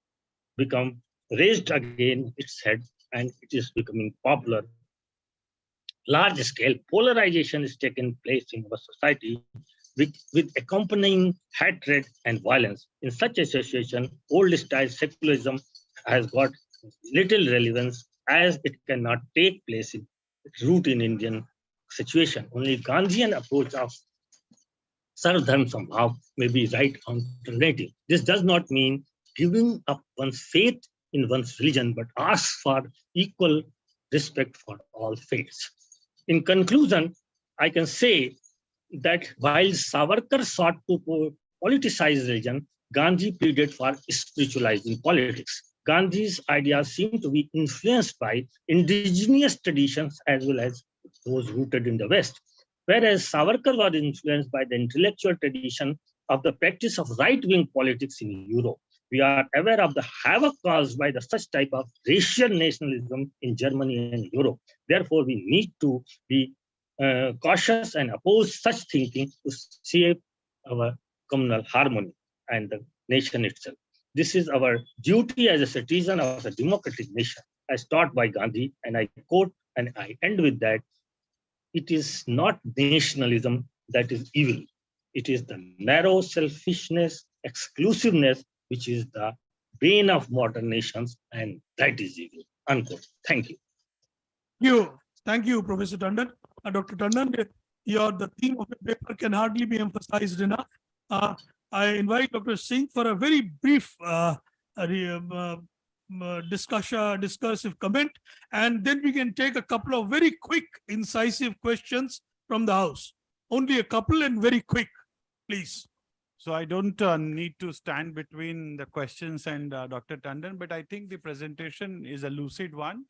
become raised again its head and it is becoming popular? Large-scale polarization is taking place in our society with accompanying hatred and violence. In such a situation, old-style secularism has got little relevance as it cannot take place in root in Indian situation. Only Gandhian approach of Sarv Dharm Sambhav may be right alternative. This does not mean giving up one's faith in one's religion, but ask for equal respect for all faiths. In conclusion, I can say that while Savarkar sought to politicize religion, Gandhi pleaded for spiritualizing politics. Gandhi's ideas seem to be influenced by indigenous traditions as well as those rooted in the West, whereas Savarkar was influenced by the intellectual tradition of the practice of right-wing politics in Europe. We are aware of the havoc caused by the such type of racial nationalism in Germany and Europe. Therefore, we need to be cautious and oppose such thinking to save our communal harmony and the nation itself. This is our duty as a citizen of a democratic nation, as taught by Gandhi, and I quote and I end with that. It is not nationalism that is evil. It is the narrow selfishness, exclusiveness, which is the bane of modern nations, and that is evil. Unquote. Thank you. Thank you, Professor Tandon. Dr. Tandon, the theme of the paper can hardly be emphasized enough. I invite Dr. Singh for a very brief discursive comment, and then we can take a couple of very quick, incisive questions from the House. Only a couple and very quick, please. So I don't need to stand between the questions and Dr. Tandon, but I think the presentation is a lucid one.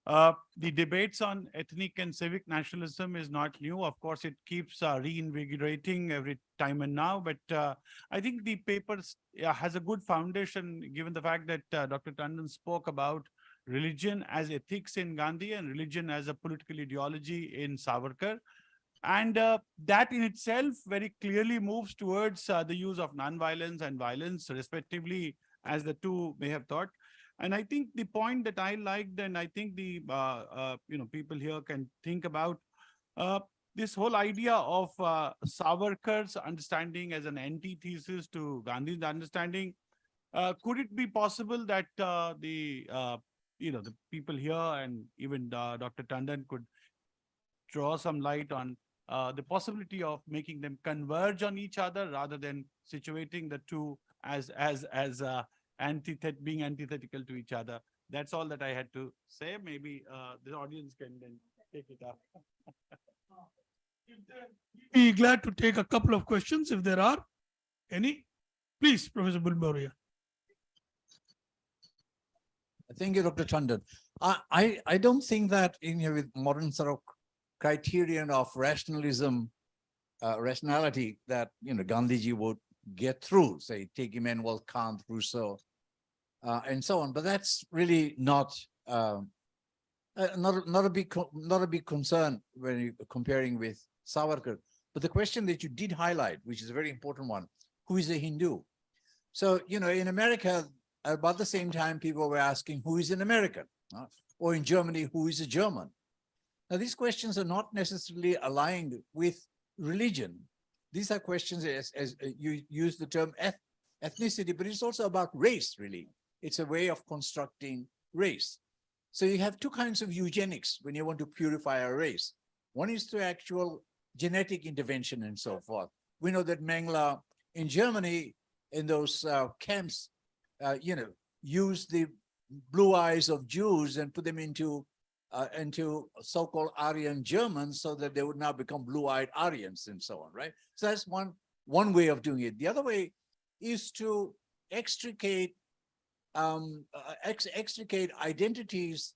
The debates on ethnic and civic nationalism is not new. Of course, it keeps reinvigorating every time and now, but I think the paper has a good foundation given the fact that Dr. Tandon spoke about religion as ethics in Gandhi and religion as a political ideology in Savarkar. And that in itself very clearly moves towards the use of nonviolence and violence, respectively, as the two may have thought. And I think the point that I liked, and I think the people here can think about this whole idea of Savarkar's understanding as an antithesis to Gandhi's understanding. Could it be possible that the people here and even Dr. Tandon could draw some light on the possibility of making them converge on each other rather than situating the two as being antithetical to each other? That's all that I had to say. Maybe the audience can then take it up. Be glad to take a couple of questions if there are any. Please, Professor Bulboria. Thank you, Dr. Tandon. I don't think that with modern sort of criterion of rationalism, rationality that Gandhiji would get through, say, take Immanuel Kant, Rousseau, and so on. But that's really not a big concern when you're comparing with Savarkar. But the question that you did highlight, which is a very important one, who is a Hindu? So, in America, about the same time, people were asking, who is an American? Or in Germany, who is a German? Now, these questions are not necessarily aligned with religion. These are questions, as you use the term ethnicity, but it's also about race, really. It's a way of constructing race. So you have two kinds of eugenics when you want to purify a race. One is through actual genetic intervention and so forth. We know that Mengele in Germany, in those camps, used the blue eyes of Jews and put them into so-called Aryan Germans so that they would now become blue-eyed Aryans and so on, right? So that's one way of doing it. The other way is to extricate identities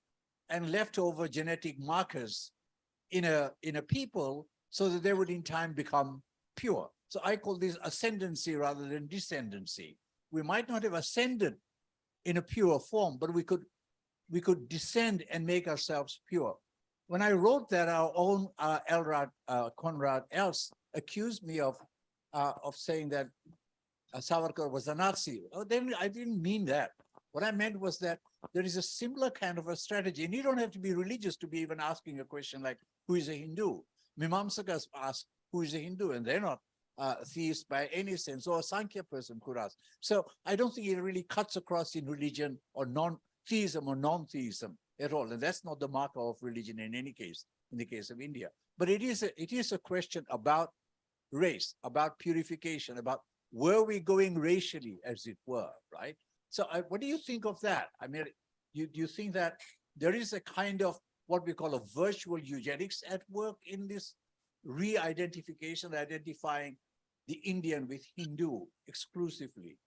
and leftover genetic markers in a people so that they would in time become pure. So I call this ascendancy rather than descendancy. We might not have ascended in a pure form, but we could descend and make ourselves pure. When I wrote that, our own Konrad Els accused me of saying that Savarkar was a Nazi. Oh, then I didn't mean that. What I meant was that there is a similar kind of a strategy, and you don't have to be religious to be even asking a question like, who is a Hindu? Mimamsakas ask, who is a Hindu? And they're not theists by any sense, or a Sankhya person could ask. So I don't think it really cuts across in religion or non-theism or non-theism at all. And that's not the marker of religion in any case, in the case of India. But it is a question about race, about purification, about where we're going racially, as it were, right? So what do you think of that? I mean, do you think that there is a kind of what we call a virtual eugenics at work in this re-identification, identifying the Indian with Hindu exclusively.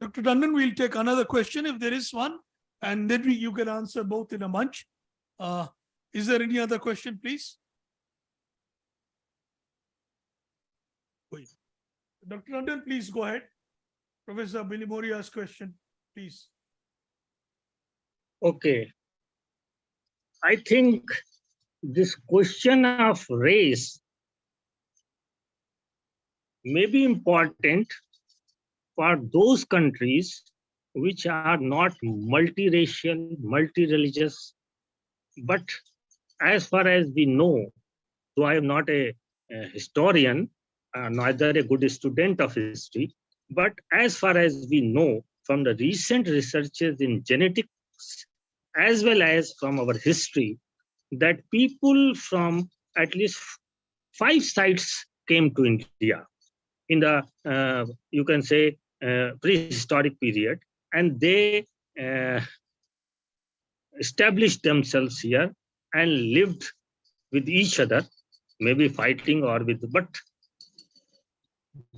Dr. Tandon, we'll take another question if there is one, and then you can answer both in a bunch. Is there any other question, please? Wait. Dr. Tandon, please go ahead. Professor Bilimoria's question, please. Okay. I think this question of race may be important for those countries which are not multiracial, multi-religious, but as far as we know, though I am not a historian, neither a good student of history, but as far as we know from the recent researches in genetics, as well as from our history, that people from at least 5 sites came to India in the, you can say, prehistoric period, and they established themselves here and lived with each other, maybe fighting or with, but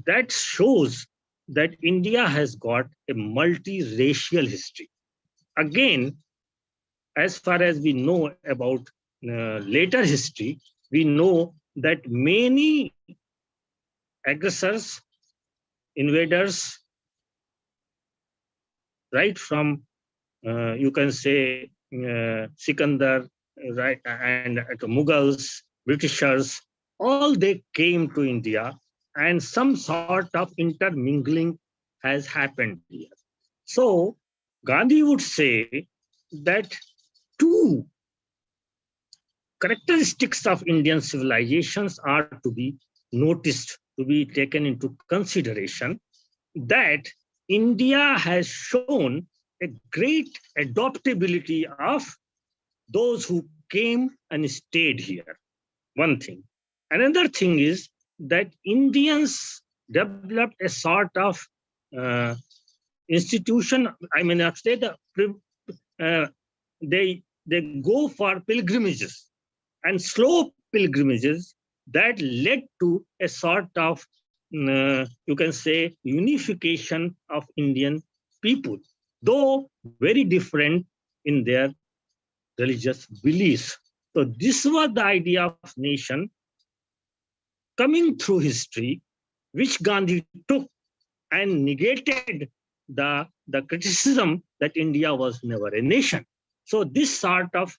that shows that India has got a multiracial history. Again, as far as we know about later history, we know that many aggressors, invaders, right from, you can say, Sikandar, right, and Mughals, Britishers, all they came to India, and some sort of intermingling has happened here. So Gandhi would say that 2 characteristics of Indian civilizations are to be noticed, to be taken into consideration, that India has shown a great adaptability of those who came and stayed here. One thing. Another thing is that Indians developed a sort of institution, I may not say they go for pilgrimages and slow pilgrimages that led to a sort of, you can say, unification of Indian people, though very different in their religious beliefs. So this was the idea of nation coming through history, which Gandhi took and negated the criticism that India was never a nation. So this sort of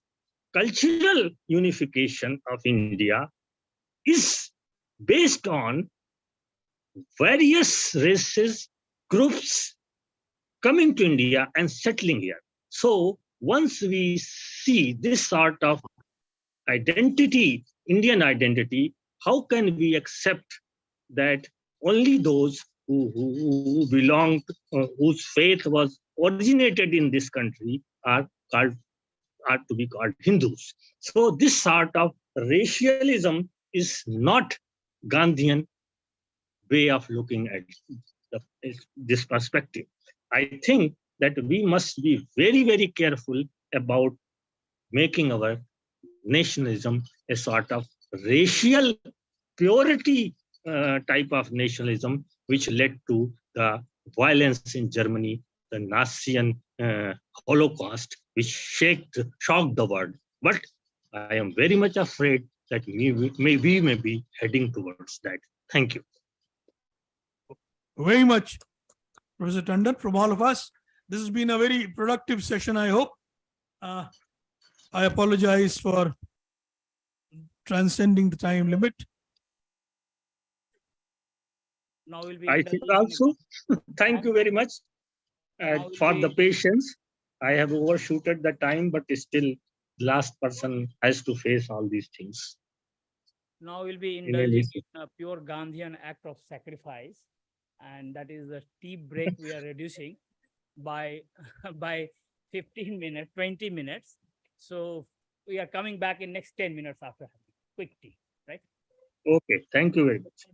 cultural unification of India is based on various races, groups coming to India and settling here. So once we see this sort of identity, Indian identity, how can we accept that only those who belonged, whose faith was originated in this country are to be called Hindus? So this sort of racialism is not Gandhian way of looking at this perspective. I think that we must be very, very careful about making our nationalism a sort of racial purity type of nationalism, which led to the violence in Germany, the Nazi Holocaust, which shocked the world. But I am very much afraid that we may be heading towards that. Thank you. Very much, Professor Tandon, from all of us. This has been a very productive session, I hope. I apologize for transcending the time limit. Now we'll be I think also, thank you very much for the patience. I have overshooted the time, but still last person has to face all these things. Now we'll be indulging in a pure Gandhian act of sacrifice, and that is the tea break we are reducing by 15 minutes, 20 minutes. So we are coming back in next 10 minutes after having quick tea, right? Okay, thank you very much.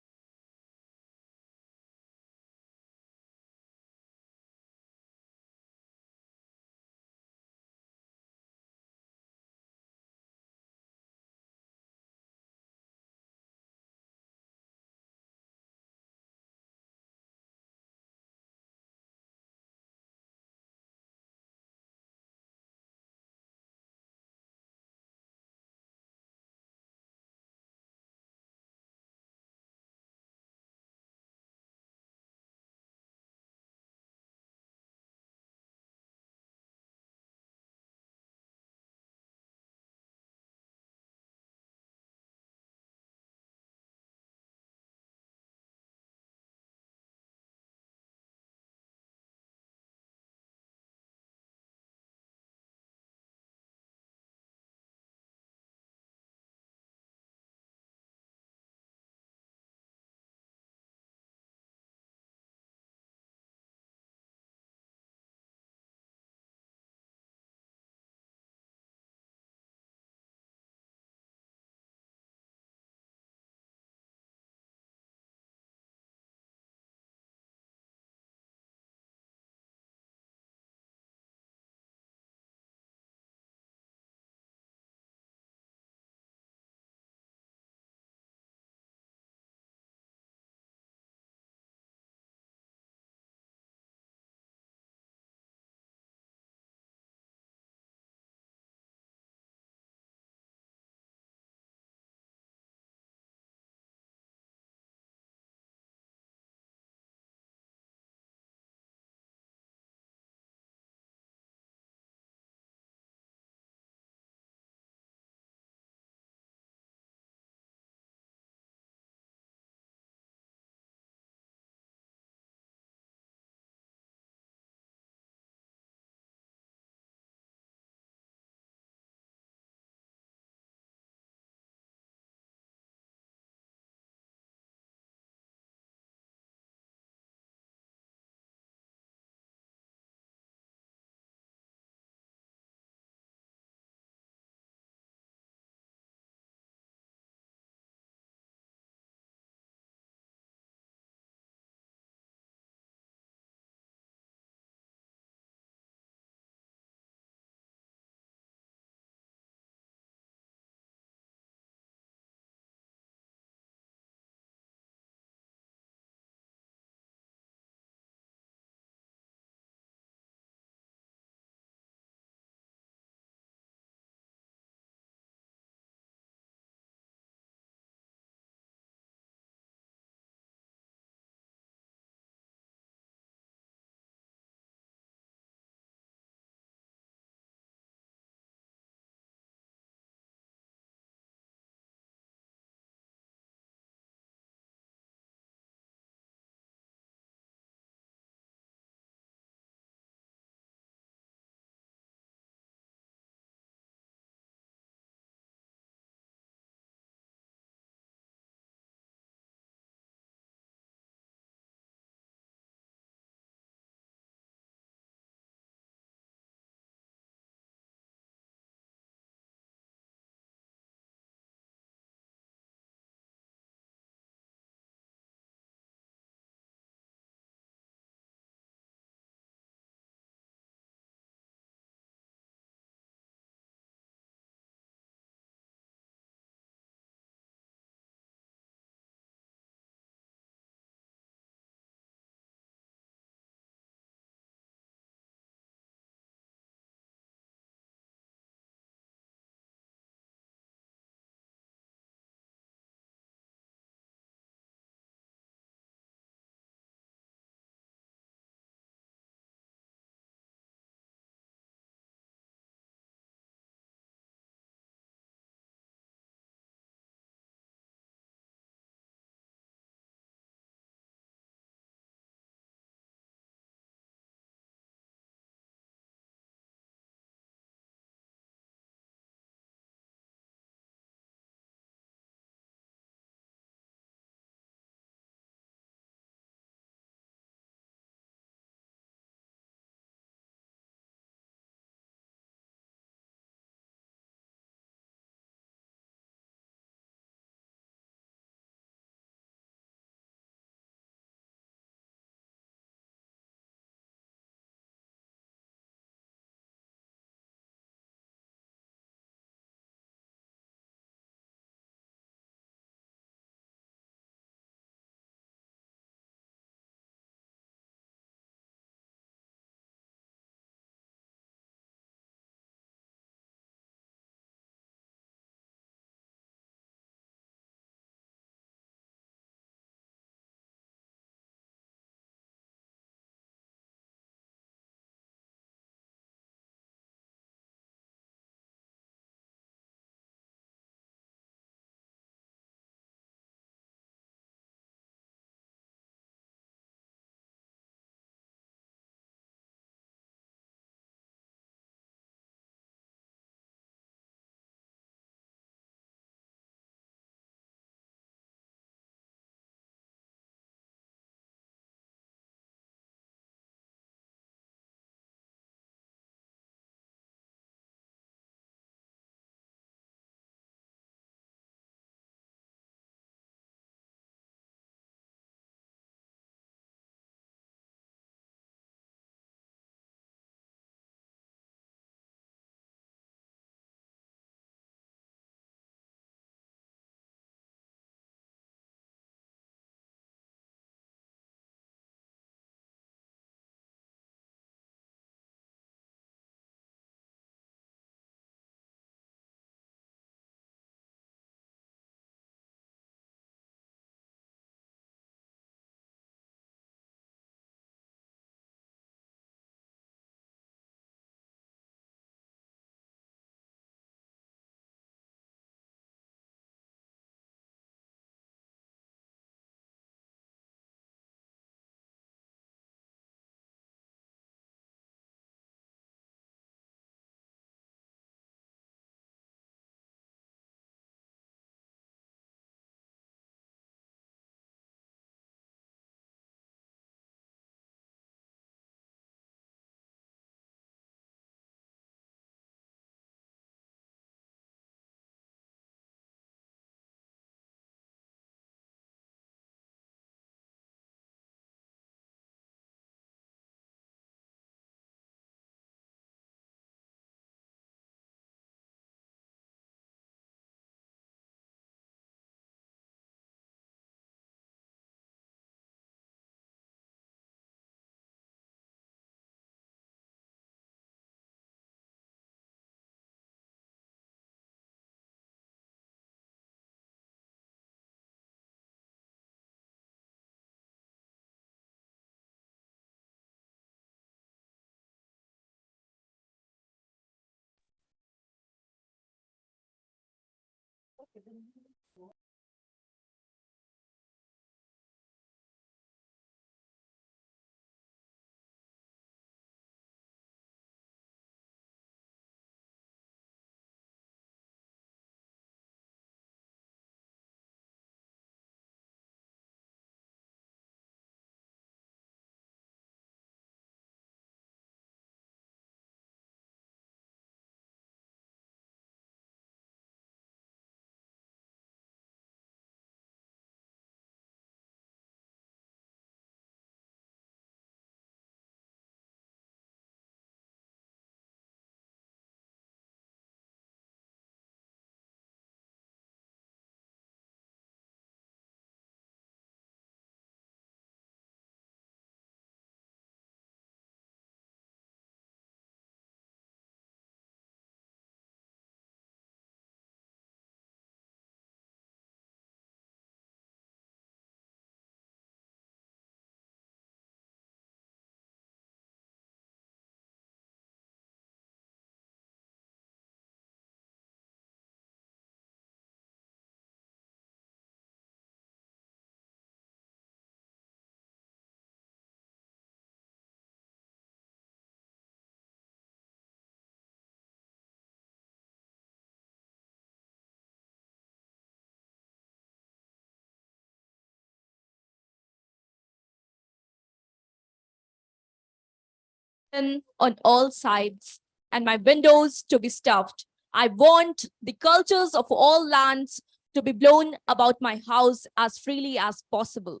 On all sides, and my windows to be stuffed. I want the cultures of all lands to be blown about my house as freely as possible.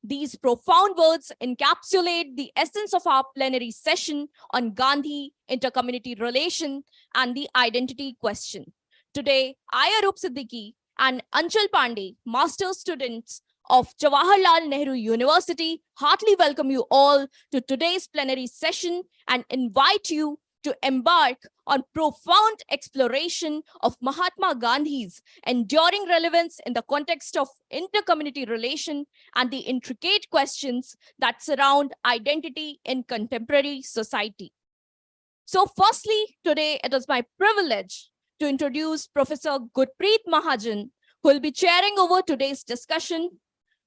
These profound words encapsulate the essence of our plenary session on Gandhi, intercommunity relation, and the identity question. Today, I, Arup Siddiqui, and Anchal Pandey, master's students of Jawaharlal Nehru University, heartily welcome you all to today's plenary session and invite you to embark on profound exploration of Mahatma Gandhi's enduring relevance in the context of intercommunity relation and the intricate questions that surround identity in contemporary society. So firstly, today it is my privilege to introduce Professor Gurpreet Mahajan, who will be chairing over today's discussion.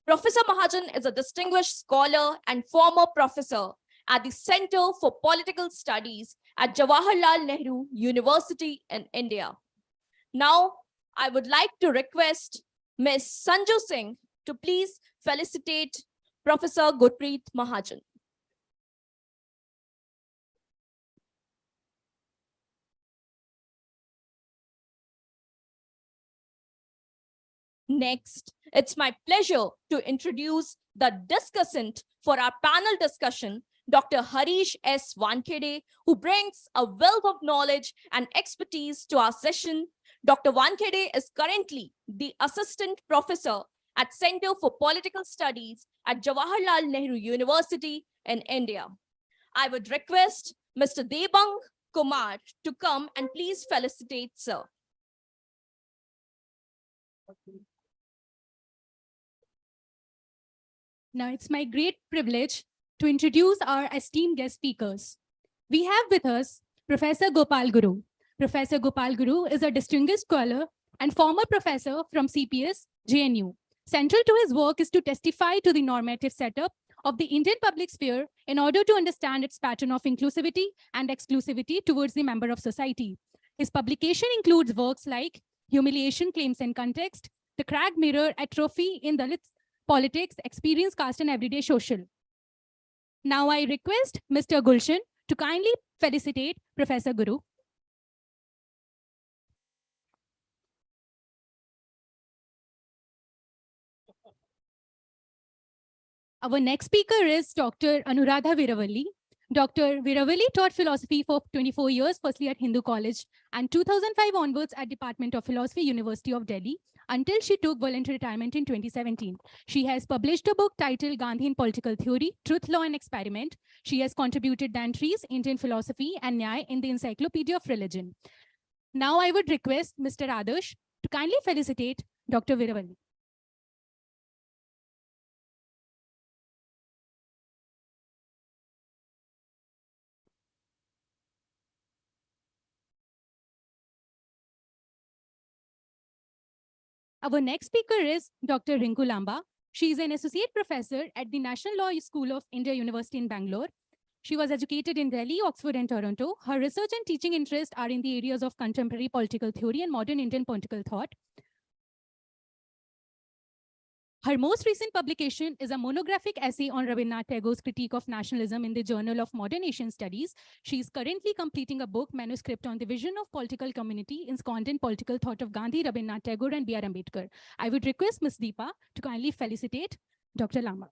Professor Mahajan is a distinguished scholar and former professor at the Center for Political Studies at Jawaharlal Nehru University in India. Now, I would like to request Ms. Sanju Singh to please felicitate Professor Gurpreet Mahajan. Next, it's my pleasure to introduce the discussant for our panel discussion, Dr. Harish S. Wankhede, who brings a wealth of knowledge and expertise to our session. Dr. Wankhede is currently the Assistant Professor at Center for Political Studies at Jawaharlal Nehru University in India. I would request Mr. Debang Kumar to come and please felicitate sir. Now it's my great privilege to introduce our esteemed guest speakers. We have with us Professor Gopal Guru. Professor Gopal Guru is a distinguished scholar and former professor from CPS, JNU. Central to his work is to testify to the normative setup of the Indian public sphere in order to understand its pattern of inclusivity and exclusivity towards the member of society. His publication includes works like Humiliation, Claims and Context, The Cracked Mirror, Atrophy in Dalit Politics, Experience, Caste and Everyday Social. Now I request Mr. Gulshan to kindly felicitate Professor Guru. Our next speaker is Dr. Anuradha Viravalli. Dr. Viravalli taught philosophy for 24 years, firstly at Hindu College and 2005 onwards at Department of Philosophy, University of Delhi, until she took voluntary retirement in 2017. She has published a book titled Gandhi in Political Theory, Truth, Law and Experiment. She has contributed the entries Indian Philosophy and Nyaya in the Encyclopedia of Religion. Now I would request Mr. Adarsh to kindly felicitate Dr. Viravalli. Our next speaker is Dr. Rinku Lamba. She is an associate professor at the National Law School of India University in Bangalore. She was educated in Delhi, Oxford, and Toronto. Her research and teaching interests are in the areas of contemporary political theory and modern Indian political thought. Her most recent publication is a monographic essay on Rabindranath Tagore's critique of nationalism in the Journal of Modern Asian Studies. She is currently completing a book manuscript on the vision of political community in content political thought of Gandhi, Rabindranath Tagore, and B.R. Ambedkar. I would request Ms. Deepa to kindly felicitate Dr. Lamba.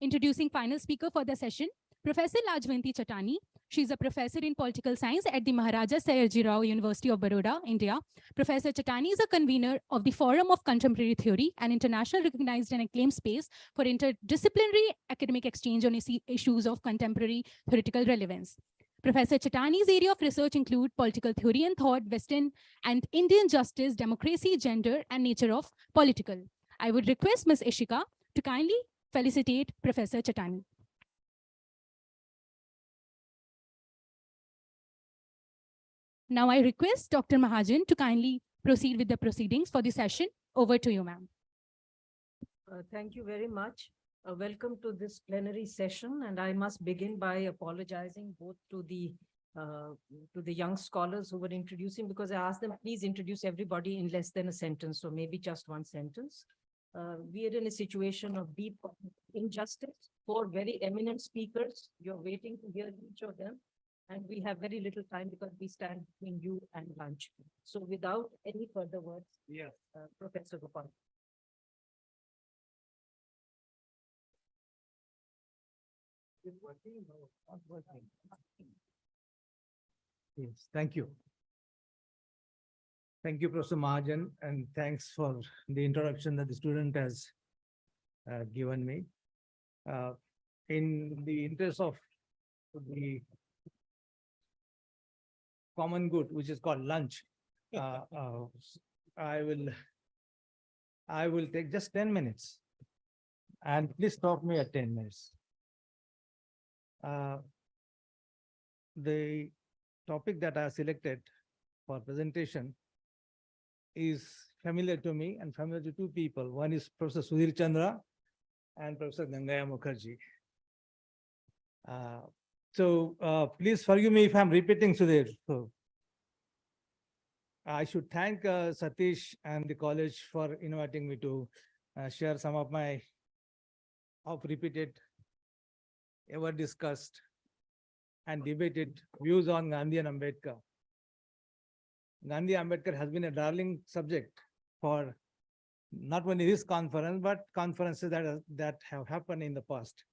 Introducing final speaker for the session, Professor Lajwanti Chatani. She is a professor in political science at the Maharaja Sayarji Rao University of Baroda, India. Professor Chatani is a convener of the Forum of Contemporary Theory, an international recognized and acclaimed space for interdisciplinary academic exchange on issues of contemporary theoretical relevance. Professor Chatani's area of research include political theory and thought, Western and Indian justice, democracy, gender, and nature of political. I would request Ms. Ishika to kindly felicitate Professor Chatani. Now I request Dr. Mahajan to kindly proceed with the proceedings for the session. Over to you, ma'am. Thank you very much. Welcome to this plenary session, and I must begin by apologizing both to the young scholars who were introducing, because I asked them, please introduce everybody in less than a sentence, so maybe just one sentence. We are in a situation of deep injustice. 4 very eminent speakers. You're waiting to hear each of them. And we have very little time because we stand between you and lunch. So without any further words, Professor Gopal. Yes, thank you. Thank you, Professor Mahajan, and thanks for the introduction that the student has given me. In the interest of the common good, which is called lunch, I will take just 10 minutes, and please stop me at 10 minutes. The topic that I selected for presentation is familiar to me and familiar to 2 people. One is Professor Sudhir Chandra and Professor Gangeya Mukherjee. Please forgive me if I'm repeating Sudhir. So I should thank Satish and the college for inviting me to share some of my oft-repeated, ever discussed and debated views on Gandhi and Ambedkar. Gandhi Ambedkar has been a darling subject for not only this conference, but conferences that have happened in the past.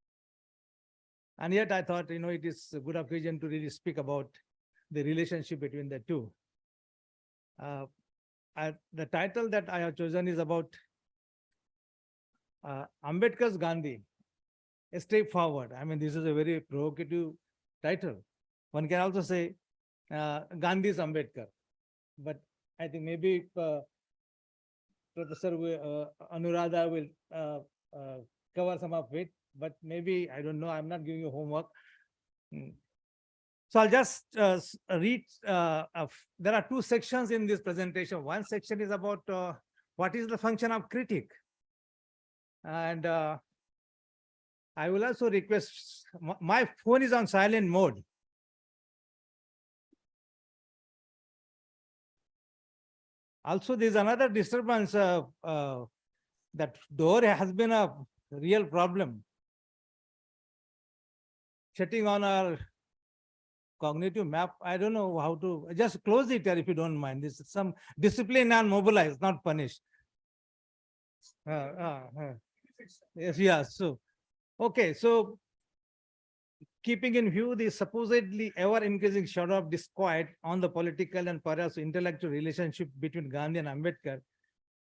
And yet I thought, it is a good occasion to really speak about the relationship between the two. The title that I have chosen is about Ambedkar's Gandhi, a step forward. I mean, this is a very provocative title. One can also say Gandhi's Ambedkar. But I think maybe Professor Anuradha will cover some of it, but maybe, I don't know, I'm not giving you homework. So I'll just read, there are 2 sections in this presentation. One section is about what is the function of critique. And I will also request, my phone is on silent mode. Also, there's another disturbance that door has been a real problem. Shutting on our cognitive map, I don't know how to, just close it here if you don't mind. This is some discipline and mobilize, not punish. Yes, yeah, so, okay, so keeping in view the supposedly ever-increasing shadow of disquiet on the political and perhaps intellectual relationship between Gandhi and Ambedkar,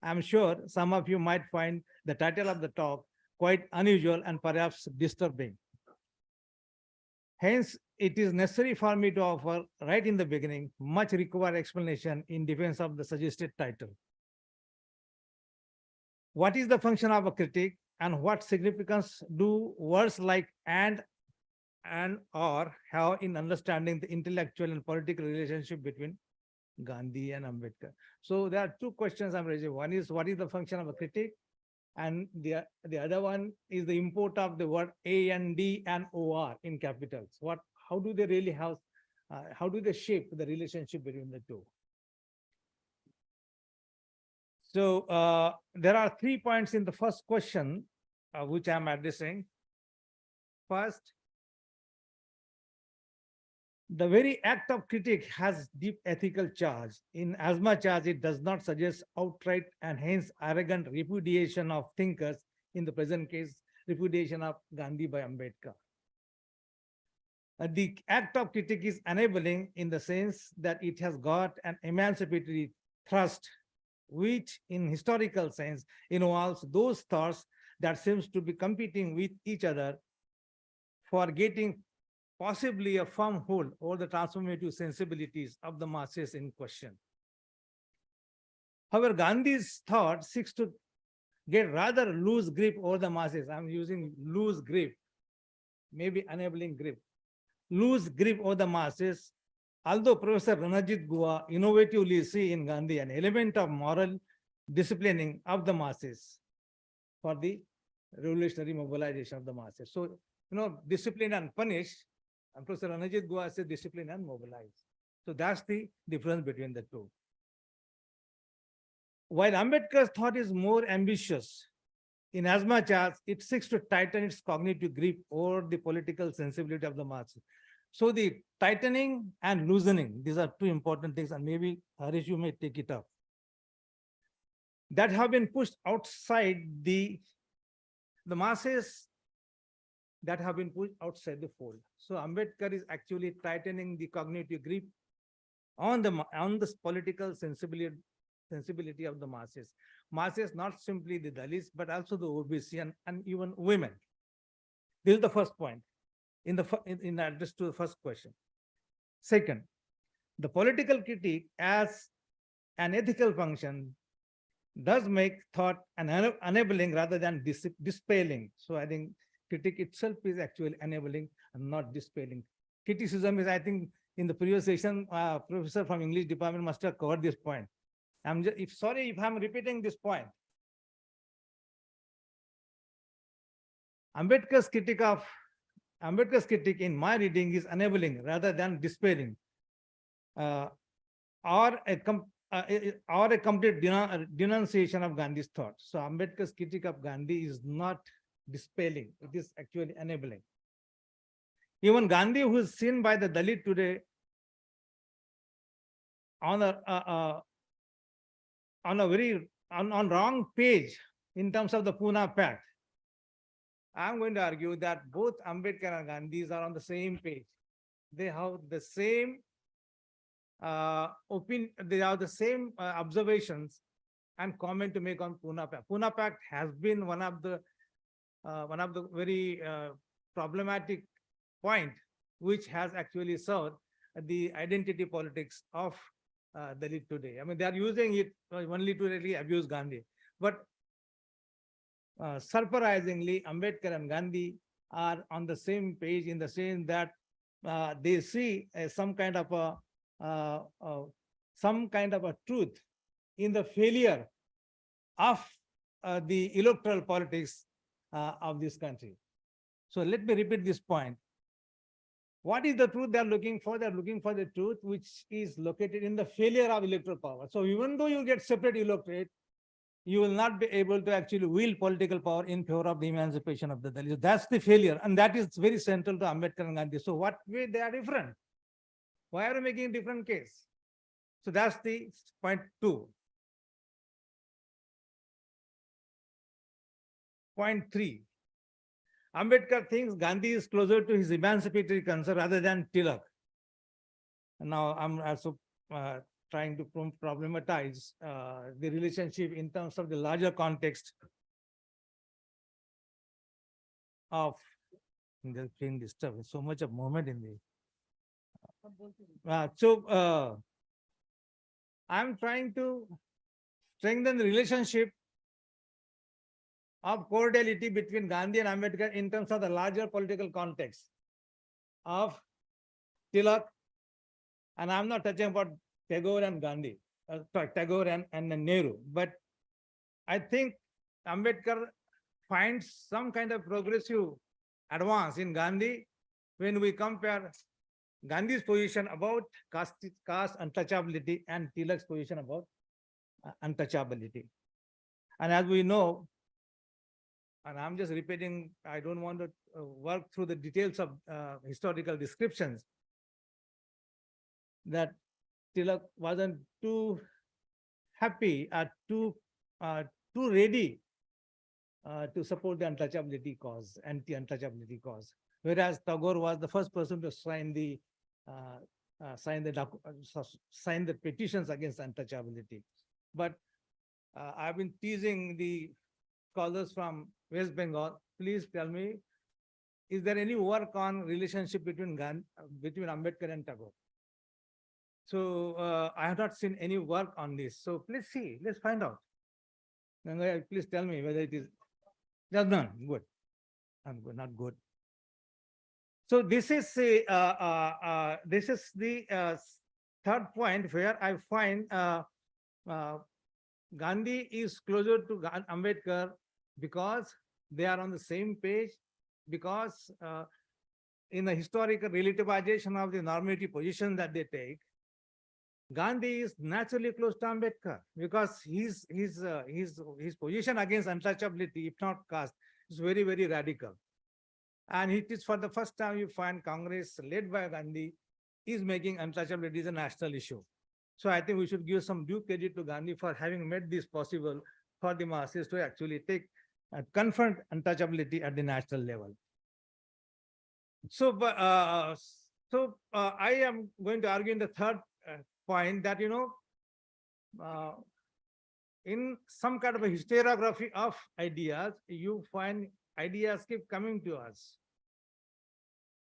I'm sure some of you might find the title of the talk quite unusual and perhaps disturbing. Hence, it is necessary for me to offer right in the beginning much required explanation in defense of the suggested title. What is the function of a critique, and what significance do words like and and or have in understanding the intellectual and political relationship between Gandhi and Ambedkar? So there are two questions I'm raising. One is, what is the function of a critic? And the other one is the import of the word A and D and OR in capitals. How do they really have, how do they shape the relationship between the two? So there are 3 points in the first question, which I'm addressing. First, the very act of critique has deep ethical charge in as much as it does not suggest outright and hence arrogant repudiation of thinkers, in the present case, repudiation of Gandhi by Ambedkar. The act of critique is enabling in the sense that it has got an emancipatory thrust, which in historical sense involves those thoughts that seems to be competing with each other for getting possibly a firm hold over the transformative sensibilities of the masses in question. However, Gandhi's thought seeks to get rather loose grip over the masses. I'm using loose grip, maybe enabling grip. Loose grip over the masses, although Professor Ranajit Guha innovatively see in Gandhi an element of moral disciplining of the masses for the revolutionary mobilization of the masses. So, discipline and punish, and Professor Ranajit Guha says discipline and mobilize. So that's the difference between the two. While Ambedkar's thought is more ambitious, in as much as it seeks to tighten its cognitive grip over the political sensibility of the masses. So the tightening and loosening, these are two important things, and maybe Harish, you may take it up, that have been pushed outside the masses, that have been pushed outside the fold. So Ambedkar is actually tightening the cognitive grip on the political sensibility of the masses. Masses, not simply the Dalits, but also the OBC and even women. This is the first point in address to the first question. Second, the political critique as an ethical function does make thought an enabling rather than dispelling. So I think critique itself is actually enabling and not dispelling. Criticism is, I think, in the previous session, professor from English department must have covered this point. Sorry if I'm repeating this point. Ambedkar's critique in my reading is enabling rather than dispelling, or a complete denunciation of Gandhi's thought. So Ambedkar's critique of Gandhi is not dispelling, it is actually enabling. Even Gandhi, who is seen by the Dalit today on wrong page in terms of the Pune Pact, I'm going to argue that both Ambedkar and Gandhi are on the same page. They have the same opinion, they have the same observations and comment to make on Pune Pact. Pune Pact has been one of the very problematic point, which has actually served the identity politics of Dalit today. I mean, they are using it only to really abuse Gandhi. But surprisingly, Ambedkar and Gandhi are on the same page in the sense that they see some kind of a truth in the failure of the electoral politics of this country. So let me repeat this point. What is the truth they are looking for? They are looking for the truth which is located in the failure of electoral power. So even though you get separate electorate, you will not be able to actually wield political power in favor of the emancipation of the Dalits. That's the failure, and that is very central to Ambedkar and Gandhi. So what way they are different? Why are you making a different case? So that's the point 2. Point 3. Ambedkar thinks Gandhi is closer to his emancipatory concern rather than Tilak. Now I'm also trying to problematize the relationship in terms of the larger context of being disturbed. So much of movement in the. I'm trying to strengthen the relationship of cordiality between Gandhi and Ambedkar in terms of the larger political context. of Tilak, and I'm not touching about Tagore and Gandhi, Tagore and Nehru, but I think Ambedkar finds some kind of progressive advance in Gandhi when we compare Gandhi's position about caste untouchability and Tilak's position about untouchability. And as we know, and I'm just repeating, I don't want to work through the details of historical descriptions, that Tilak wasn't too happy or too ready to support the untouchability cause, anti-untouchability cause. Whereas Tagore was the first person to sign the petitions against untouchability. But I've been teasing the scholars from West Bengal. Please tell me, is there any work on relationship between Ambedkar and Tagore? So I have not seen any work on this. So please see, let's find out. Gangeya, please tell me whether it is. That's none. Good. Not good. So this is the third point where I find Gandhi is closer to Ambedkar because they are on the same page, because in the historical relativization of the normative position that they take, Gandhi is naturally close to Ambedkar because his position against untouchability, if not caste, is very, very radical. And it is for the first time you find Congress led by Gandhi is making untouchability a national issue. So I think we should give some due credit to Gandhi for having made this possible for the masses to actually take confront untouchability at the national level. So, I am going to argue in the third point that, in some kind of a historiography of ideas, you find ideas keep coming to us.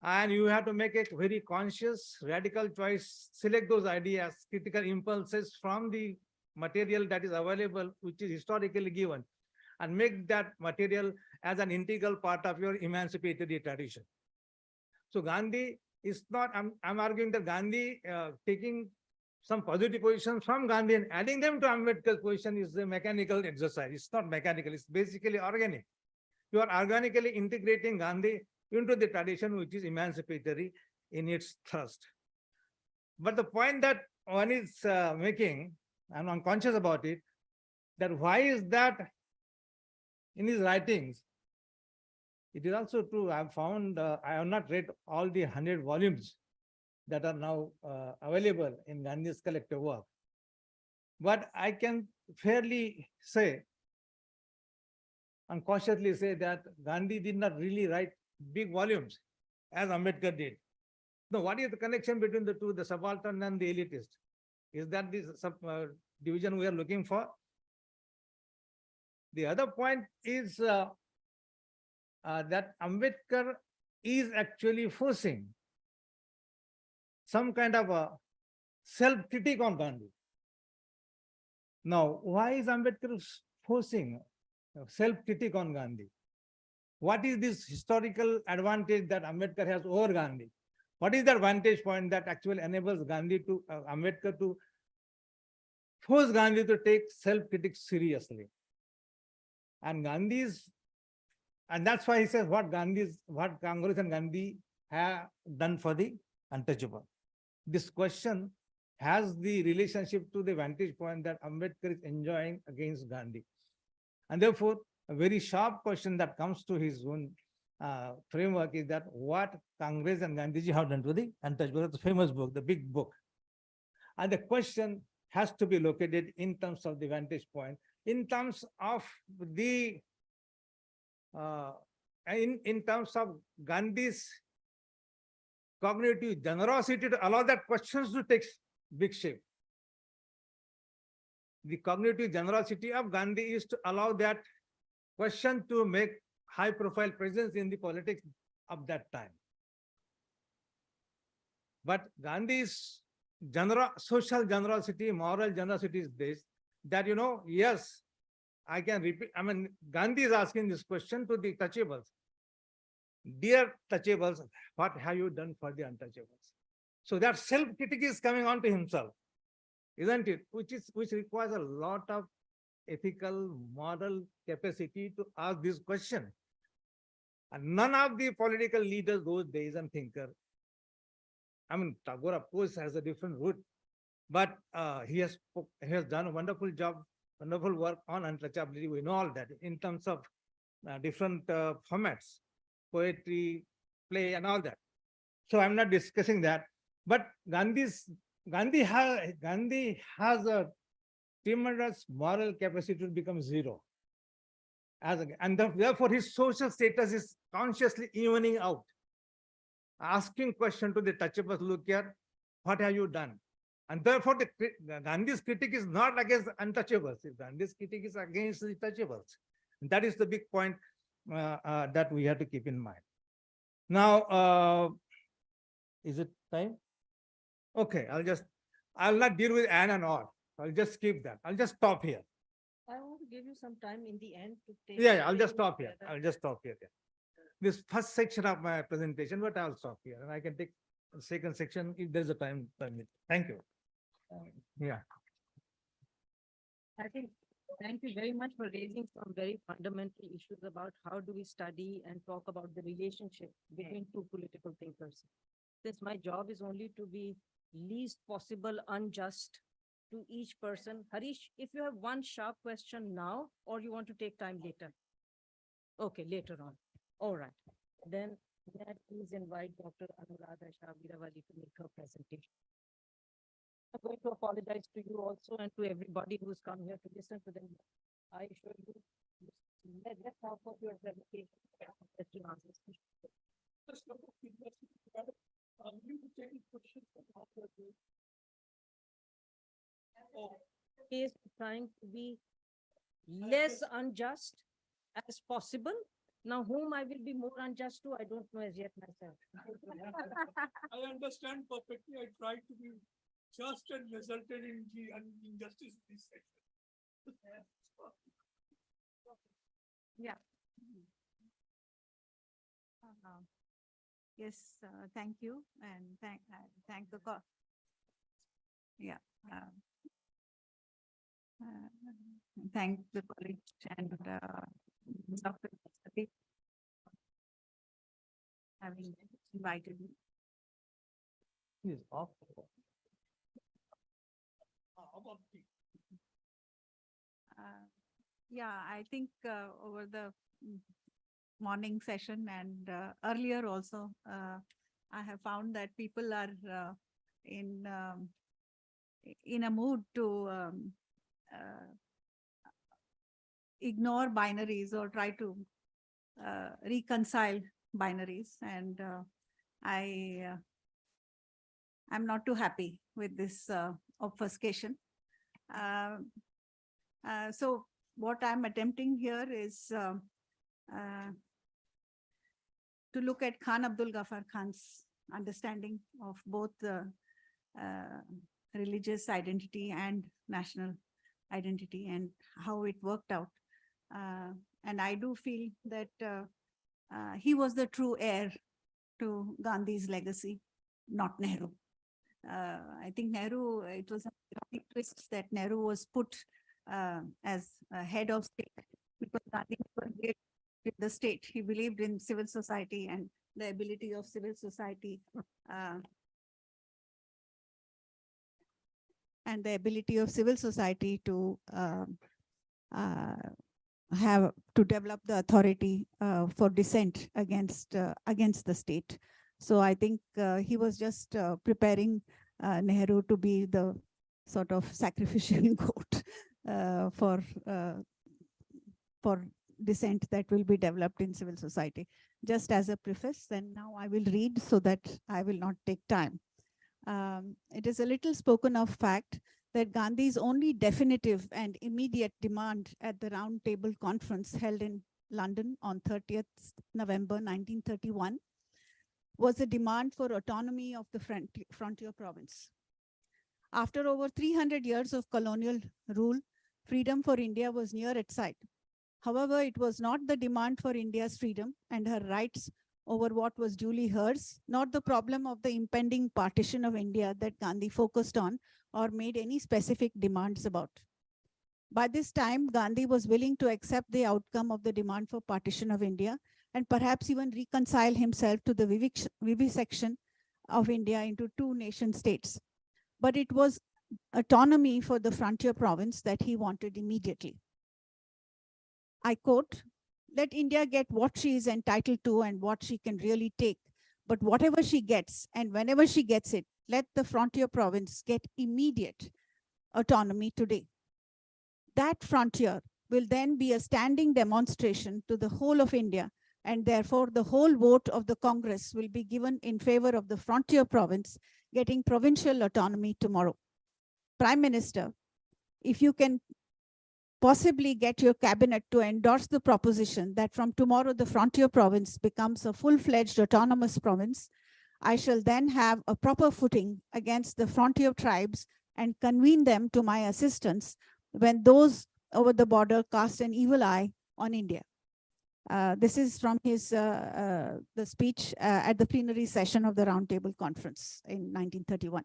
And you have to make a very conscious, radical choice, select those ideas, critical impulses from the material that is available, which is historically given, and make that material as an integral part of your emancipatory tradition. So Gandhi is not, I'm arguing that Gandhi taking some positive positions from Gandhi and adding them to Ambedkar's position is a mechanical exercise. It's not mechanical, it's basically organic. You are organically integrating Gandhi into the tradition which is emancipatory in its thrust. But the point that one is making, and I'm conscious about it, that why is that in his writings, it is also true, I've found, I have not read all the 100 volumes that are now available in Gandhi's collective work. But I can fairly say, and cautiously say, that Gandhi did not really write big volumes as Ambedkar did. No, what is the connection between the two, the subaltern and the elitist? Is that the division we are looking for? The other point is that Ambedkar is actually forcing some kind of a self-critique on Gandhi. Now, why is Ambedkar forcing self-critique on Gandhi? What is this historical advantage that Ambedkar has over Gandhi? What is that vantage point that actually enables Gandhi to Ambedkar to force Gandhi to take self-critique seriously? And and that's why he says what Congress and Gandhi have done for the untouchable. This question has the relationship to the vantage point that Ambedkar is enjoying against Gandhi. And therefore, a very sharp question that comes to his own framework is that what Congress and Gandhiji have done to the untouchable, the famous book, the big book. And the question has to be located in terms of the vantage point, in terms of the in terms of Gandhi's cognitive generosity to allow that questions to take big shape. The cognitive generosity of Gandhi is to allow that question to make high-profile presence in the politics of that time. But Gandhi's social generosity, moral generosity is this, that, yes, I can repeat, Gandhi is asking this question to the touchables. dear touchables, what have you done for the untouchables? So that self-critic is coming on to himself, isn't it? Which requires a lot of ethical, moral capacity to ask this question. And none of the political leaders those days and thinker. I mean, Tagore, of course, has a different route, but he has done a wonderful job, wonderful work on untouchability. We know all that in terms of different formats, poetry, play, and all that. So I'm not discussing that. But Gandhi has a tremendous moral capacity to become zero. Therefore, his social status is consciously evening out. Asking question to the touchables, look here, what have you done? And therefore, Gandhi's critique is not against untouchables. Gandhi's critique is against the touchables. And that is the big point that we have to keep in mind. Now, is it time? Okay, I'll not deal with and and or. I'll just skip that. I'll just stop here. I want to give you some time in the end to take. Yeah, I'll just stop here. I'll just stop here. Yeah. This first section of my presentation, but I'll stop here and I can take the second section if there's a time permit. Thank you. Yeah. I think, thank you very much for raising some very fundamental issues about how do we study and talk about the relationship between two political thinkers. Since my job is only to be least possible unjust to each person. Harish, if you have one sharp question now, or you want to take time later? Okay, later on. All right. Then may I please invite Dr. Anuradha Shaviravali to make her presentation. I'm going to apologize to you also and to everybody who's come here to listen to them. I assure you, let's talk of your presentation. Is trying to be less unjust as possible. Now, whom I will be more unjust to, I don't know as yet myself. I understand perfectly. I tried to be just and resulted in the injustice in this section. Yeah. Yes, thank you, and thank the yeah. Thank the college and Dr. Satish having invited me. He's off. Yeah, I think over the morning session and earlier also, I have found that people are in a mood to ignore binaries or try to reconcile binaries, and I'm not too happy with this obfuscation. So what I'm attempting here is to look at Khan Abdul Ghaffar Khan's understanding of both the religious identity and national identity and how it worked out. And I do feel that he was the true heir to Gandhi's legacy, not Nehru. I think Nehru, it was a twist that Nehru was put as a head of state because Gandhi believed in the state. He believed in civil society and the ability of civil society to develop the authority for dissent against the state. So I think he was just preparing Nehru to be the sort of sacrificial goat for dissent that will be developed in civil society. Just as a preface, and now I will read so that I will not take time. It is a little spoken of fact that Gandhi's only definitive and immediate demand at the Round Table Conference held in London on 30th November 1931 was a demand for autonomy of the frontier province. After over 300 years of colonial rule, freedom for India was near its sight. However, it was not the demand for India's freedom and her rights over what was duly hers, nor the problem of the impending partition of India that Gandhi focused on or made any specific demands about. By this time, Gandhi was willing to accept the outcome of the demand for partition of India and perhaps even reconcile himself to the vivisection of India into two nation states. But it was autonomy for the frontier province that he wanted immediately. I quote, "Let India get what she is entitled to and what she can really take. But whatever she gets and whenever she gets it, let the frontier province get immediate autonomy today. That frontier will then be a standing demonstration to the whole of India, and therefore the whole vote of the Congress will be given in favor of the frontier province getting provincial autonomy tomorrow. Prime Minister, if you can possibly get your cabinet to endorse the proposition that from tomorrow the frontier province becomes a full-fledged autonomous province, I shall then have a proper footing against the frontier tribes and convene them to my assistance when those over the border cast an evil eye on India." This is from his the speech at the plenary session of the Roundtable Conference in 1931.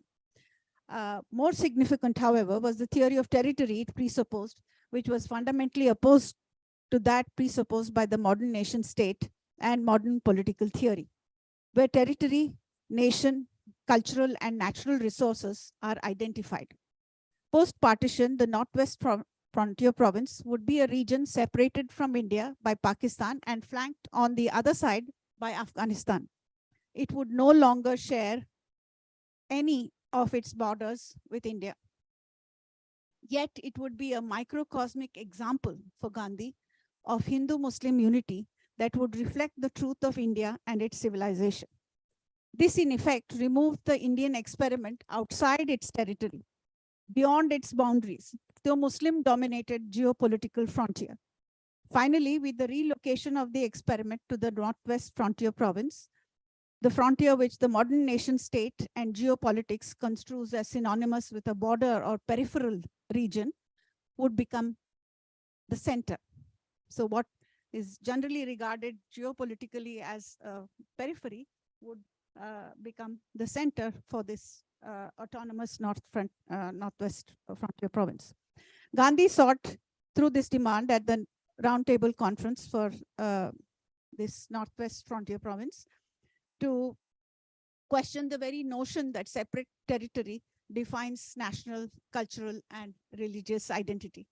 More significant, however, was the theory of territory it presupposed, which was fundamentally opposed to that presupposed by the modern nation state and modern political theory, where territory, nation, cultural, and natural resources are identified. Post-partition, the Northwest Frontier Province would be a region separated from India by Pakistan and flanked on the other side by Afghanistan. It would no longer share any of its borders with India. Yet it would be a microcosmic example for Gandhi of Hindu-Muslim unity that would reflect the truth of India and its civilization. This, in effect, removed the Indian experiment outside its territory, beyond its boundaries, to a Muslim-dominated geopolitical frontier. Finally, with the relocation of the experiment to the Northwest Frontier Province, the frontier which the modern nation state and geopolitics construes as synonymous with a border or peripheral region would become the center. So what is generally regarded geopolitically as a periphery would become the center for this autonomous Northwest Frontier Province. Gandhi sought through this demand at the Roundtable Conference for this Northwest Frontier Province to question the very notion that separate territory defines national, cultural, and religious identity.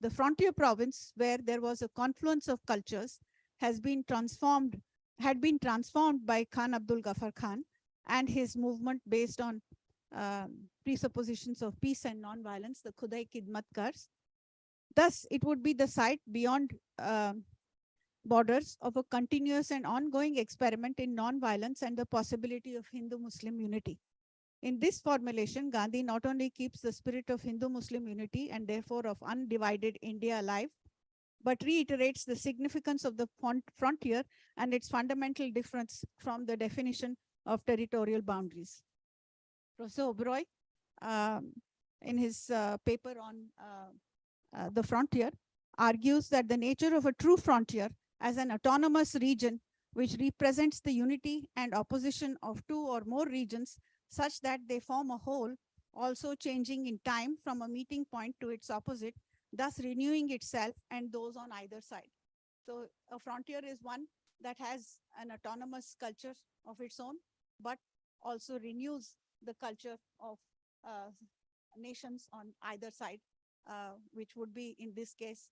The frontier province, where there was a confluence of cultures, had been transformed by Khan Abdul Ghaffar Khan and his movement based on presuppositions of peace and non-violence, the Khudai Khidmatkars. Thus, it would be the site beyond borders of a continuous and ongoing experiment in non-violence and the possibility of Hindu-Muslim unity. In this formulation, Gandhi not only keeps the spirit of Hindu-Muslim unity and therefore of undivided India alive, but reiterates the significance of the frontier and its fundamental difference from the definition of territorial boundaries. Professor Oberoi, in his paper on the frontier, argues that the nature of a true frontier as an autonomous region which represents the unity and opposition of two or more regions such that they form a whole, also changing in time from a meeting point to its opposite, thus renewing itself and those on either side. So a frontier is one that has an autonomous culture of its own, but also renews the culture of nations on either side, which would be, in this case,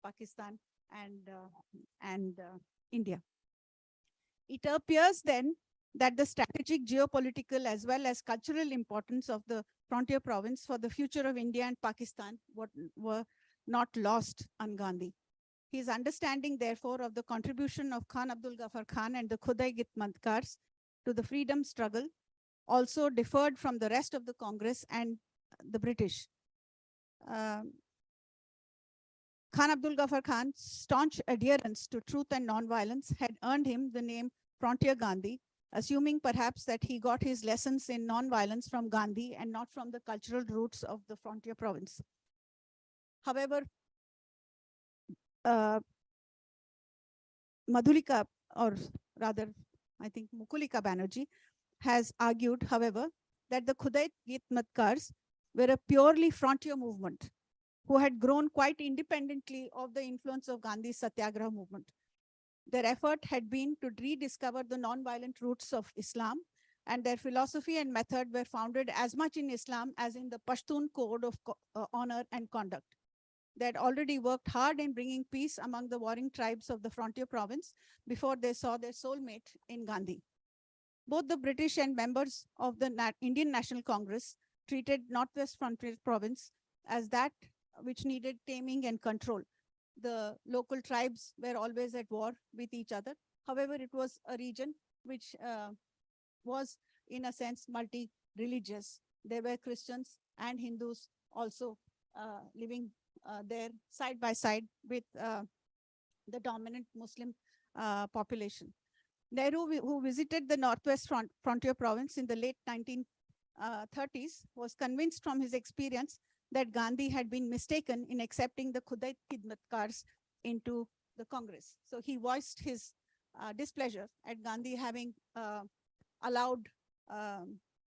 Pakistan and India. It appears then that the strategic, geopolitical, as well as cultural importance of the frontier province for the future of India and Pakistan were not lost on Gandhi. His understanding, therefore, of the contribution of Khan Abdul Ghaffar Khan and the Khudai Khidmatkars to the freedom struggle also differed from the rest of the Congress and the British. Khan Abdul Ghaffar Khan's staunch adherence to truth and nonviolence had earned him the name Frontier Gandhi, assuming perhaps that he got his lessons in nonviolence from Gandhi and not from the cultural roots of the frontier province. However, Madhulika or rather, I think Mukulika Banerjee, has argued, however, that the Khudait Khidmatkars were a purely frontier movement who had grown quite independently of the influence of Gandhi's Satyagraha movement. Their effort had been to rediscover the non-violent roots of Islam, and their philosophy and method were founded as much in Islam as in the Pashtun code of honor and conduct. They had already worked hard in bringing peace among the warring tribes of the frontier province before they saw their soulmate in Gandhi. Both the British and members of the Indian National Congress treated Northwest Frontier Province as that which needed taming and control. The local tribes were always at war with each other. However, it was a region which was, in a sense, multi-religious. There were Christians and Hindus also living there side by side with the dominant Muslim population. Nehru, who visited the Northwest Frontier Province in the late 1930s, was convinced from his experience that Gandhi had been mistaken in accepting the Khudait Khidmatkars into the Congress. So he voiced his displeasure at Gandhi having allowed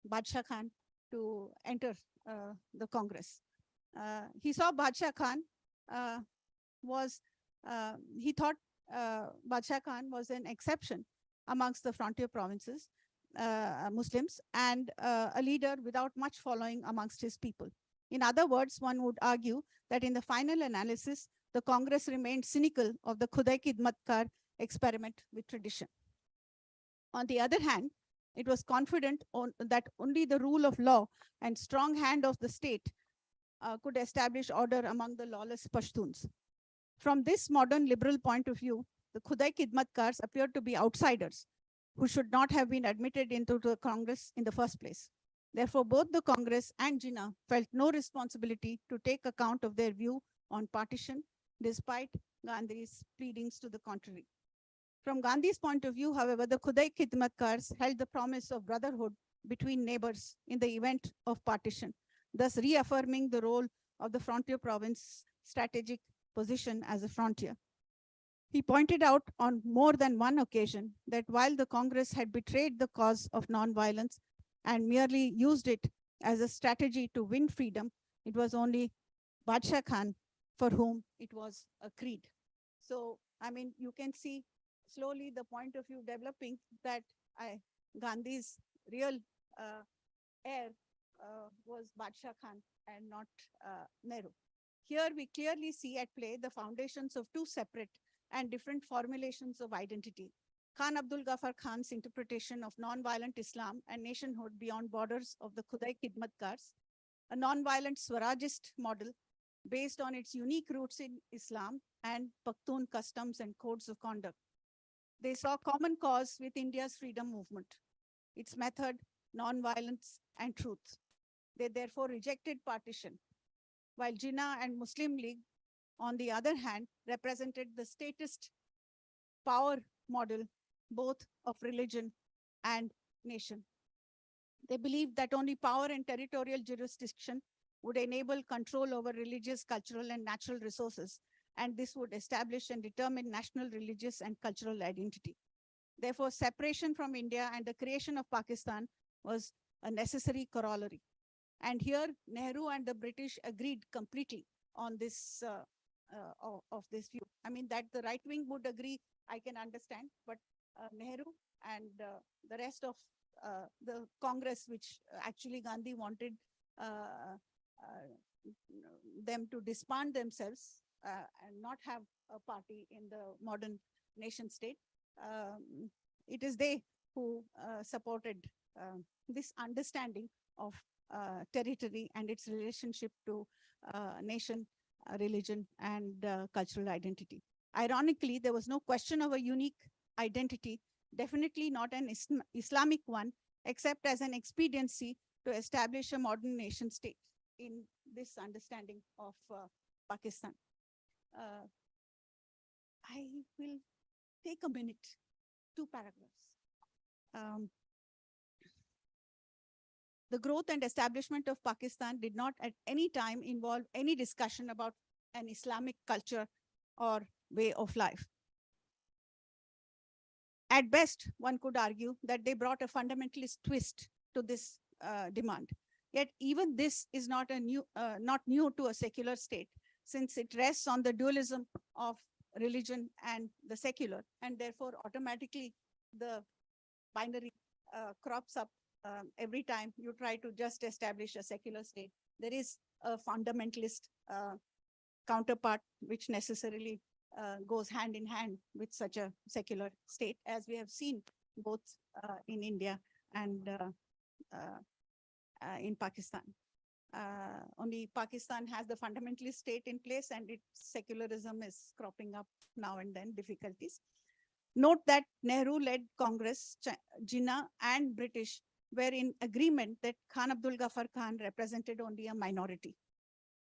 Badshah Khan to enter the Congress. He saw Badshah Khan he thought Badshah Khan was an exception amongst the frontier provinces, Muslims, and a leader without much following amongst his people. In other words, one would argue that in the final analysis, the Congress remained cynical of the Khudai Khidmatkar experiment with tradition. On the other hand, it was confident that only the rule of law and strong hand of the state could establish order among the lawless Pashtuns. From this modern liberal point of view, the Khudai Khidmatkars appeared to be outsiders who should not have been admitted into the Congress in the first place. Therefore, both the Congress and Jinnah felt no responsibility to take account of their view on partition, despite Gandhi's pleadings to the contrary. From Gandhi's point of view, however, the Khudai Khidmatkars held the promise of brotherhood between neighbors in the event of partition, thus reaffirming the role of the frontier province's strategic position as a frontier. He pointed out on more than one occasion that while the Congress had betrayed the cause of nonviolence and merely used it as a strategy to win freedom, it was only Badshah Khan for whom it was a creed. So, I mean, you can see slowly the point of view developing that Gandhi's real heir was Badshah Khan and not Nehru. Here we clearly see at play the foundations of two separate and different formulations of identity. Khan Abdul Ghaffar Khan's interpretation of non-violent Islam and nationhood beyond borders of the Khudai Khidmatkars, a non-violent Swarajist model based on its unique roots in Islam and Pakhtun customs and codes of conduct. They saw common cause with India's freedom movement, its method, non-violence, and truth. They therefore rejected partition, while Jinnah and Muslim League, on the other hand, represented the statist power model, both of religion and nation. They believed that only power and territorial jurisdiction would enable control over religious, cultural, and natural resources, and this would establish and determine national, religious, and cultural identity. Therefore, separation from India and the creation of Pakistan was a necessary corollary. And here, Nehru and the British agreed completely on this of this view. I mean, that the right wing would agree, I can understand, but Nehru and the rest of the Congress, which actually Gandhi wanted them to disband themselves and not have a party in the modern nation state. It is they who supported this understanding of territory and its relationship to nation, religion, and cultural identity. Ironically, there was no question of a unique identity, definitely not an Islamic one, except as an expediency to establish a modern nation state in this understanding of Pakistan. I will take a minute, 2 paragraphs. The growth and establishment of Pakistan did not at any time involve any discussion about an Islamic culture or way of life. At best, one could argue that they brought a fundamentalist twist to this demand. Yet even this is not new to a secular state, since it rests on the dualism of religion and the secular, and therefore automatically the binary crops up every time you try to just establish a secular state. There is a fundamentalist counterpart which necessarily goes hand in hand with such a secular state, as we have seen both in India and in Pakistan. Only Pakistan has the fundamentalist state in place, and its secularism is cropping up now and then, difficulties. Note that Nehru-led Congress, Jinnah and British were in agreement that Khan Abdul Ghaffar Khan represented only a minority.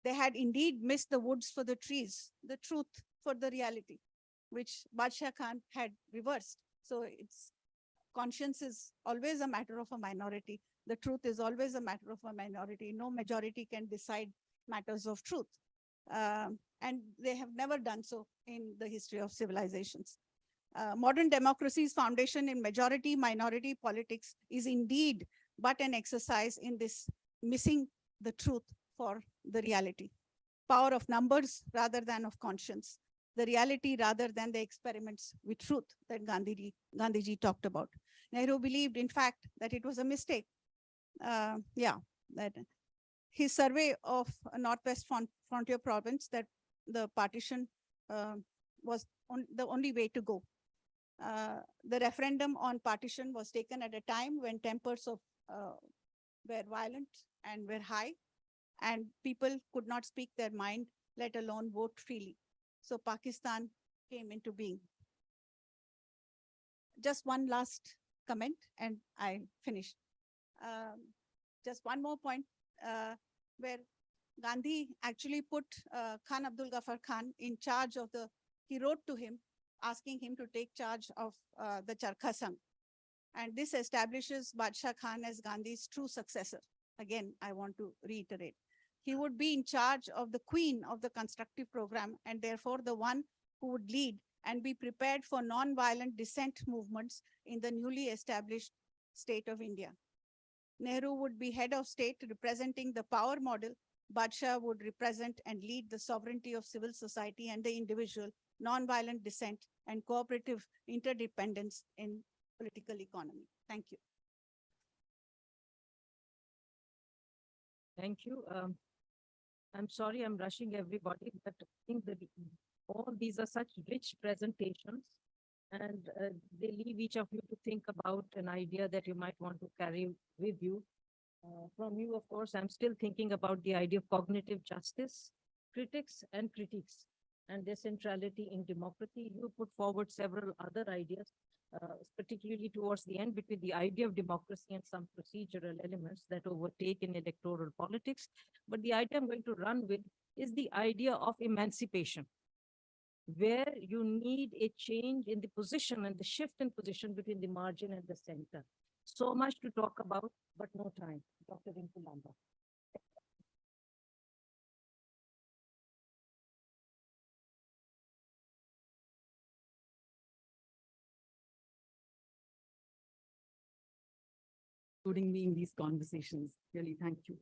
They had indeed missed the woods for the trees, the truth for the reality, which Badshah Khan had reversed. So its conscience is always a matter of a minority. The truth is always a matter of a minority. No majority can decide matters of truth. And they have never done so in the history of civilizations. Modern democracy's foundation in majority-minority politics is indeed but an exercise in this missing the truth for the reality. Power of numbers rather than of conscience. The reality rather than the experiments with truth that Gandhiji talked about. Nehru believed, in fact, that it was a mistake. That his survey of Northwest Frontier province, that the partition was the only way to go. The referendum on partition was taken at a time when tempers were violent and were high, and people could not speak their mind, let alone vote freely. So Pakistan came into being. Just one last comment, and I finished. Just one more point where Gandhi actually put Khan Abdul Ghaffar Khan in charge of he wrote to him, asking him to take charge of the Charkha Sangh. And this establishes Badshah Khan as Gandhi's true successor. Again, I want to reiterate. He would be in charge of the queen of the constructive program, and therefore the one who would lead and be prepared for non-violent dissent movements in the newly established state of India. Nehru would be head of state representing the power model. Badshah would represent and lead the sovereignty of civil society and the individual, non-violent dissent and cooperative interdependence in political economy. Thank you. Thank you. I'm sorry I'm rushing everybody, but I think that all these are such rich presentations, and they leave each of you to think about an idea that you might want to carry with you. From you, of course, I'm still thinking about the idea of cognitive justice, critics and critiques, and their centrality in democracy. You put forward several other ideas, particularly towards the end, between the idea of democracy and some procedural elements that overtake in electoral politics. But the idea I'm going to run with is the idea of emancipation, where you need a change in the position and the shift in position between the margin and the center. So much to talk about, but no time. Dr. Rinku Lamba. Including me in these conversations. Really, thank you.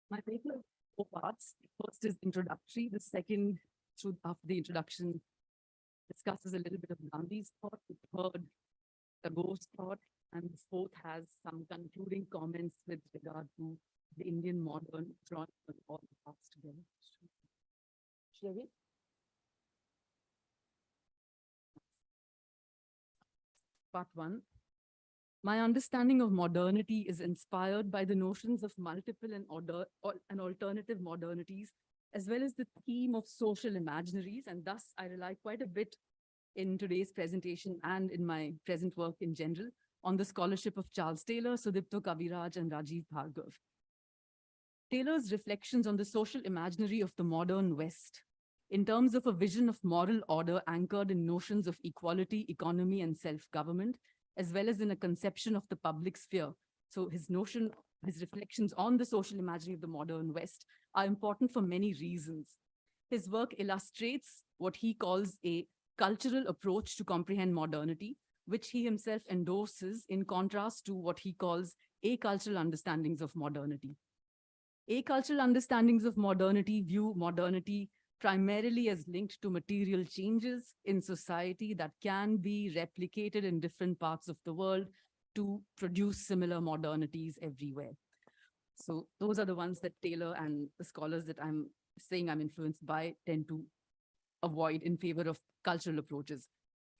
My paper, 4 parts. First is introductory. The second, after the introduction, discusses a little bit of Gandhi's thought. The third, Tagore's thought. And the fourth has some concluding comments with regard to the Indian modern drawing of all the parts together. Shall we? Part 1. My understanding of modernity is inspired by the notions of multiple and alternative modernities, as well as the theme of social imaginaries, and thus I rely quite a bit in today's presentation and in my present work in general on the scholarship of Charles Taylor, Sudipto Kaviraj, and Rajiv Bhargav. Taylor's reflections on the social imaginary of the modern West, in terms of a vision of moral order anchored in notions of equality, economy, and self-government, as well as in a conception of the public sphere. So his reflections on the social imaginary of the modern West are important for many reasons. His work illustrates what he calls a cultural approach to comprehend modernity, which he himself endorses in contrast to what he calls acultural understandings of modernity. Acultural understandings of modernity view modernity primarily as linked to material changes in society that can be replicated in different parts of the world to produce similar modernities everywhere. So those are the ones that Taylor and the scholars that I'm saying I'm influenced by tend to avoid in favor of cultural approaches.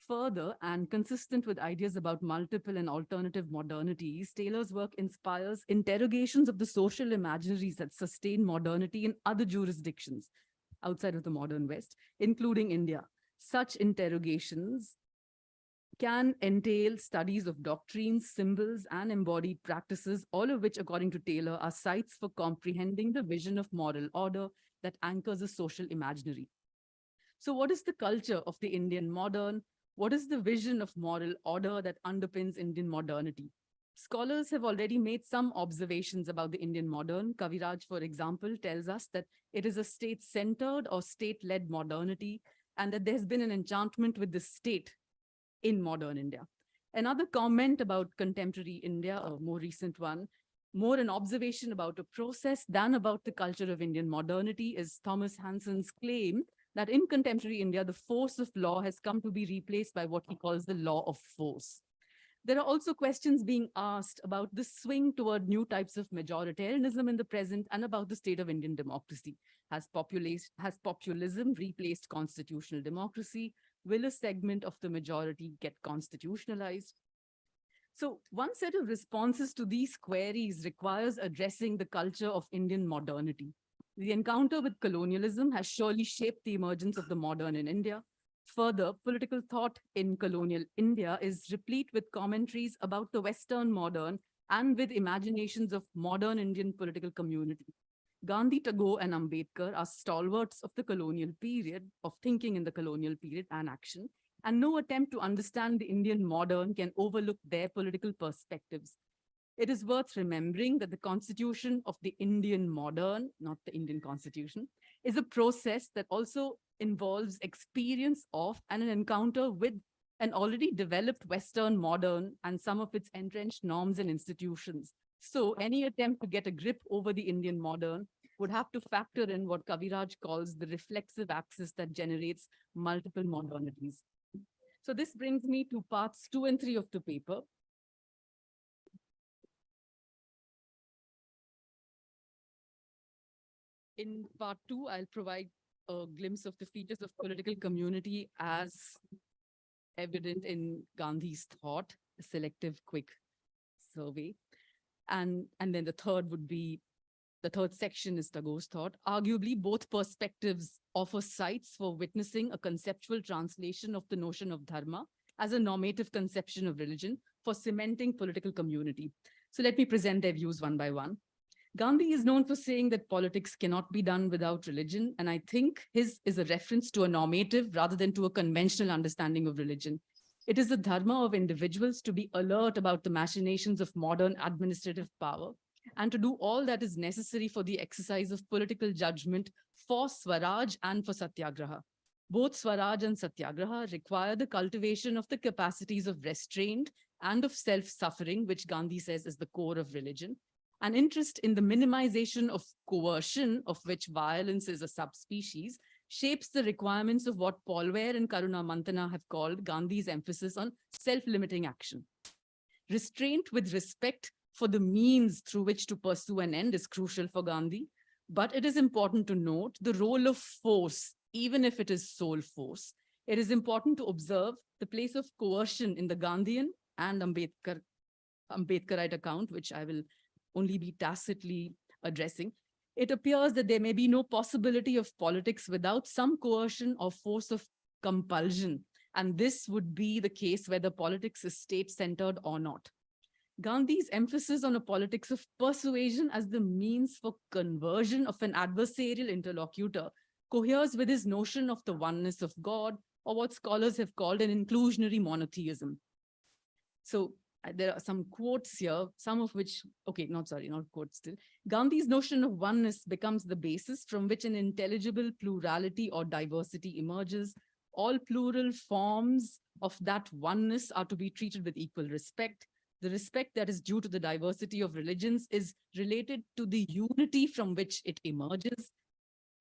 Further, and consistent with ideas about multiple and alternative modernities, Taylor's work inspires interrogations of the social imaginaries that sustain modernity in other jurisdictions outside of the modern West, including India. Such interrogations can entail studies of doctrines, symbols, and embodied practices, all of which, according to Taylor, are sites for comprehending the vision of moral order that anchors a social imaginary. So what is the culture of the Indian modern? What is the vision of moral order that underpins Indian modernity? Scholars have already made some observations about the Indian modern. Kaviraj, for example, tells us that it is a state-centered or state-led modernity, and that there's been an enchantment with the state in modern India. Another comment about contemporary India, a more recent one, more an observation about a process than about the culture of Indian modernity, is Thomas Hanson's claim that in contemporary India, the force of law has come to be replaced by what he calls the law of force. There are also questions being asked about the swing toward new types of majoritarianism in the present and about the state of Indian democracy. Has populism replaced constitutional democracy? Will a segment of the majority get constitutionalized? So one set of responses to these queries requires addressing the culture of Indian modernity. The encounter with colonialism has surely shaped the emergence of the modern in India. Further, political thought in colonial India is replete with commentaries about the Western modern and with imaginations of modern Indian political community. Gandhi, Tagore, and Ambedkar are stalwarts of the colonial period, of thinking in the colonial period and action, and no attempt to understand the Indian modern can overlook their political perspectives. It is worth remembering that the constitution of the Indian modern, not the Indian constitution, is a process that also involves experience of and an encounter with an already developed Western modern and some of its entrenched norms and institutions. So any attempt to get a grip over the Indian modern would have to factor in what Kaviraj calls the reflexive axis that generates multiple modernities. So this brings me to parts 2 and 3 of the paper. In part 2, I'll provide a glimpse of the features of political community as evident in Gandhi's thought, a selective quick survey. And then the third section is Tagore's thought. Arguably, both perspectives offer sites for witnessing a conceptual translation of the notion of dharma as a normative conception of religion for cementing political community. So let me present their views one by one. Gandhi is known for saying that politics cannot be done without religion, and I think his is a reference to a normative rather than to a conventional understanding of religion. It is the dharma of individuals to be alert about the machinations of modern administrative power and to do all that is necessary for the exercise of political judgment for Swaraj and for Satyagraha. Both Swaraj and Satyagraha require the cultivation of the capacities of restraint and of self-suffering, which Gandhi says is the core of religion. An interest in the minimization of coercion, of which violence is a subspecies, shapes the requirements of what Paul Ware and Karuna Mantana have called Gandhi's emphasis on self-limiting action. Restraint with respect for the means through which to pursue an end is crucial for Gandhi, but it is important to note the role of force, even if it is sole force. It is important to observe the place of coercion in the Gandhian and Ambedkarite account, which I will only be tacitly addressing. It appears that there may be no possibility of politics without some coercion or force of compulsion. And this would be the case whether politics is state-centered or not. Gandhi's emphasis on a politics of persuasion as the means for conversion of an adversarial interlocutor coheres with his notion of the oneness of God, or what scholars have called an inclusionary monotheism. So there are some quotes here, some of which, okay, not quotes still. Gandhi's notion of oneness becomes the basis from which an intelligible plurality or diversity emerges. All plural forms of that oneness are to be treated with equal respect. The respect that is due to the diversity of religions is related to the unity from which it emerges.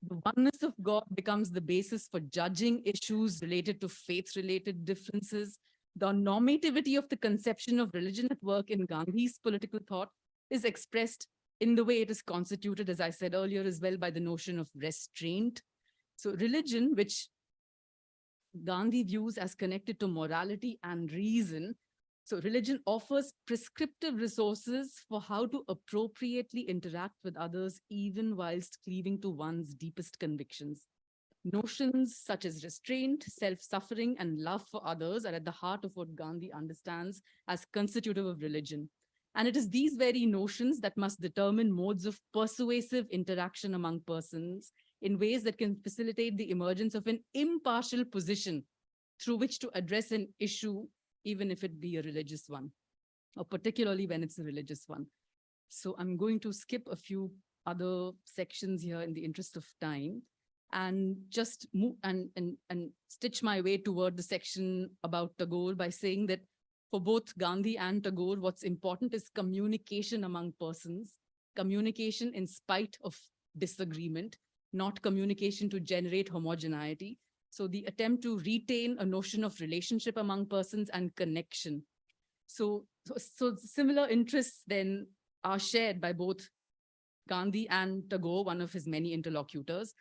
The oneness of God becomes the basis for judging issues related to faith-related differences. The normativity of the conception of religion at work in Gandhi's political thought is expressed in the way it is constituted, as I said earlier, as well, by the notion of restraint. So religion, which Gandhi views as connected to morality and reason, so religion offers prescriptive resources for how to appropriately interact with others, even whilst cleaving to one's deepest convictions. Notions such as restraint, self-suffering, and love for others are at the heart of what Gandhi understands as constitutive of religion. And it is these very notions that must determine modes of persuasive interaction among persons in ways that can facilitate the emergence of an impartial position through which to address an issue, even if it be a religious one, or particularly when it's a religious one. So I'm going to skip a few other sections here in the interest of time, and just move and stitch my way toward the section about Tagore by saying that for both Gandhi and Tagore, what's important is communication among persons, communication in spite of disagreement, not communication to generate homogeneity. So the attempt to retain a notion of relationship among persons and connection. So similar interests then are shared by both Gandhi and Tagore, one of his many interlocutors.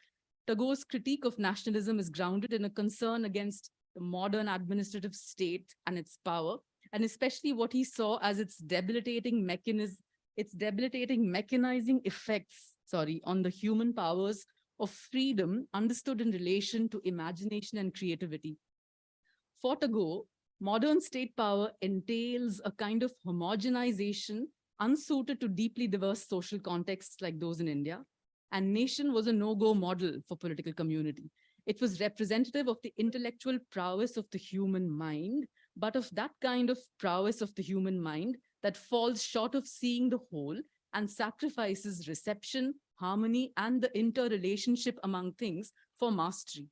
Tagore's critique of nationalism is grounded in a concern against the modern administrative state and its power, and especially what he saw as its debilitating mechanizing effects, on the human powers of freedom understood in relation to imagination and creativity. For Tagore, modern state power entails a kind of homogenization unsuited to deeply diverse social contexts like those in India, and nation was a no-go model for political community. It was representative of the intellectual prowess of the human mind, but of that kind of prowess of the human mind that falls short of seeing the whole and sacrifices reception, harmony, and the interrelationship among things for mastery.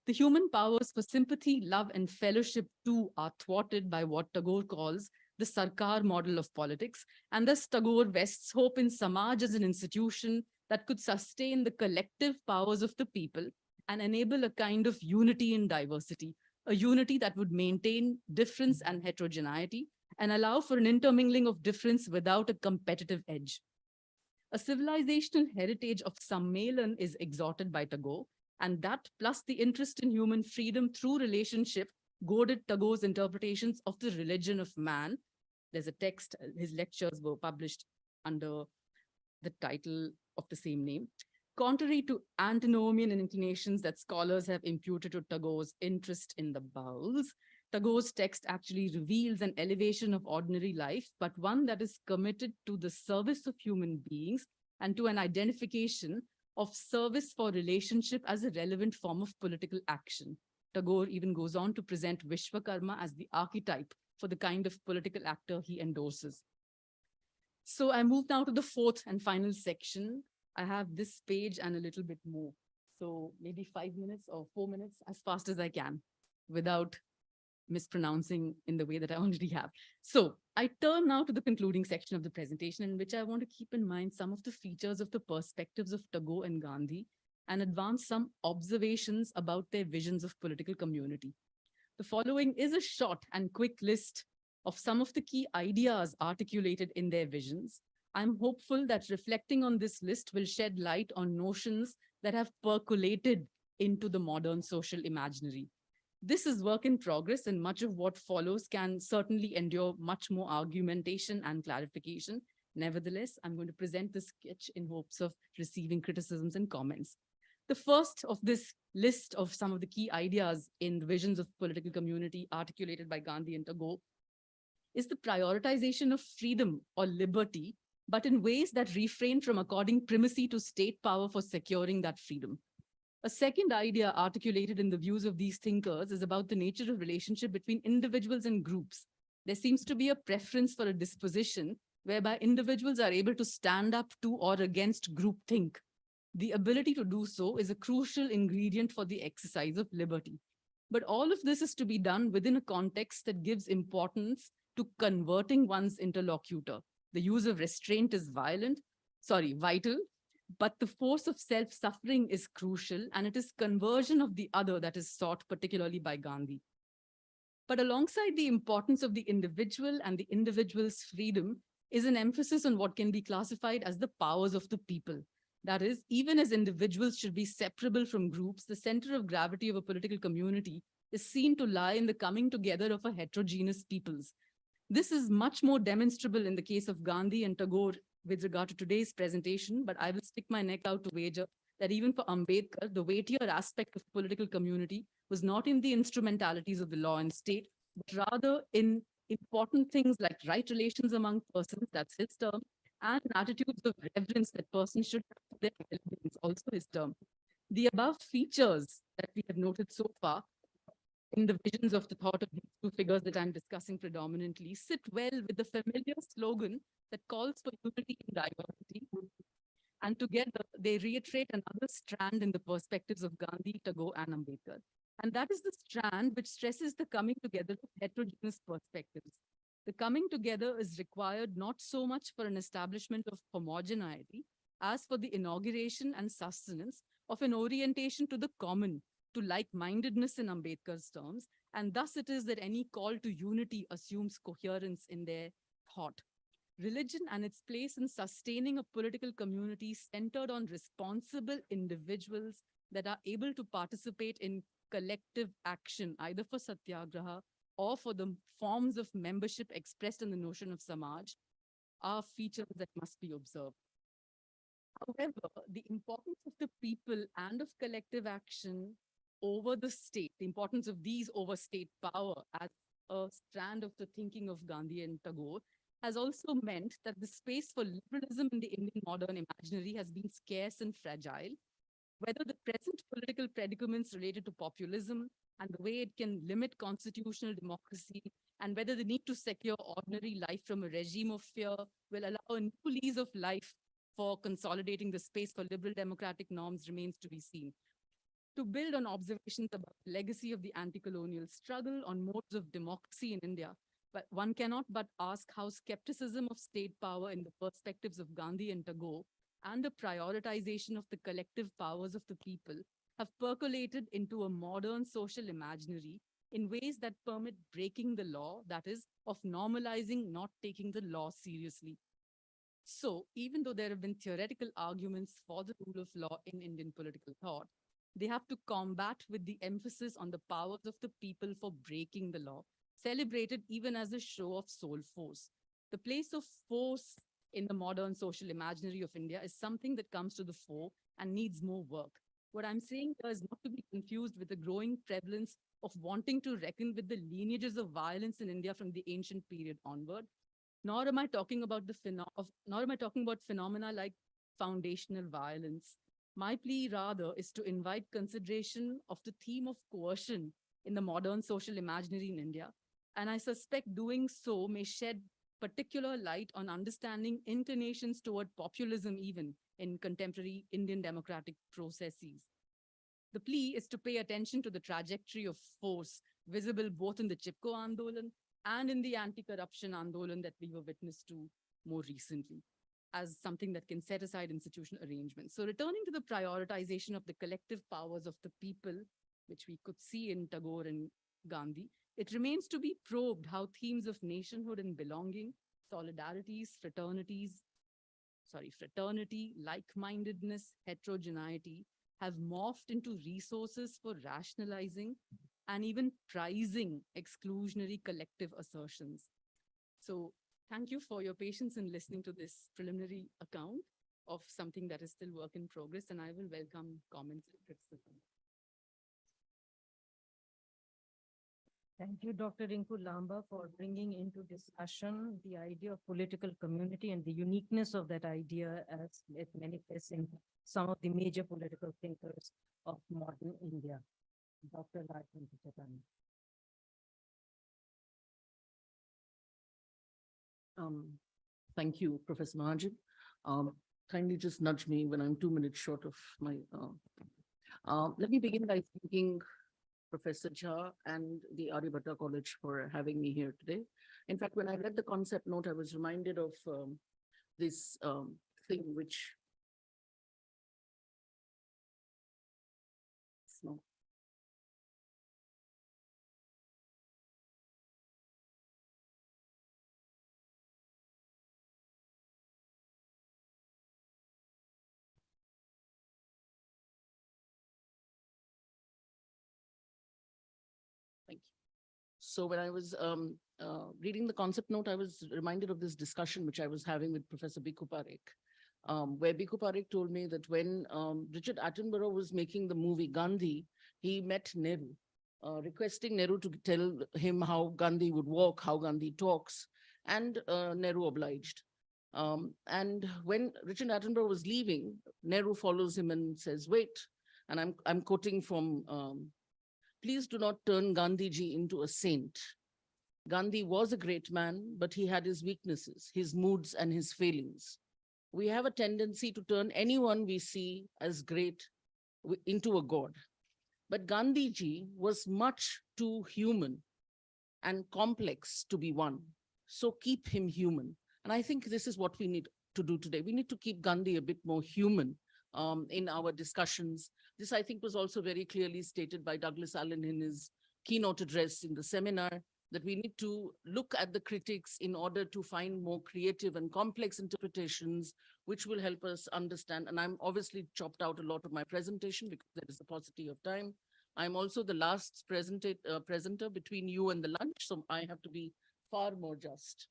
The human powers for sympathy, love, and fellowship too are thwarted by what Tagore calls the Sarkar model of politics, and thus Tagore vests hope in Samaj as an institution that could sustain the collective powers of the people and enable a kind of unity in diversity, a unity that would maintain difference and heterogeneity and allow for an intermingling of difference without a competitive edge. A civilizational heritage of Sammelan is exhorted by Tagore, and that plus the interest in human freedom through relationship goaded Tagore's interpretations of the religion of man. There's a text, his lectures were published under the title of the same name. Contrary to antinomian inclinations that scholars have imputed to Tagore's interest in the bowels, Tagore's text actually reveals an elevation of ordinary life, but one that is committed to the service of human beings and to an identification of service for relationship as a relevant form of political action. Tagore even goes on to present Vishwakarma as the archetype for the kind of political actor he endorses. So I move now to the fourth and final section. I have this page and a little bit more. So maybe 5 minutes or 4 minutes, as fast as I can, without mispronouncing in the way that I already have. So I turn now to the concluding section of the presentation, in which I want to keep in mind some of the features of the perspectives of Tagore and Gandhi and advance some observations about their visions of political community. The following is a short and quick list of some of the key ideas articulated in their visions. I'm hopeful that reflecting on this list will shed light on notions that have percolated into the modern social imaginary. This is work in progress, and much of what follows can certainly endure much more argumentation and clarification. Nevertheless, I'm going to present this sketch in hopes of receiving criticisms and comments. The first of this list of some of the key ideas in the visions of political community articulated by Gandhi and Tagore is the prioritization of freedom or liberty, but in ways that refrain from according primacy to state power for securing that freedom. A second idea articulated in the views of these thinkers is about the nature of relationship between individuals and groups, there seems to be a preference for a disposition whereby individuals are able to stand up to or against groupthink. The ability to do so is a crucial ingredient for the exercise of liberty. But all of this is to be done within a context that gives importance to converting one's interlocutor. The use of restraint is vital, but the force of self-suffering is crucial, and it is conversion of the other that is sought, particularly by Gandhi. But alongside the importance of the individual and the individual's freedom is an emphasis on what can be classified as the powers of the people. That is, even as individuals should be separable from groups, the center of gravity of a political community is seen to lie in the coming together of a heterogeneous peoples. This is much more demonstrable in the case of Gandhi and Tagore with regard to today's presentation, but I will stick my neck out to wager that even for Ambedkar, the weightier aspect of political community was not in the instrumentalities of the law and state, but rather in important things like right relations among persons, that's his term, and attitudes of reverence that persons should have for their well-being, also his term. The above features that we have noted so far in the visions of the thought of these two figures that I'm discussing predominantly sit well with the familiar slogan that calls for unity in diversity. And together, they reiterate another strand in the perspectives of Gandhi, Tagore, and Ambedkar. And that is the strand which stresses the coming together of heterogeneous perspectives. The coming together is required not so much for an establishment of homogeneity as for the inauguration and sustenance of an orientation to the common, to like-mindedness in Ambedkar's terms, and thus it is that any call to unity assumes coherence in their thought. Religion and its place in sustaining a political community centered on responsible individuals that are able to participate in collective action, either for satyagraha or for the forms of membership expressed in the notion of Samaj, are features that must be observed. However, the importance of the people and of collective action over the state, the importance of these over state power as a strand of the thinking of Gandhi and Tagore, has also meant that the space for liberalism in the Indian modern imaginary has been scarce and fragile. Whether the present political predicaments related to populism and the way it can limit constitutional democracy, and whether the need to secure ordinary life from a regime of fear will allow a new lease of life for consolidating the space for liberal democratic norms remains to be seen. To build on observations about the legacy of the anti-colonial struggle on modes of democracy in India, but one cannot but ask how skepticism of state power in the perspectives of Gandhi and Tagore and the prioritization of the collective powers of the people have percolated into a modern social imaginary in ways that permit breaking the law, that is, of normalizing not taking the law seriously. So, even though there have been theoretical arguments for the rule of law in Indian political thought, they have to combat with the emphasis on the powers of the people for breaking the law, celebrated even as a show of soul force. The place of force in the modern social imaginary of India is something that comes to the fore and needs more work. What I'm saying here is not to be confused with the growing prevalence of wanting to reckon with the lineages of violence in India from the ancient period onward, nor am I talking about phenomena like foundational violence. My plea rather is to invite consideration of the theme of coercion in the modern social imaginary in India, and I suspect doing so may shed particular light on understanding inclinations toward populism even in contemporary Indian democratic processes. The plea is to pay attention to the trajectory of force visible both in the Chipko Andolan and in the anti-corruption Andolan that we were witness to more recently, as something that can set aside institutional arrangements. So returning to the prioritization of the collective powers of the people, which we could see in Tagore and Gandhi, it remains to be probed how themes of nationhood and belonging, solidarities, fraternity, like-mindedness, heterogeneity have morphed into resources for rationalizing and even prizing exclusionary collective assertions. So thank you for your patience in listening to this preliminary account of something that is still work in progress, and I will welcome comments and criticism. Thank you, Dr. Rinku Lamba, for bringing into discussion the idea of political community and the uniqueness of that idea as it manifests in some of the major political thinkers of modern India. Dr. Rajendra. Thank you, Professor Mahajan. Kindly just nudge me when I'm 2 minutes short of my. Let me begin by thanking Professor Jha and the Aryabhatta College for having me here today. In fact, when I read the concept note, I was reminded of this thing which. No. Thank you. So when I was reading the concept note, I was reminded of this discussion which I was having with Professor Bhikkhu Parekh, where Bhikkhu Parekh told me that when Richard Attenborough was making the movie Gandhi, he met Nehru, requesting Nehru to tell him how Gandhi would walk, how Gandhi talks, and Nehru obliged. And when Richard Attenborough was leaving, Nehru follows him and says, wait, and I'm quoting from, please do not turn Gandhiji into a saint. Gandhi was a great man, but he had his weaknesses, his moods and his failings. We have a tendency to turn anyone we see as great into a god. But Gandhiji was much too human and complex to be one. So keep him human. And I think this is what we need to do today. We need to keep Gandhi a bit more human in our discussions. This, I think, was also very clearly stated by Douglas Allen in his keynote address in the seminar, that we need to look at the critics in order to find more creative and complex interpretations, which will help us understand. And I'm obviously chopped out a lot of my presentation because there is a paucity of time. I'm also the last presenter between you and the lunch, so I have to be far more just.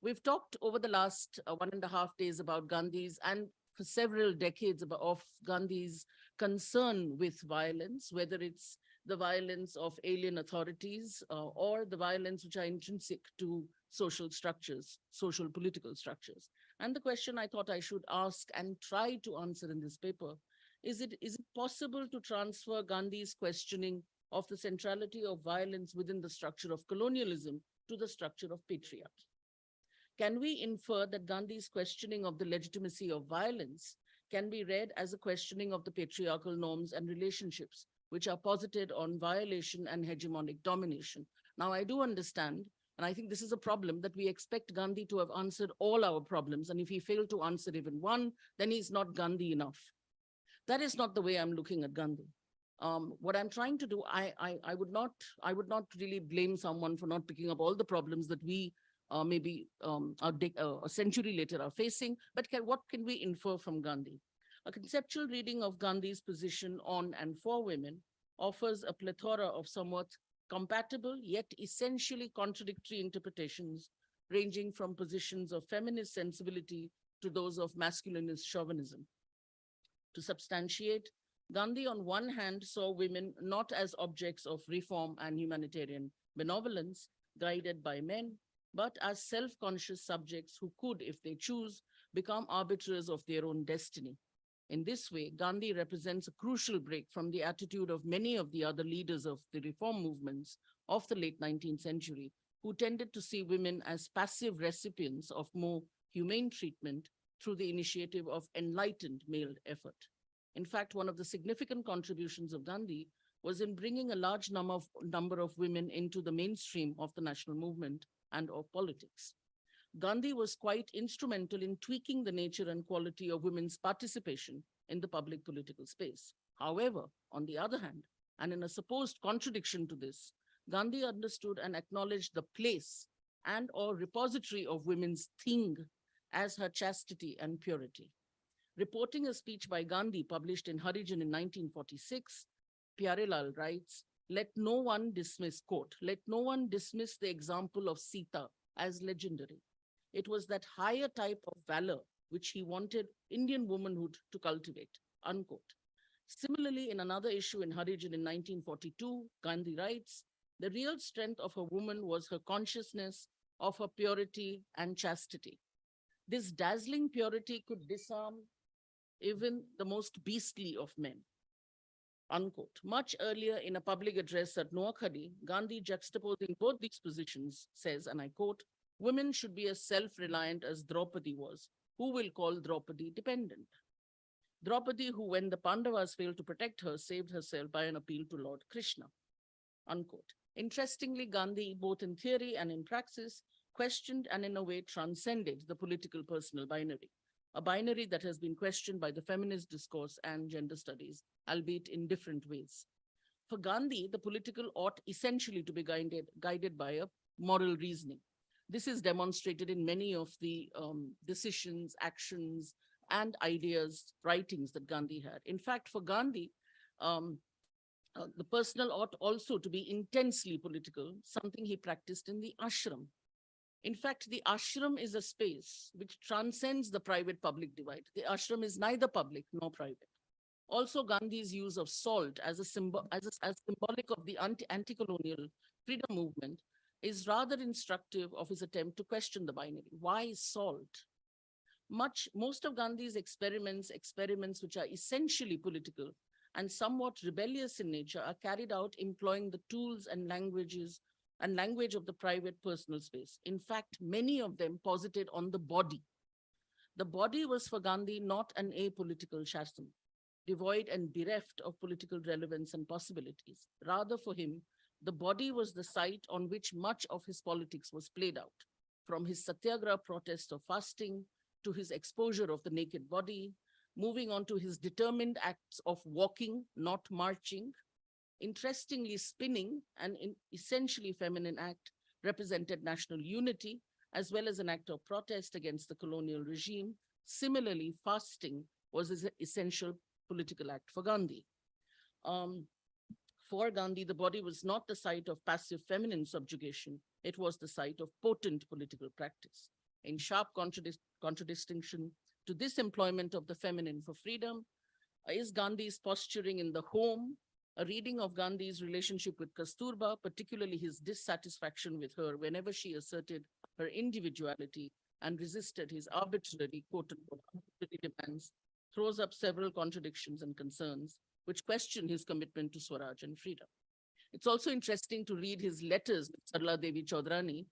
We've talked over the last 1.5 days about Gandhi's and for several decades of Gandhi's concern with violence, whether it's the violence of alien authorities or the violence which are intrinsic to social structures, social political structures. And the question I thought I should ask and try to answer in this paper, is it possible to transfer Gandhi's questioning of the centrality of violence within the structure of colonialism to the structure of patriarchy? Can we infer that Gandhi's questioning of the legitimacy of violence can be read as a questioning of the patriarchal norms and relationships which are posited on violation and hegemonic domination? Now, I do understand, and I think this is a problem, that we expect Gandhi to have answered all our problems. And if he failed to answer even one, then he's not Gandhi enough. That is not the way I'm looking at Gandhi. What I'm trying to do, I would not really blame someone for not picking up all the problems that we maybe a century later are facing, but what can we infer from Gandhi? A conceptual reading of Gandhi's position on and for women offers a plethora of somewhat compatible yet essentially contradictory interpretations, ranging from positions of feminist sensibility to those of masculinist chauvinism. To substantiate, Gandhi on one hand saw women not as objects of reform and humanitarian benevolence guided by men, but as self-conscious subjects who could, if they choose, become arbiters of their own destiny. In this way, Gandhi represents a crucial break from the attitude of many of the other leaders of the reform movements of the late 19th century, who tended to see women as passive recipients of more humane treatment through the initiative of enlightened male effort. In fact, one of the significant contributions of Gandhi was in bringing a large number of women into the mainstream of the national movement and of politics. Gandhi was quite instrumental in tweaking the nature and quality of women's participation in the public political space. However, on the other hand, and in a supposed contradiction to this, Gandhi understood and acknowledged the place and or repository of women's thing as her chastity and purity. Reporting a speech by Gandhi published in Harijan in 1946, Pyarelal writes, let no one dismiss, quote, let no one dismiss the example of Sita as legendary. It was that higher type of valor which he wanted Indian womanhood to cultivate, unquote. Similarly, in another issue in Harijan in 1942, Gandhi writes, the real strength of a woman was her consciousness of her purity and chastity. This dazzling purity could disarm even the most beastly of men, unquote. Much earlier in a public address at Noakhali, Gandhi, juxtaposing both these positions, says, and I quote, Women should be as self-reliant as Draupadi was. Who will call Draupadi dependent? Draupadi, who when the Pandavas failed to protect her, saved herself by an appeal to Lord Krishna, unquote. Interestingly, Gandhi, both in theory and in praxis, questioned and in a way transcended the political personal binary, a binary that has been questioned by the feminist discourse and gender studies, albeit in different ways. For Gandhi, the political ought essentially to be guided by a moral reasoning. This is demonstrated in many of the decisions, actions, and ideas, writings that Gandhi had. In fact, for Gandhi, the personal ought also to be intensely political, something he practiced in the ashram. In fact, the ashram is a space which transcends the private-public divide. The ashram is neither public nor private. Also, Gandhi's use of salt as symbolic of the anti-colonial freedom movement is rather instructive of his attempt to question the binary. Why salt? Most of Gandhi's experiments which are essentially political and somewhat rebellious in nature are carried out employing the tools and language of the private personal space. In fact, many of them posited on the body. The body was for Gandhi not an apolitical chasm, devoid and bereft of political relevance and possibilities. Rather, for him, the body was the site on which much of his politics was played out, from his satyagraha protest of fasting to his exposure of the naked body, moving on to his determined acts of walking, not marching. Interestingly, spinning, an essentially feminine act, represented national unity, as well as an act of protest against the colonial regime. Similarly, fasting was an essential political act for Gandhi. For Gandhi, the body was not the site of passive feminine subjugation. It was the site of potent political practice. In sharp contradistinction to this employment of the feminine for freedom is Gandhi's posturing in the home, a reading of Gandhi's relationship with Kasturba, particularly his dissatisfaction with her whenever she asserted her individuality and resisted his arbitrary, quote-unquote, demands, throws up several contradictions and concerns which question his commitment to Swaraj and freedom. It's also interesting to read his letters with Sarla Devi Chaudrani,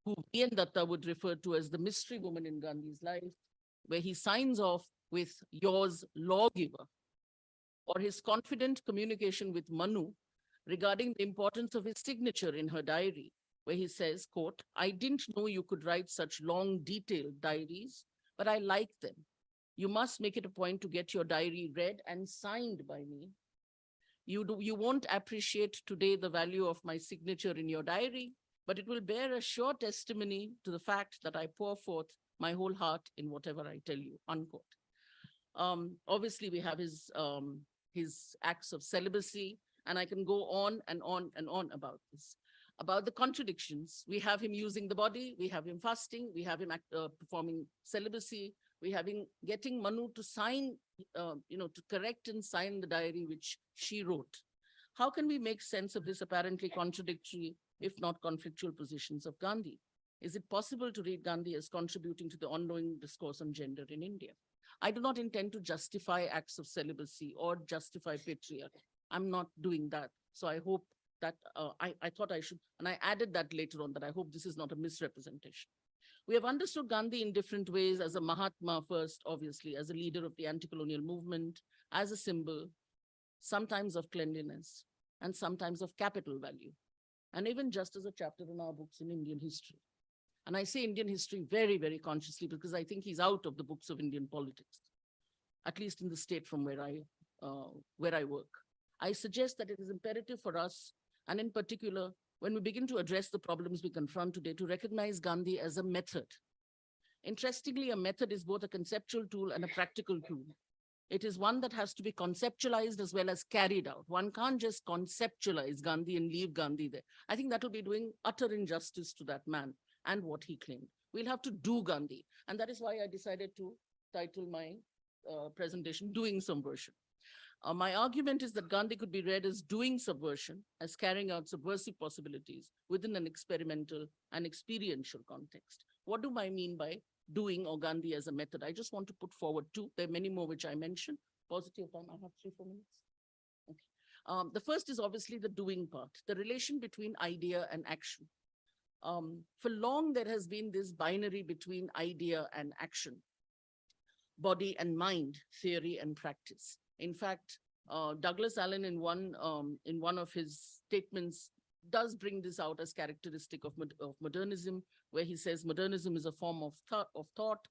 who V.N. Datta would refer to as the mystery woman in Gandhi's life, where he signs off with yours lawgiver, or his confident communication with Manu regarding the importance of his signature in her diary, where he says, quote, I didn't know you could write such long, detailed diaries, but I like them. You must make it a point to get your diary read and signed by me. You won't appreciate today the value of my signature in your diary, but it will bear a sure testimony to the fact that I pour forth my whole heart in whatever I tell you, unquote. Obviously, we have his acts of celibacy, and I can go on and on and on about this. About the contradictions, we have him using the body, we have him fasting, we have him performing celibacy, we have him getting Manu to sign, to correct and sign the diary which she wrote. How can we make sense of this apparently contradictory, if not conflictual positions of Gandhi? Is it possible to read Gandhi as contributing to the ongoing discourse on gender in India? I do not intend to justify acts of celibacy or justify patriarchy. I'm not doing that. So I hope that I thought I should, and I added that later on, that I hope this is not a misrepresentation. We have understood Gandhi in different ways, as a Mahatma first, obviously, as a leader of the anti-colonial movement, as a symbol, sometimes of cleanliness, and sometimes of capital value, and even just as a chapter in our books in Indian history. And I say Indian history very, very consciously because I think he's out of the books of Indian politics, at least in the state from where I work. I suggest that it is imperative for us, and in particular, when we begin to address the problems we confront today, to recognize Gandhi as a method. Interestingly, a method is both a conceptual tool and a practical tool. It is one that has to be conceptualized as well as carried out. One can't just conceptualize Gandhi and leave Gandhi there. I think that will be doing utter injustice to that man and what he claimed. We'll have to do Gandhi. And that is why I decided to title my presentation, Doing Subversion. My argument is that Gandhi could be read as doing subversion, as carrying out subversive possibilities within an experimental and experiential context. What do I mean by doing or Gandhi as a method? I just want to put forward two. There are many more which I mentioned. Positive time, I have 3-4 minutes. Okay. The first is obviously the doing part, the relation between idea and action. For long, there has been this binary between idea and action, body and mind, theory and practice. In fact, Douglas Allen in one of his statements does bring this out as characteristic of modernism, where he says modernism is a form of thought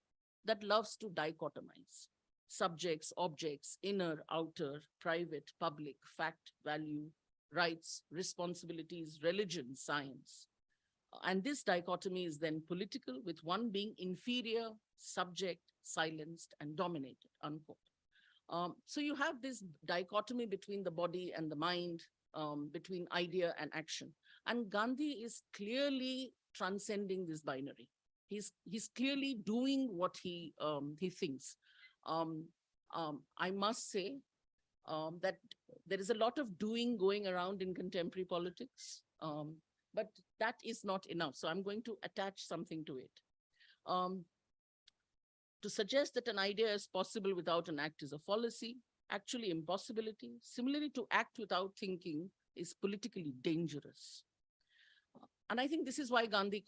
that loves to dichotomize subjects, objects, inner, outer, private, public, fact, value, rights, responsibilities, religion, science. And this dichotomy is then political, with one being inferior, subject, silenced, and dominated, unquote. So you have this dichotomy between the body and the mind, between idea and action. And Gandhi is clearly transcending this binary. He's clearly doing what he thinks. I must say that there is a lot of doing going around in contemporary politics, but that is not enough. So I'm going to attach something to it. To suggest that an idea is possible without an act is a fallacy, actually impossibility. Similarly, to act without thinking is politically dangerous. And I think this is why Gandhi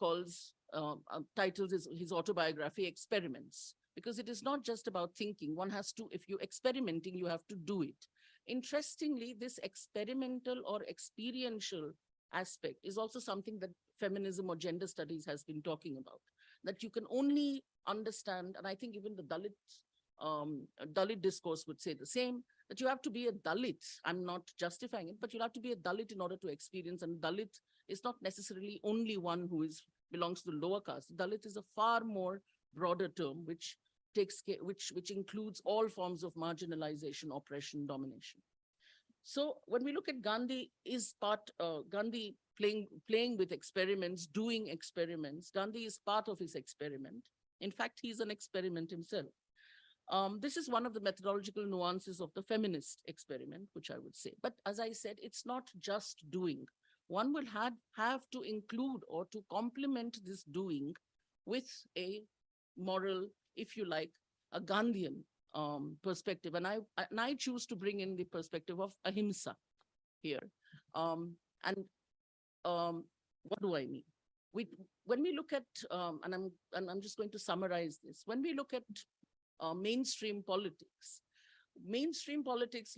titles his autobiography Experiments, because it is not just about thinking. One has to, if you're experimenting, you have to do it. Interestingly, this experimental or experiential aspect is also something that feminism or gender studies has been talking about, that you can only understand, and I think even the Dalit discourse would say the same, that you have to be a Dalit. I'm not justifying it, but you have to be a Dalit in order to experience, and Dalit is not necessarily only one who belongs to the lower caste. Dalit is a far more broader term, which includes all forms of marginalization, oppression, domination. So when we look at Gandhi, Gandhi playing with experiments, doing experiments. Gandhi is part of his experiment. In fact, he's an experiment himself. This is one of the methodological nuances of the feminist experiment, which I would say. But as I said, it's not just doing. One will have to include or to complement this doing with a moral, if you like, a Gandhian perspective. And I choose to bring in the perspective of ahimsa here. What do I mean? When we look at, and I'm just going to summarize this, when we look at mainstream politics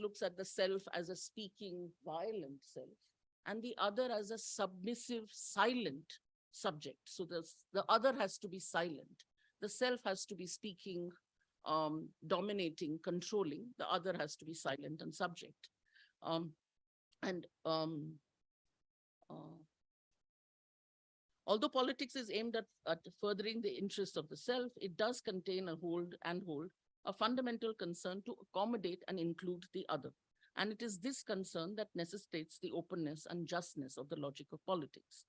looks at the self as a speaking, violent self, and the other as a submissive, silent subject. So the other has to be silent. The self has to be speaking, dominating, controlling. The other has to be silent and subject. Although politics is aimed at furthering the interests of the self, it does contain a fundamental concern to accommodate and include the other. And it is this concern that necessitates the openness and justness of the logic of politics.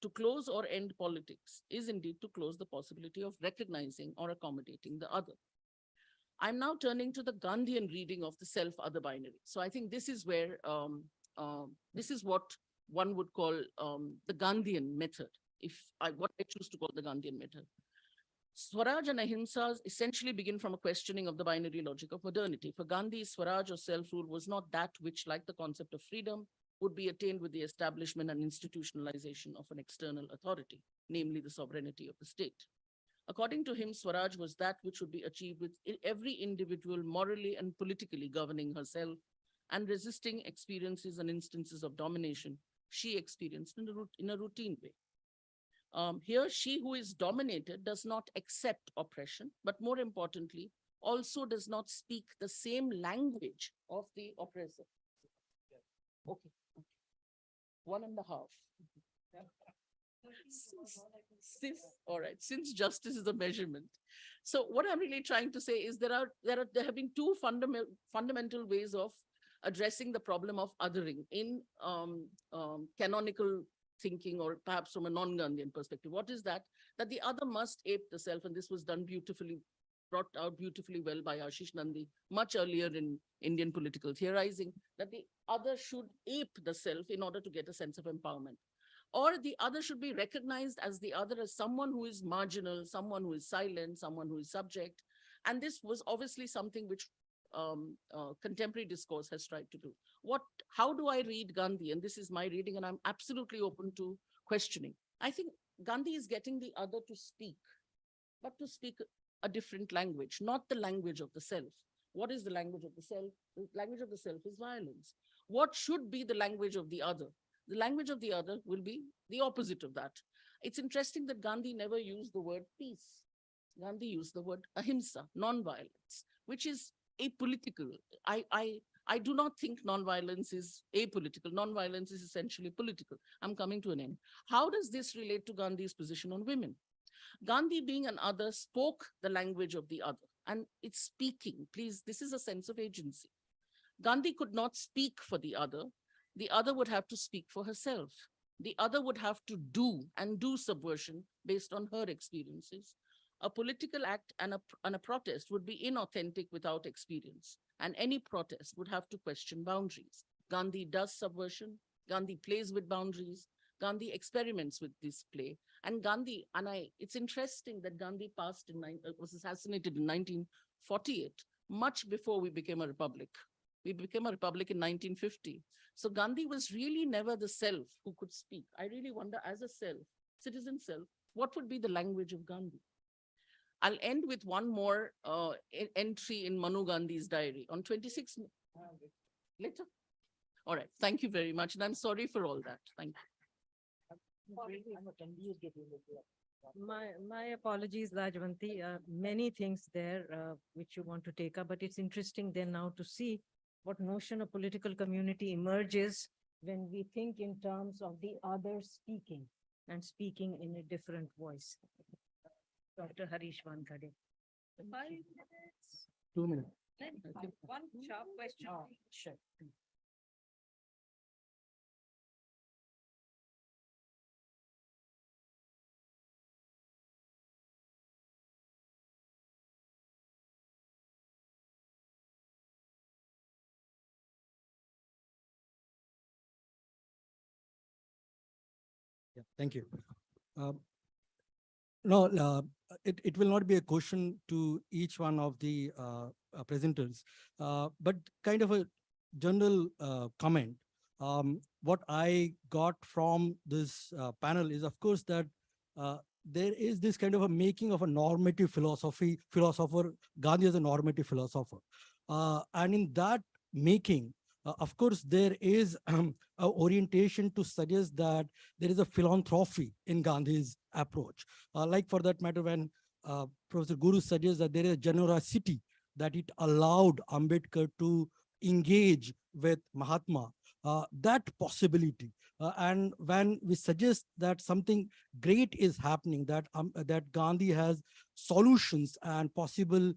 To close or end politics is indeed to close the possibility of recognizing or accommodating the other. I'm now turning to the Gandhian reading of the self-other binary. So I think this is where, this is what one would call the Gandhian method, what I choose to call the Gandhian method. Swaraj and Ahimsa essentially begin from a questioning of the binary logic of modernity. For Gandhi, Swaraj or self-rule was not that which, like the concept of freedom, would be attained with the establishment and institutionalization of an external authority, namely the sovereignty of the state. According to him, Swaraj was that which would be achieved with every individual morally and politically governing herself and resisting experiences and instances of domination she experienced in a routine way. Here, she who is dominated does not accept oppression, but more importantly, also does not speak the same language of the oppressor. Okay. 1.5. All right, since justice is a measurement. So what I'm really trying to say is there have been two fundamental ways of addressing the problem of othering in canonical thinking, or perhaps from a non-Gandhian perspective. What is that? That the other must ape the self, and this was done beautifully, brought out beautifully well by Ashish Nandy much earlier in Indian political theorizing, that the other should ape the self in order to get a sense of empowerment. Or the other should be recognized as the other, as someone who is marginal, someone who is silent, someone who is subject. And this was obviously something which contemporary discourse has tried to do. How do I read Gandhi? And this is my reading, and I'm absolutely open to questioning. I think Gandhi is getting the other to speak, but to speak a different language, not the language of the self. What is the language of the self? The language of the self is violence. What should be the language of the other? The language of the other will be the opposite of that. It's interesting that Gandhi never used the word peace. Gandhi used the word ahimsa, non-violence, which is apolitical. I do not think non-violence is apolitical. Non-violence is essentially political. I'm coming to an end. How does this relate to Gandhi's position on women? Gandhi, being an other, spoke the language of the other. And it's speaking, please, this is a sense of agency. Gandhi could not speak for the other. The other would have to speak for herself. The other would have to do subversion based on her experiences. A political act and a protest would be inauthentic without experience. And any protest would have to question boundaries. Gandhi does subversion. Gandhi plays with boundaries. Gandhi experiments with this play. And Gandhi, it's interesting that Gandhi was assassinated in 1948, much before we became a republic. We became a republic in 1950. So Gandhi was really never the self who could speak. I really wonder, as a self, citizen self, what would be the language of Gandhi? I'll end with one more entry in Manu Gandhi's diary on 26 later. All right, thank you very much. And I'm sorry for all that. Thank you. My apologies, Rajvanti. Many things there which you want to take up, but it's interesting then now to see what notion of political community emerges when we think in terms of the other speaking and speaking in a different voice. Dr. Harish Vankade. 5 minutes. 2 minutes. One sharp question. Sure. Yeah, thank you. No, it will not be a question to each one of the presenters, but kind of a general comment. What I got from this panel is, of course, that there is this kind of a making of a normative philosopher, Gandhi as a normative philosopher. And in that making, of course, there is an orientation to suggest that there is a philanthropy in Gandhi's approach. Like for that matter, when Professor Guru suggests that there is a generosity that it allowed Ambedkar to engage with Mahatma, that possibility. And when we suggest that something great is happening, that that Gandhi has solutions and possible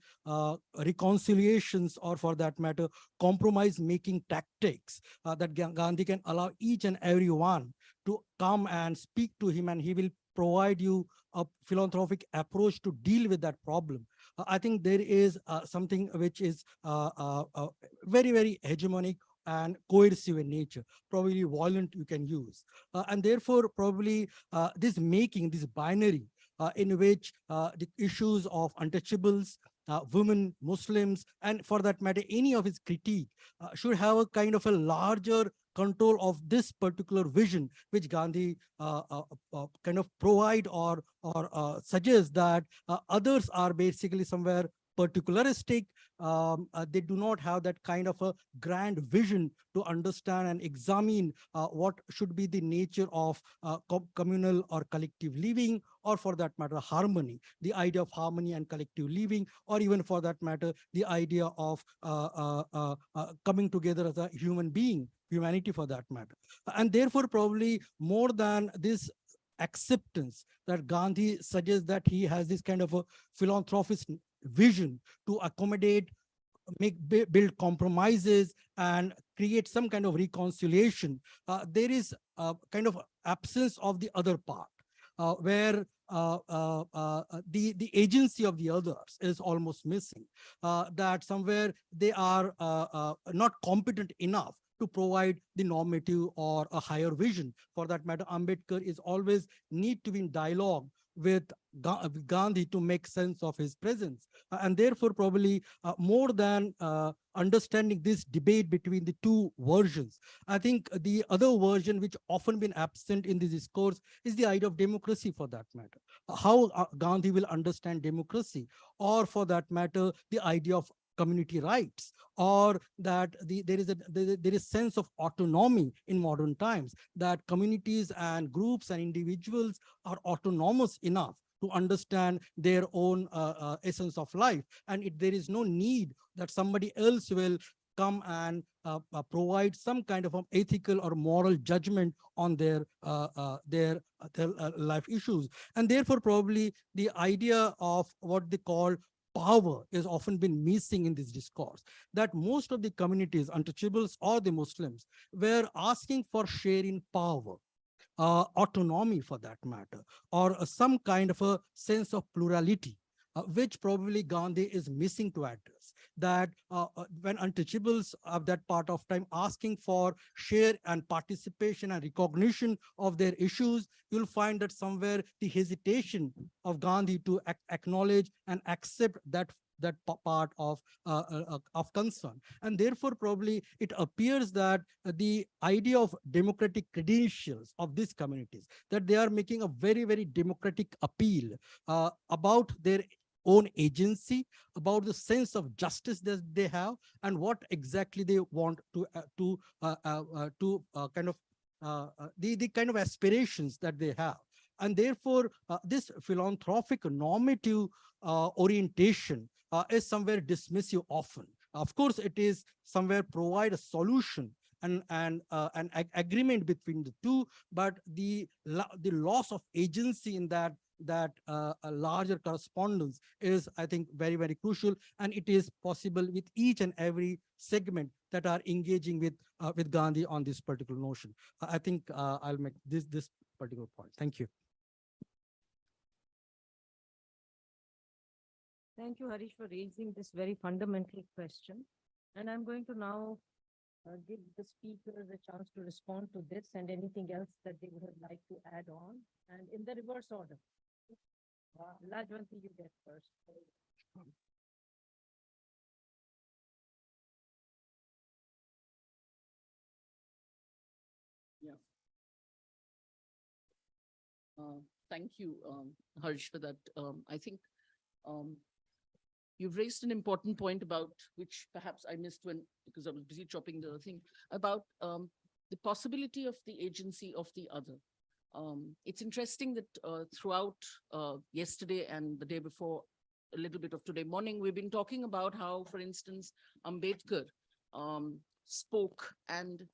reconciliations, or for that matter, compromise-making tactics, that Gandhi can allow each and every one to come and speak to him, and he will provide you a philanthropic approach to deal with that problem. I think there is something which is very, very hegemonic and coercive in nature, probably violent you can use. And therefore, probably this binary in which the issues of untouchables, women, Muslims, and for that matter, any of his critique should have a kind of a larger control of this particular vision, which Gandhi kind of provide or suggests that others are basically somewhere particularistic. They do not have that kind of a grand vision to understand and examine what should be the nature of communal or collective living, or for that matter, harmony, the idea of harmony and collective living, or even for that matter, the idea of coming together as a human being, humanity for that matter. And therefore, probably more than this acceptance that Gandhi suggests that he has this kind of a philanthropist vision to accommodate, build compromises and create some kind of reconciliation, there is a kind of absence of the other part, where the agency of the others is almost missing, that somewhere they are not competent enough to provide the normative or a higher vision. For that matter, Ambedkar is always need to be in dialogue with Gandhi to make sense of his presence. And therefore, probably more than understanding this debate between the two versions, I think the other version which often been absent in this discourse is the idea of democracy, for that matter. How Gandhi will understand democracy, or for that matter, the idea of community rights, or that there is sense of autonomy in modern times, that communities and groups and individuals are autonomous enough to understand their own essence of life, and there is no need that somebody else will come and provide some kind of ethical or moral judgment on their life issues. And therefore, probably the idea of what they call power is often been missing in this discourse, that most of the communities, untouchables or the Muslims, were asking for share in power, autonomy for that matter, or some kind of a sense of plurality, which probably Gandhi is missing to address. That when untouchables of that part of time asking for share and participation and recognition of their issues, you'll find that somewhere the hesitation of Gandhi to acknowledge and accept that part of concern. And therefore, probably it appears that the idea of democratic credentials of these communities, that they are making a very, very democratic appeal about their own agency, about the sense of justice that they have, and what exactly they want to kind of the kind of aspirations that they have. And therefore, this philanthropic normative orientation is somewhere dismissive often. Of course, it is somewhere provide a solution and an agreement between the two, but the loss of agency in that a larger correspondence is, I think, very, very crucial, and it is possible with each and every segment that are engaging with Gandhi on this particular notion. I think I'll make this particular point. Thank you. Thank you, Harish, for raising this very fundamental question. And I'm going to now give the speakers a chance to respond to this and anything else that they would have liked to add on, and in the reverse order. Lajwanti, you get first. Yeah. Thank you, Harish, for that. I think you've raised an important point about which perhaps I missed because I was busy chopping the thing, about the possibility of the agency of the other. It's interesting that throughout yesterday and the day before, a little bit of today morning, we've been talking about how, for instance, Ambedkar spoke, and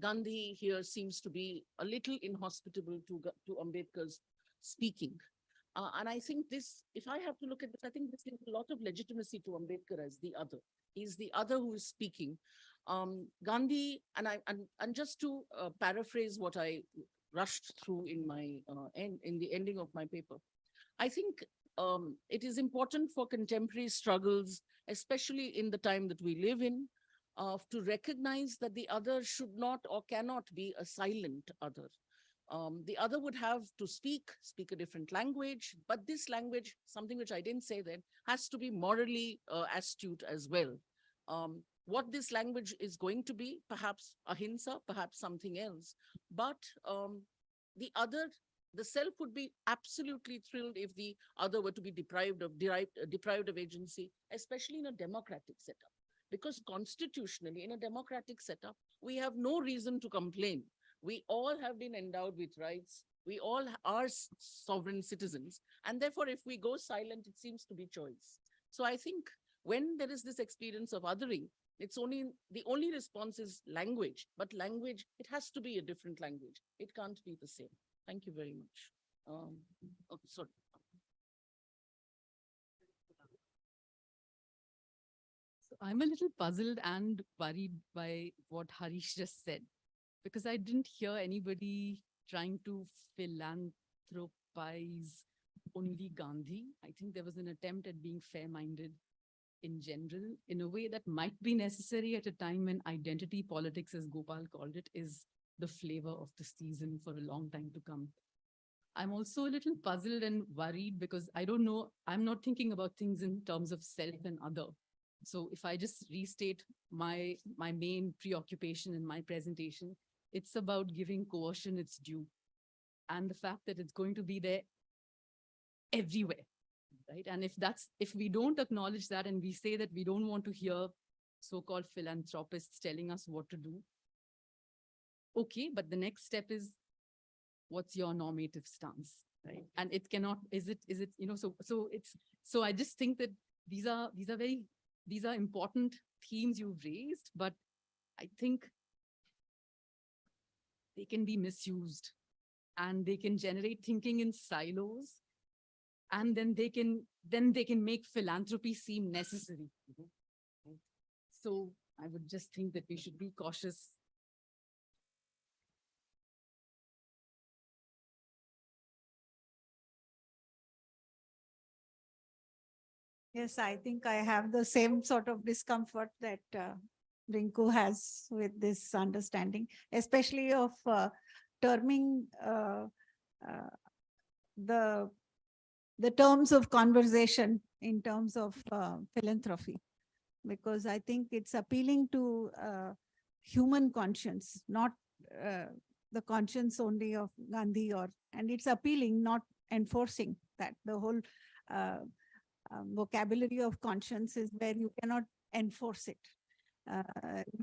Gandhi here seems to be a little inhospitable to Ambedkar's speaking. And I think this, if I have to look at this, I think this gives a lot of legitimacy to Ambedkar as the other. He's the other who is speaking. Gandhi, and just to paraphrase what I rushed through in my in the ending of my paper, I think it is important for contemporary struggles, especially in the time that we live in, to recognize that the other should not or cannot be a silent other. The other would have to speak a different language, but this language, something which I didn't say then, has to be morally astute as well. What this language is going to be, perhaps ahimsa, perhaps something else, but the self would be absolutely thrilled if the other were to be deprived of agency, especially in a democratic setup. Because constitutionally, in a democratic setup, we have no reason to complain. We all have been endowed with rights. We all are sovereign citizens. And therefore, if we go silent, it seems to be choice. So I think when there is this experience of othering, the only response is language, but language, it has to be a different language. It can't be the same. Thank you very much. Sorry. So I'm a little puzzled and worried by what Harish just said, because I didn't hear anybody trying to philanthropize only Gandhi. I think there was an attempt at being fair-minded in general, in a way that might be necessary at a time when identity politics, as Gopal called it, is the flavor of the season for a long time to come. I'm also a little puzzled and worried because I don't know, I'm not thinking about things in terms of self and other. So if I just restate my main preoccupation in my presentation, it's about giving coercion its due and the fact that it's going to be there everywhere, right? And if we don't acknowledge that and we say that we don't want to hear so-called philanthropists telling us what to do, okay, but the next step is, what's your normative stance, right? And it cannot, is it, so I just think that these are important themes you've raised, but I think they can be misused and they can generate thinking in silos, and then they can make philanthropy seem necessary. So I would just think that we should be cautious. Yes, I think I have the same sort of discomfort that Rinku has with this understanding, especially of terming the terms of conversation in terms of philanthropy, because I think it's appealing to human conscience, not the conscience only of Gandhi, and it's appealing, not enforcing that. The whole vocabulary of conscience is where you cannot enforce it.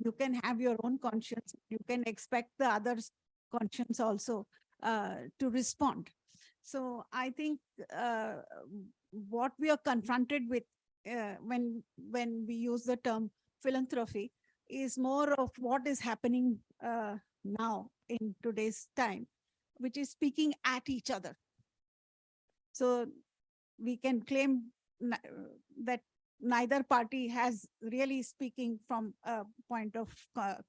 You can have your own conscience. You can expect the other's conscience also to respond. So I think what we are confronted with when we use the term philanthropy is more of what is happening now in today's time, which is speaking at each other. So we can claim that neither party has really speaking from a point of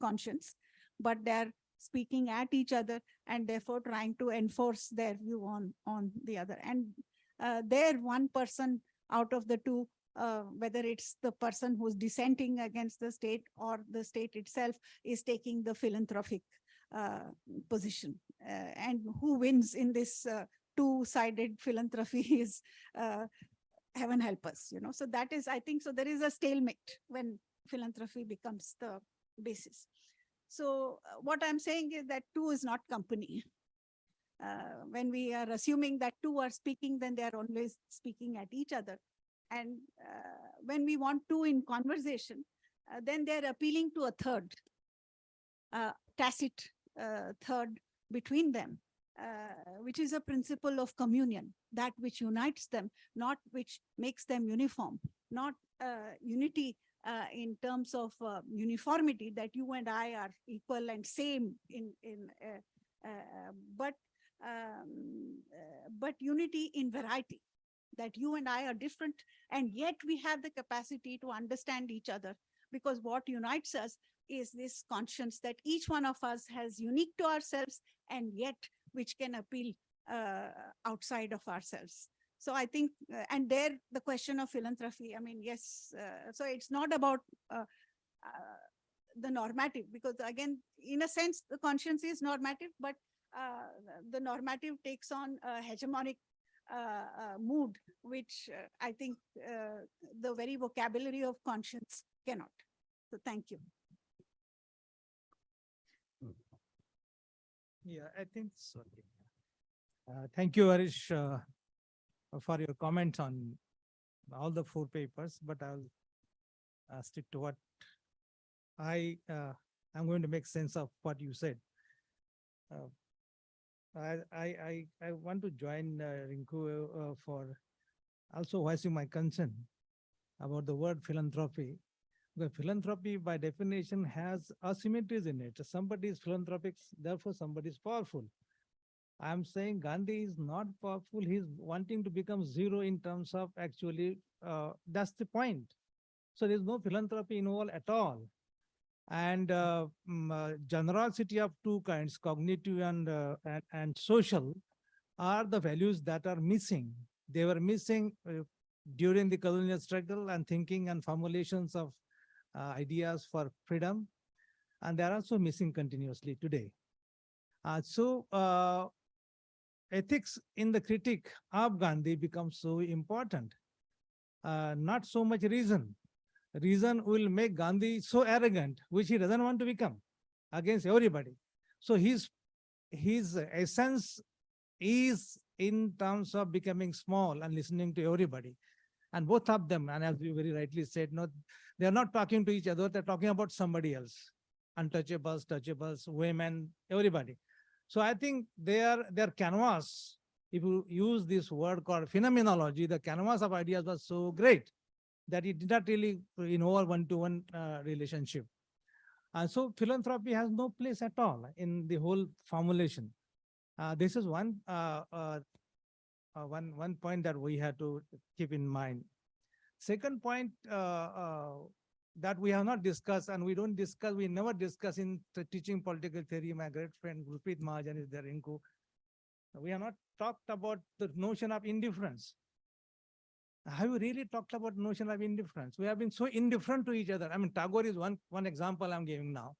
conscience, but they're speaking at each other and therefore trying to enforce their view on the other. And there, one person out of the two, whether it's the person who's dissenting against the state or the state itself, is taking the philanthropic position. And who wins in this two-sided philanthropy is heaven help us, So that is, I think, so there is a stalemate when philanthropy becomes the basis. So what I'm saying is that two is not company. When we are assuming that two are speaking, then they are always speaking at each other. And when we want two in conversation, then they're appealing to a third, tacit third between them, which is a principle of communion, that which unites them, not which makes them uniform, not unity in terms of uniformity, that you and I are equal and same but unity in variety, that you and I are different, and yet we have the capacity to understand each other, because what unites us is this conscience that each one of us has unique to ourselves, and yet which can appeal outside of ourselves. So I think, and there the question of philanthropy, I mean, yes, so it's not about the normative, because again, in a sense, the conscience is normative, but the normative takes on a hegemonic mood, which I think the very vocabulary of conscience cannot. So thank you. Yeah, I think so. Thank you, Harish, for your comments on all the 4 papers, but I'll stick to what I'm going to make sense of what you said. I want to join Rinku for also voicing my concern about the word philanthropy. The philanthropy, by definition, has asymmetries in it. Somebody is philanthropic, therefore somebody is powerful. I'm saying Gandhi is not powerful. He's wanting to become zero in terms of actually, that's the point. So there's no philanthropy involved at all. And generosity of 2 kinds, cognitive and social, are the values that are missing. They were missing during the colonial struggle and thinking and formulations of ideas for freedom, and they are also missing continuously today. ethics in the critique of Gandhi becomes so important. Not so much reason. Reason will make Gandhi so arrogant, which he doesn't want to become against everybody. So his essence is in terms of becoming small and listening to everybody. And both of them, and as you very rightly said, no, they're not talking to each other, they're talking about somebody else. Untouchables, touchables, women, everybody. So I think their canvas, if you use this word called phenomenology, the canvas of ideas was so great that it did not really involve one-to-one relationship. And so philanthropy has no place at all in the whole formulation. This is one point that we have to keep in mind. Second point that we have not discussed, and we never discuss in teaching political theory. My great friend Gurpreet Mahajan is there, Inku. We have not talked about the notion of indifference. Have you really talked about the notion of indifference? We have been so indifferent to each other. I mean, Tagore is one example I'm giving now.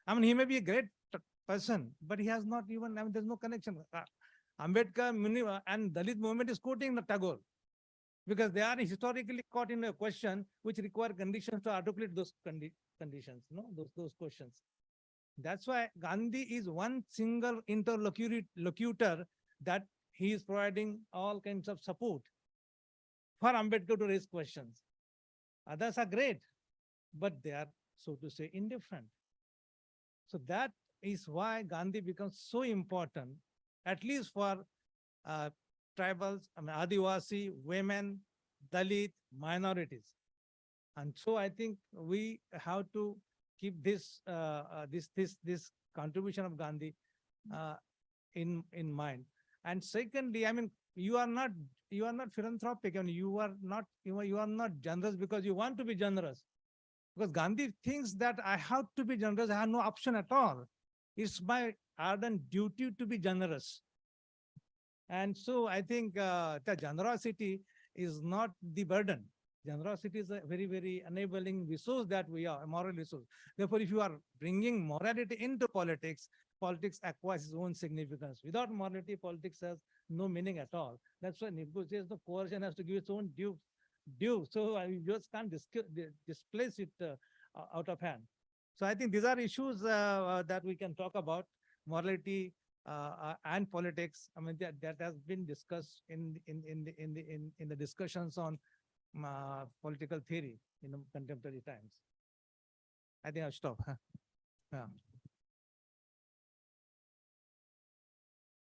I mean, he may be a great person, but he has not even, I mean, there's no connection. Ambedkar and Dalit movement is quoting the Tagore because they are historically caught in a question which require conditions to articulate those conditions, no? Those questions. That's why Gandhi is one single interlocutor that he is providing all kinds of support for Ambedkar to raise questions. Others are great, but they are, so to say, indifferent. So that is why Gandhi becomes so important, at least for tribals, I mean, Adivasi, women, Dalit, minorities. And so I think we have to keep this contribution of Gandhi in mind. And secondly, I mean, you are not philanthropic, and you are not generous because you want to be generous. Because Gandhi thinks that I have to be generous, I have no option at all. It's my ardent duty to be generous. And so I think the generosity is not the burden. Generosity is a very, very enabling resource that we are, a moral resource. Therefore, if you are bringing morality into politics, politics acquires its own significance. Without morality, politics has no meaning at all. That's why Nehru says the coercion has to give its own due. So you just can't displace it out of hand. So I think these are issues that we can talk about, morality and politics. I mean, that has been discussed in the discussions on political theory in contemporary times. I think I'll stop. Yeah.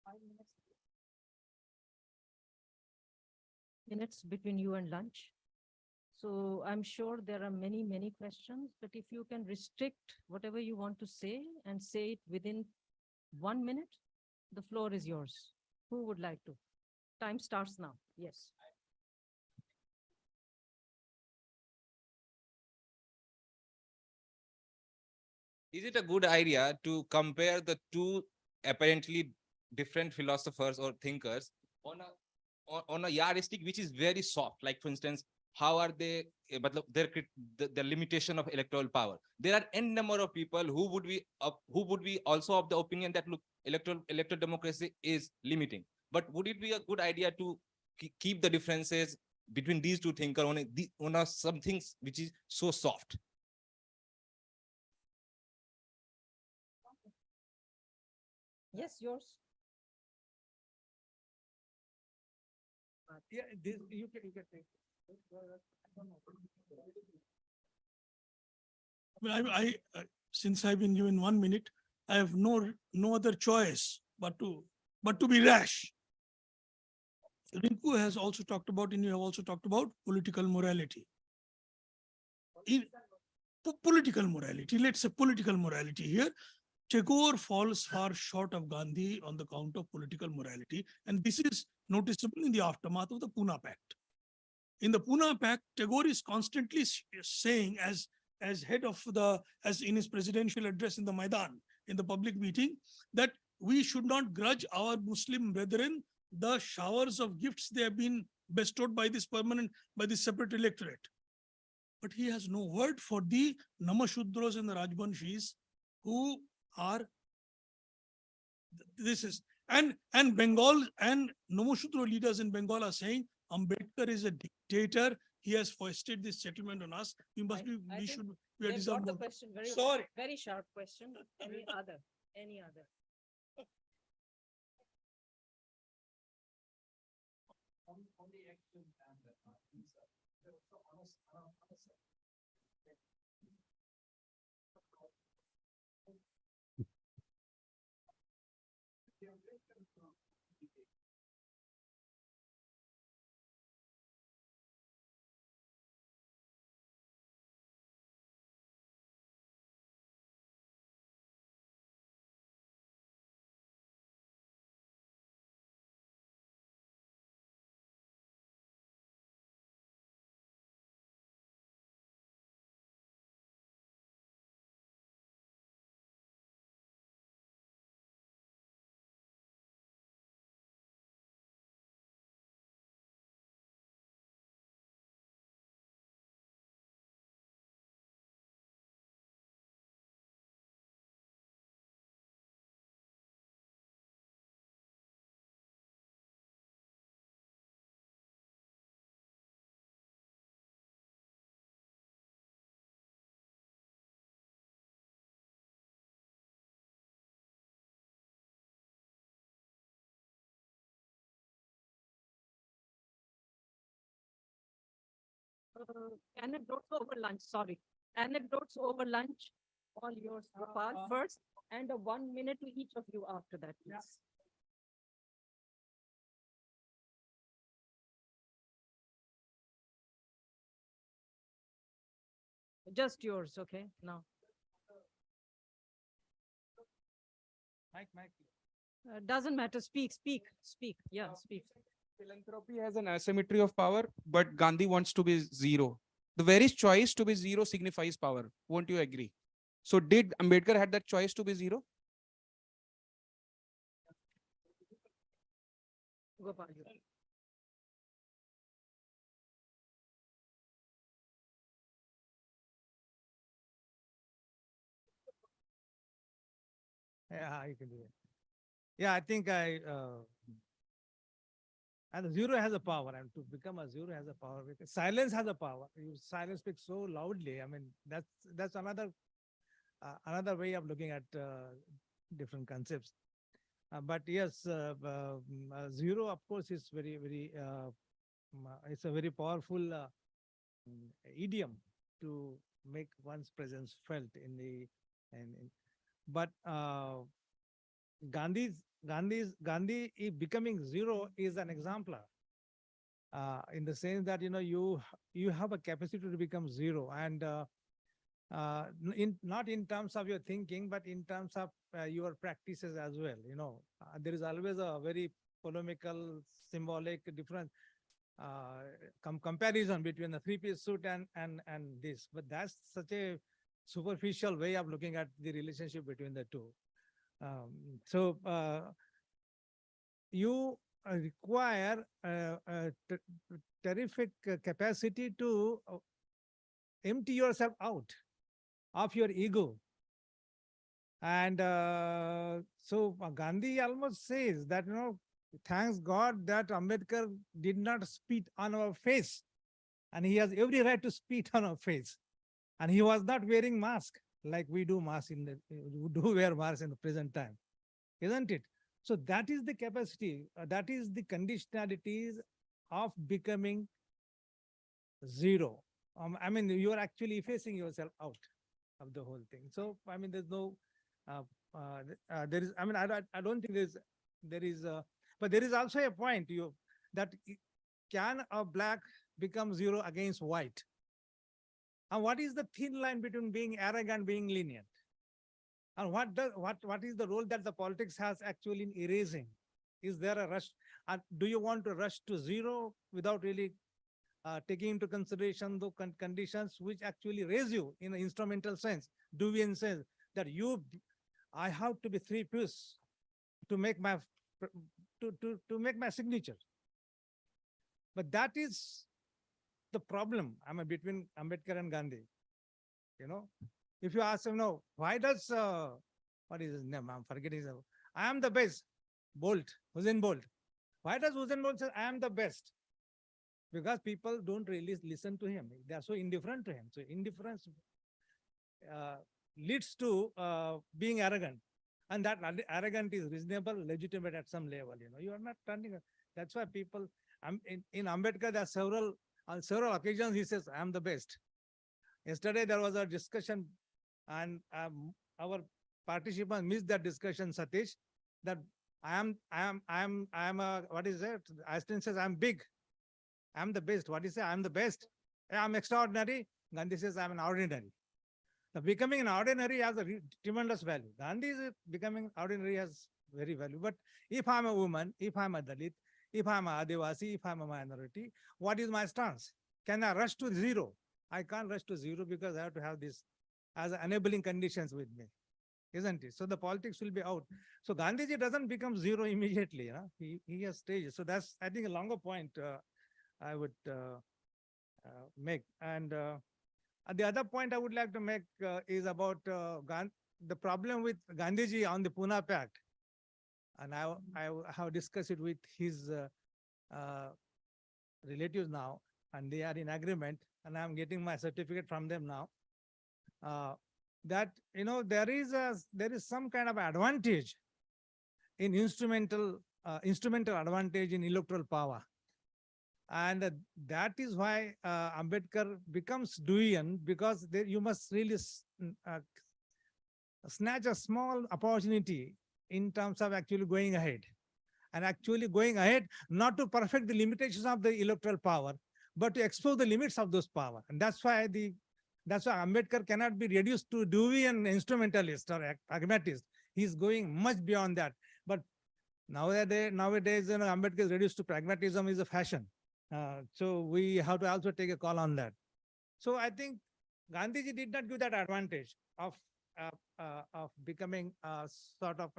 5 minutes between you and lunch. So I'm sure there are many, many questions, but if you can restrict whatever you want to say and say it within 1 minute, the floor is yours. Who would like to? Time starts now. Yes. Is it a good idea to compare the two apparently different philosophers or thinkers on a yardstick which is very soft? Like, for instance, how are they, but the limitation of electoral power? There are n number of people who would be also of the opinion that, look, electoral democracy is limiting. But would it be a good idea to keep the differences between these two thinkers on some things which is so soft? Yes, yours. Yeah, you can take. I since I've been given 1 minute, I have no other choice but to be rash. Rinku has also talked about, and you have also talked about political morality. Political morality, let's say political morality here. Tagore falls far short of Gandhi on the count of political morality, and this is noticeable in the aftermath of the Pune Pact. In the Pune Pact, Tagore is constantly saying, as in his presidential address in the Maidan, in the public meeting, that we should not grudge our Muslim brethren the showers of gifts they have been bestowed by this separate electorate. But he has no word for the Namashudros and the Rajbanshis who are, this is, And Bengal and Nomoshudro leaders in Bengal are saying Ambedkar is a dictator. He has foisted this settlement on us. We must be. We should. We are They've got the deserving. question very, Sorry. very sharp question. Any other? Any other? On the action and the Anecdotes over lunch, sorry. Anecdotes over lunch, all yours, Gopal first, and 1 minute to each of you after that, please. Just yours, okay, now. Mike. Doesn't matter, speak, yeah, speak. Philanthropy has an asymmetry of power, but Gandhi wants to be zero. The very choice to be zero signifies power. Won't you agree? So did Ambedkar had that choice to be zero? Gopal. Yeah, you can do it. Yeah, I think and the zero has a power, and to become a zero has a power. Because silence has a power. You silence speaks so loudly. I mean, that's another way of looking at different concepts. But yes, zero, of course, is very it's a very powerful idiom to make one's presence felt in the but Gandhi becoming zero is an exemplar in the sense that you have a capacity to become zero, and not in terms of your thinking, but in terms of your practices as well. There is always a very polemical, symbolic difference comparison between the three-piece suit and this, but that's such a superficial way of looking at the relationship between the two. So you require a terrific capacity to empty yourself out of your ego. And so Gandhi almost says that, thanks God that Ambedkar did not spit on our face, and he has every right to spit on our face. And he was not wearing mask like we do wear masks in the present time, isn't it? So that is the capacity, that is the conditionalities of becoming zero. I mean, you are actually effacing yourself out of the whole thing. So, I mean, there's no, there is, I mean, I don't think there is, but there is also a point that can a black become zero against white? And what is the thin line between being arrogant and being lenient? And what is the role that the politics has actually in erasing? Is there a rush? Do you want to rush to zero without really taking into consideration the conditions which actually raise you in an instrumental sense, Devian sense, that I have to be three-piece to make my signature. But that is the problem, between Ambedkar and Gandhi. If you ask him, why does what is his name? I'm forgetting his name. I am the best. Bolt, Usain Bolt. Why does Usain Bolt say, I am the best? Because people don't really listen to him. They are so indifferent to him. So indifference leads to being arrogant. And that arrogant is reasonable, legitimate at some level. You are not turning. That's why people, in Ambedkar, there are on several occasions, he says, I am the best. Yesterday, there was a discussion and our participants missed that discussion, Satish, that what is it? Einstein says, I'm big. I'm the best. What is it? I'm the best. I'm extraordinary. Gandhi says, I'm an ordinary. So becoming an ordinary has a tremendous value. Gandhi is becoming ordinary has very value. But if I'm a woman, if I'm a Dalit, if I'm a Adivasi, if I'm a minority, what is my stance? Can I rush to zero? I can't rush to zero because I have to have this as enabling conditions with me, isn't it? So the politics will be out. So Gandhiji doesn't become zero immediately. He has stages. So that's, I think, a longer point I would make. And the other point I would like to make is about the problem with Gandhiji on the Pune Pact. And I have discussed it with his relatives now, and they are in agreement, and I'm getting my certificate from them now. That there is some kind of advantage in instrumental advantage in electoral power. And that is why Ambedkar becomes Deweyan, because you must really snatch a small opportunity in terms of actually going ahead. And actually going ahead, not to perfect the limitations of the electoral power, but to expose the limits of those power. And that's why Ambedkar cannot be reduced to Deweyan instrumentalist or pragmatist. He's going much beyond that. But nowadays, Ambedkar is reduced to pragmatism is a fashion. So we have to also take a call on that. So I think Gandhiji did not give that advantage of becoming sort of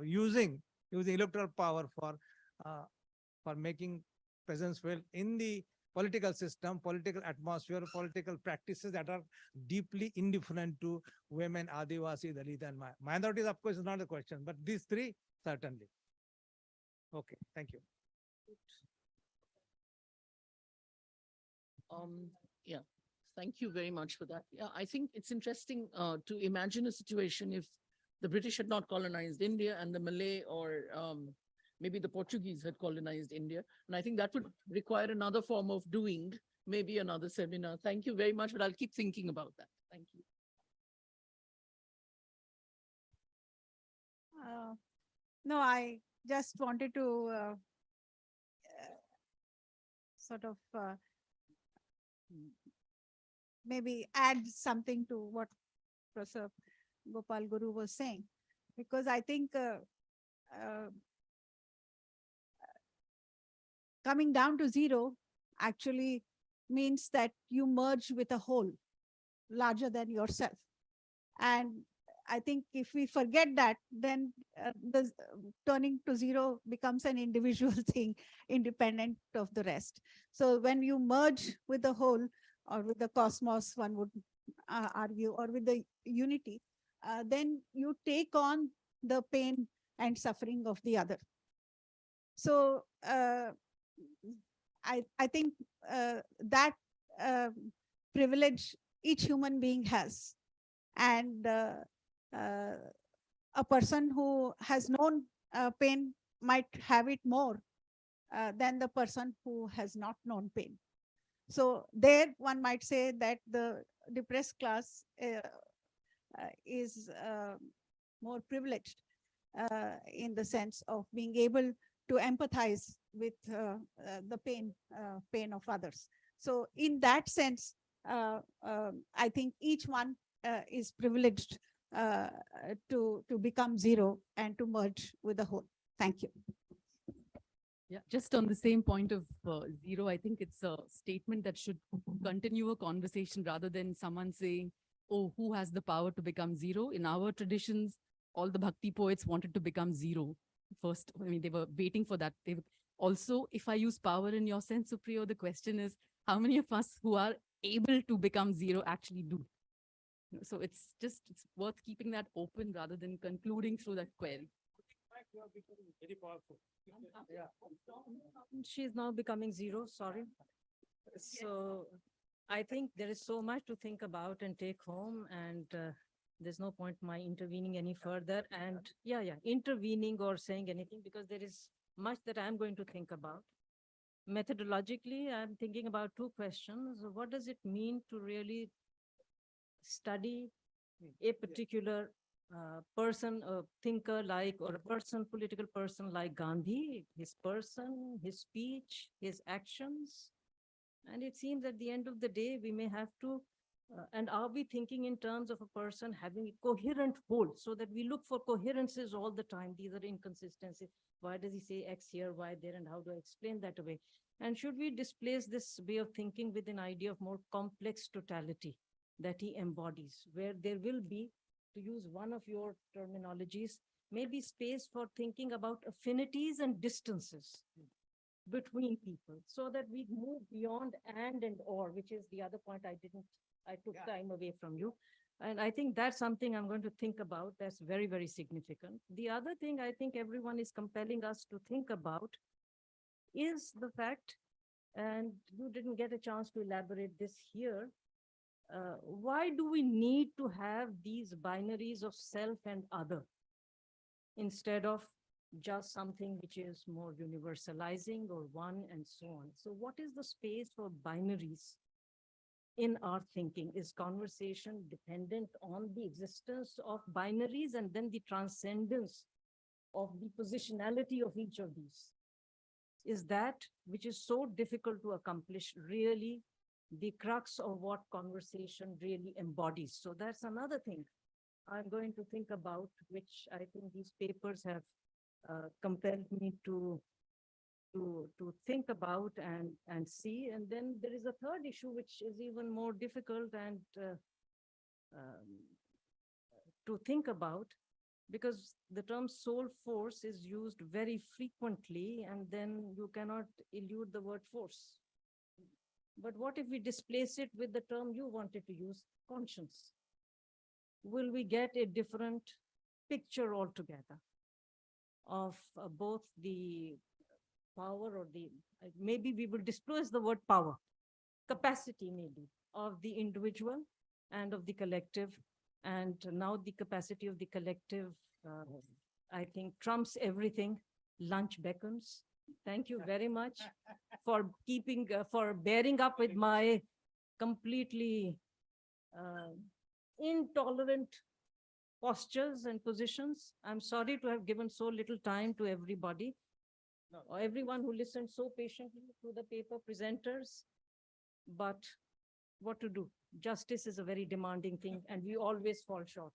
using electoral power for making presence felt in the political system, political atmosphere, political practices that are deeply indifferent to women, Adivasi, Dalit, and minorities. Of course, is not a question, but these three certainly. Okay, thank you. Yeah, thank you very much for that. Yeah, I think it's interesting to imagine a situation if the British had not colonized India and the Malay or maybe the Portuguese had colonized India. And I think that would require another form of doing, maybe another seminar. Thank you very much, but I'll keep thinking about that. Thank you. No, I just wanted to sort of maybe add something to what Professor Gopal Guru was saying, because I think coming down to zero actually means that you merge with a whole larger than yourself. And I think if we forget that, then the turning to zero becomes an individual thing, independent of the rest. So when you merge with the whole, or with the cosmos, one would argue, or with the unity, then you take on the pain and suffering of the other. So I think that privilege each human being has. And a person who has known pain might have it more than the person who has not known pain. So there one might say that the depressed class is more privileged in the sense of being able to empathize with the pain of others. So in that sense, I think each one is privileged to become zero and to merge with the whole. Thank you. Yeah, just on the same point of zero, I think it's a statement that should continue a conversation rather than someone saying, oh, who has the power to become zero? In our traditions, all the Bhakti poets wanted to become zero first. I mean, they were waiting for that. They also, if I use power in your sense, Supriyo, the question is, how many of us who are able to become zero actually do? So it's worth keeping that open rather than concluding through that query. You are becoming very powerful. Yeah. She's now becoming zero, sorry. So I think there is so much to think about and take home, and there's no point my intervening any further. And intervening or saying anything, because there is much that I'm going to think about. Methodologically, I'm thinking about two questions. What does it mean to really study a particular person, a thinker like, or a person, political person like Gandhi, his person, his speech, his actions? And it seems at the end of the day, we may have to, and are we thinking in terms of a person having a coherent whole, so that we look for coherences all the time? These are inconsistencies. Why does he say X here, Y there, and how do I explain that away? And should we displace this way of thinking with an idea of more complex totality that he embodies, where there will be, to use one of your terminologies, maybe space for thinking about affinities and distances between people, so that we move beyond and or, which is the other point I took time away from you. And I think that's something I'm going to think about. That's very, very significant. The other thing I think everyone is compelling us to think about is the fact, and you didn't get a chance to elaborate this here, why do we need to have these binaries of self and other instead of just something which is more universalizing or one and so on? So what is the space for binaries in our thinking? Is conversation dependent on the existence of binaries and then the transcendence of the positionality of each of these? Is that, which is so difficult to accomplish, really the crux of what conversation really embodies? So that's another thing I'm going to think about, which I think these papers have compelled me to think about and see. And then there is a third issue, which is even more difficult and to think about, because the term soul force is used very frequently, and then you cannot elude the word force. But what if we displace it with the term you wanted to use, conscience? Will we get a different picture altogether of both the power, or the, maybe we will displace the word power, capacity maybe, of the individual and of the collective. And now the capacity of the collective, I think, trumps everything. Lunch beckons. Thank you very much for keeping, for bearing up with my completely intolerant postures and positions. I'm sorry to have given so little time to everybody, or everyone who listened so patiently to the paper presenters. But what to do? Justice is a very demanding thing, and we always fall short.